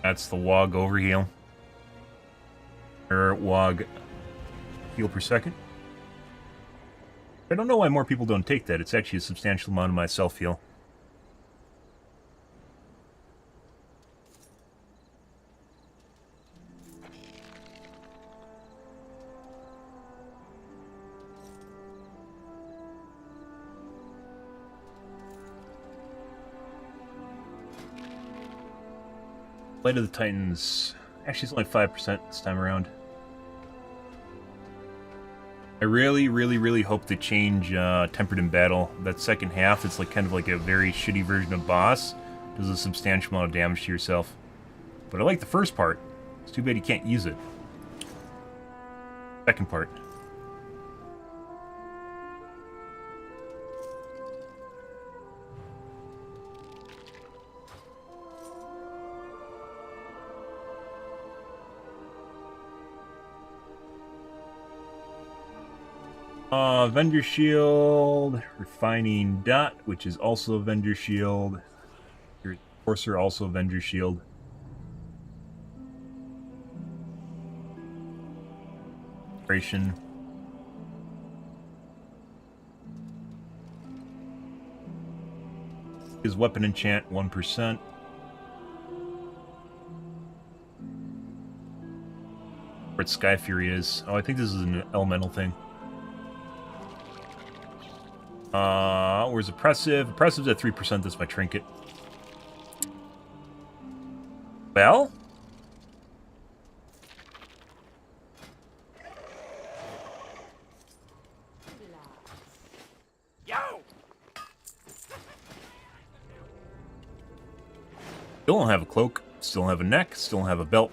That's the WOG overheal. Or WOG heal per second. I don't know why more people don't take that. It's actually a substantial amount of my self-heal. Light of the Titans. Actually, it's only 5% this time around. I really hope they change Tempered in Battle. That second half, it's like kind of like a very shitty version of boss. Does a substantial amount of damage to yourself. But I like the first part. It's too bad you can't use it. Second part. Vendor shield, refining dot, which is also a vendor shield. Your courser also a vendor shield. Operation. His weapon enchant 1%. Where Sky Fury is. Oh, I think this is an elemental thing. Where's Oppressive? Oppressive's at 3%, that's my trinket. Well? Yo! Still don't have a cloak, still don't have a neck, still don't have a belt.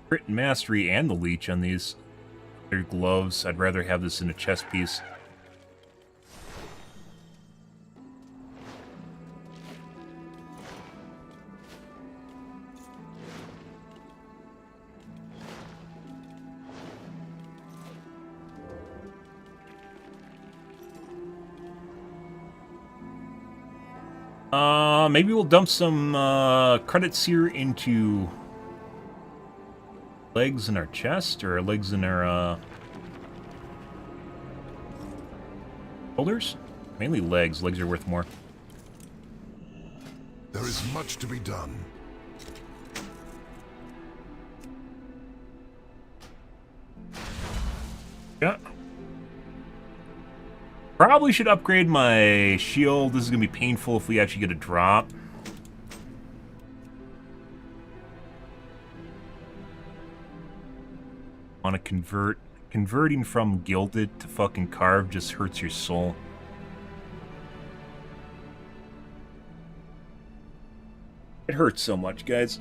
Crit Mastery and the Leech on these. Their gloves. I'd rather have this in a chest piece. Maybe we'll dump some credits here into legs in our chest, or legs in our shoulders? Mainly legs. Legs are worth more. There is much to be done. Yeah. Probably should upgrade my shield. This is going to be painful if we actually get a drop. Want to convert. Converting from gilded to fucking carved just hurts your soul. It hurts so much, guys.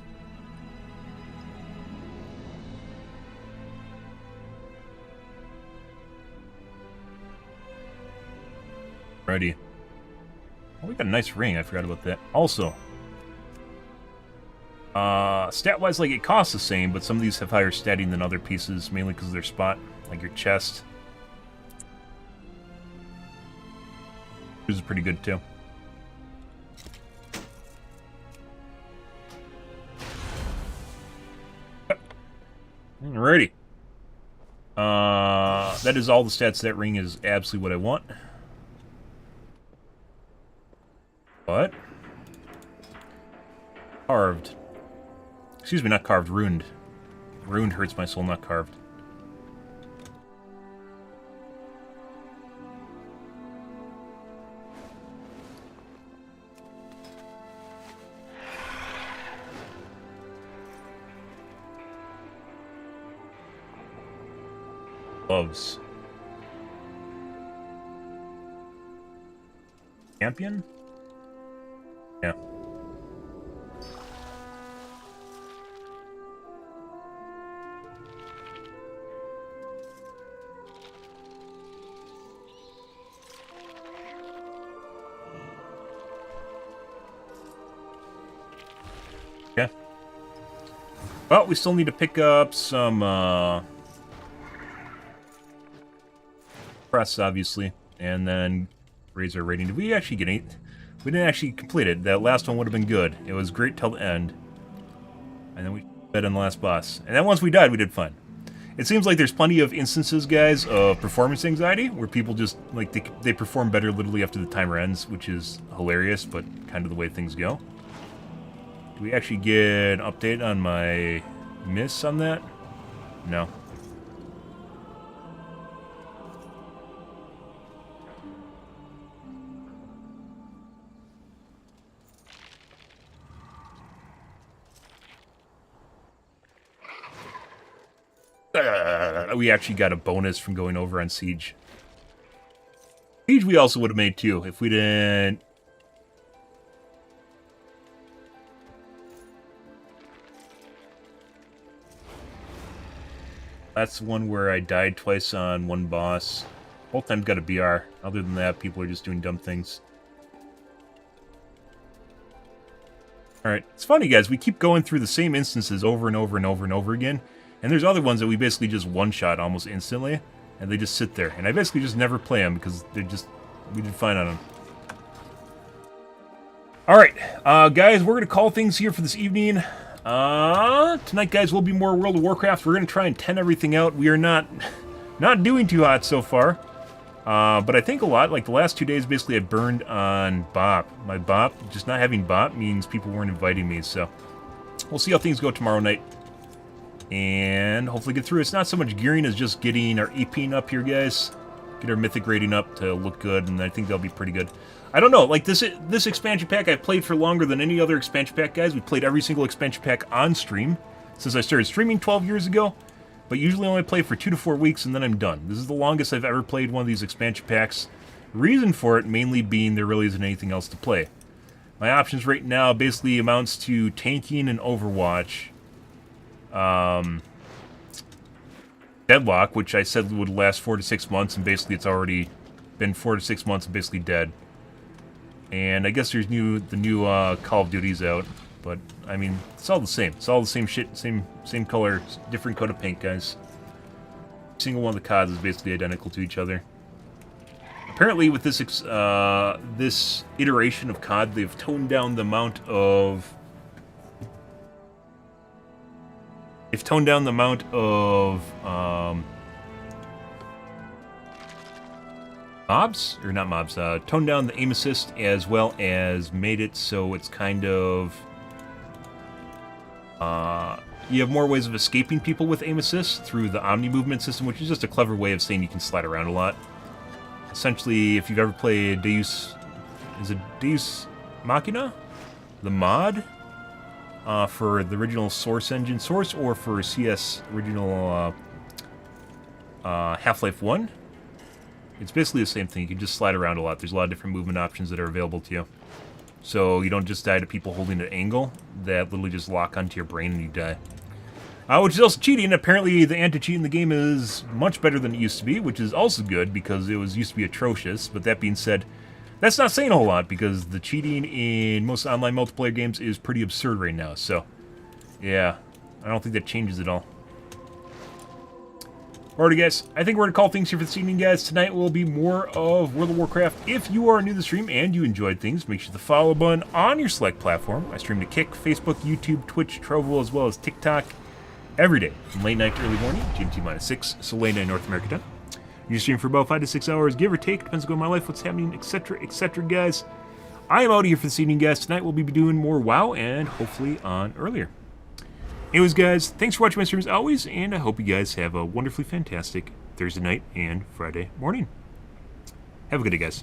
Ready. Oh, we got a nice ring. I forgot about that. Also, stat-wise, like, it costs the same, but some of these have higher statting than other pieces, mainly because of their spot, like your chest. This is pretty good, too. Alrighty. That is all the stats. That ring is absolutely what I want. What? Carved. Excuse me, not carved, ruined. Ruined hurts my soul, not carved. Gloves. Champion? Yeah. Okay. Well, we still need to pick up some, press, obviously, and then raise our rating. Did we actually get 8? We didn't actually complete it. That last one would have been good. It was great till the end. And then we bet on the last boss. And then once we died, we did fine. It seems like there's plenty of instances, guys, of performance anxiety, where people just, like, they perform better literally after the timer ends, which is hilarious, but kind of the way things go. Do we actually get an update on my miss on that? No. We actually got a bonus from going over on Siege. Siege we also would have made too, if we didn't... That's the one where I died twice on one boss. Both times got a BR. Other than that, people are just doing dumb things. Alright, it's funny, guys. We keep going through the same instances over and over and over and over again. And there's other ones that we basically just one-shot almost instantly. And they just sit there. And I basically just never play them because they're just... we did fine on them. Alright, guys, we're going to call things here for this evening. Tonight, guys, will be more World of Warcraft. We're going to try and 10 everything out. We are not doing too hot so far. But I think a lot, like the last 2 days, basically I burned on BOP. My BOP, just not having BOP means people weren't inviting me, so we'll see how things go tomorrow night. And hopefully get through. It's not so much gearing as just getting our EPing up here, guys. Get our mythic rating up to look good, and I think that'll be pretty good. I don't know, like this expansion pack I've played for longer than any other expansion pack, guys. We played every single expansion pack on stream since I started streaming 12 years ago. But usually only play for 2 to 4 weeks and then I'm done. This is the longest I've ever played one of these expansion packs. Reason for it mainly being there really isn't anything else to play. My options right now basically amounts to tanking and Overwatch. Deadlock, which I said would last 4 to 6 months, and basically it's already been 4 to 6 months and basically dead. And I guess there's the new Call of Duty's out. But, I mean, it's all the same. It's all the same shit, same color, different coat of paint, guys. Every single one of the CODs is basically identical to each other. Apparently, with this this iteration of COD, they've toned down the amount of... mobs? Or not mobs, toned down the aim assist as well as made it so it's kind of... you have more ways of escaping people with aim assist through the Omni movement system, which is just a clever way of saying you can slide around a lot. Essentially, if you've ever played Deus Machina? The mod? For the original Source engine. Source or for CS original Half-Life 1? It's basically the same thing. You can just slide around a lot. There's a lot of different movement options that are available to you. So you don't just die to people holding an angle that literally just lock onto your brain and you die. Which is also cheating. Apparently the anti-cheat in the game is much better than it used to be, which is also good because it used to be atrocious. But that being said, that's not saying a whole lot because the cheating in most online multiplayer games is pretty absurd right now. So, yeah, I don't think that changes at all. Alrighty, guys, I think we're going to call things here for this evening, guys. Tonight will be more of World of Warcraft. If you are new to the stream and you enjoyed things, make sure the follow button on your select platform. I stream to Kick, Facebook, YouTube, Twitch, Trovo, as well as TikTok every day from late night to early morning, GMT-6, so late night North America time. You stream for about 5 to 6 hours, give or take. Depends on my life, what's happening, etc., etc., guys. I am out of here for this evening, guys. Tonight we'll be doing more WoW and hopefully on earlier. Anyways, guys, thanks for watching my streams as always, and I hope you guys have a wonderfully fantastic Thursday night and Friday morning. Have a good day, guys.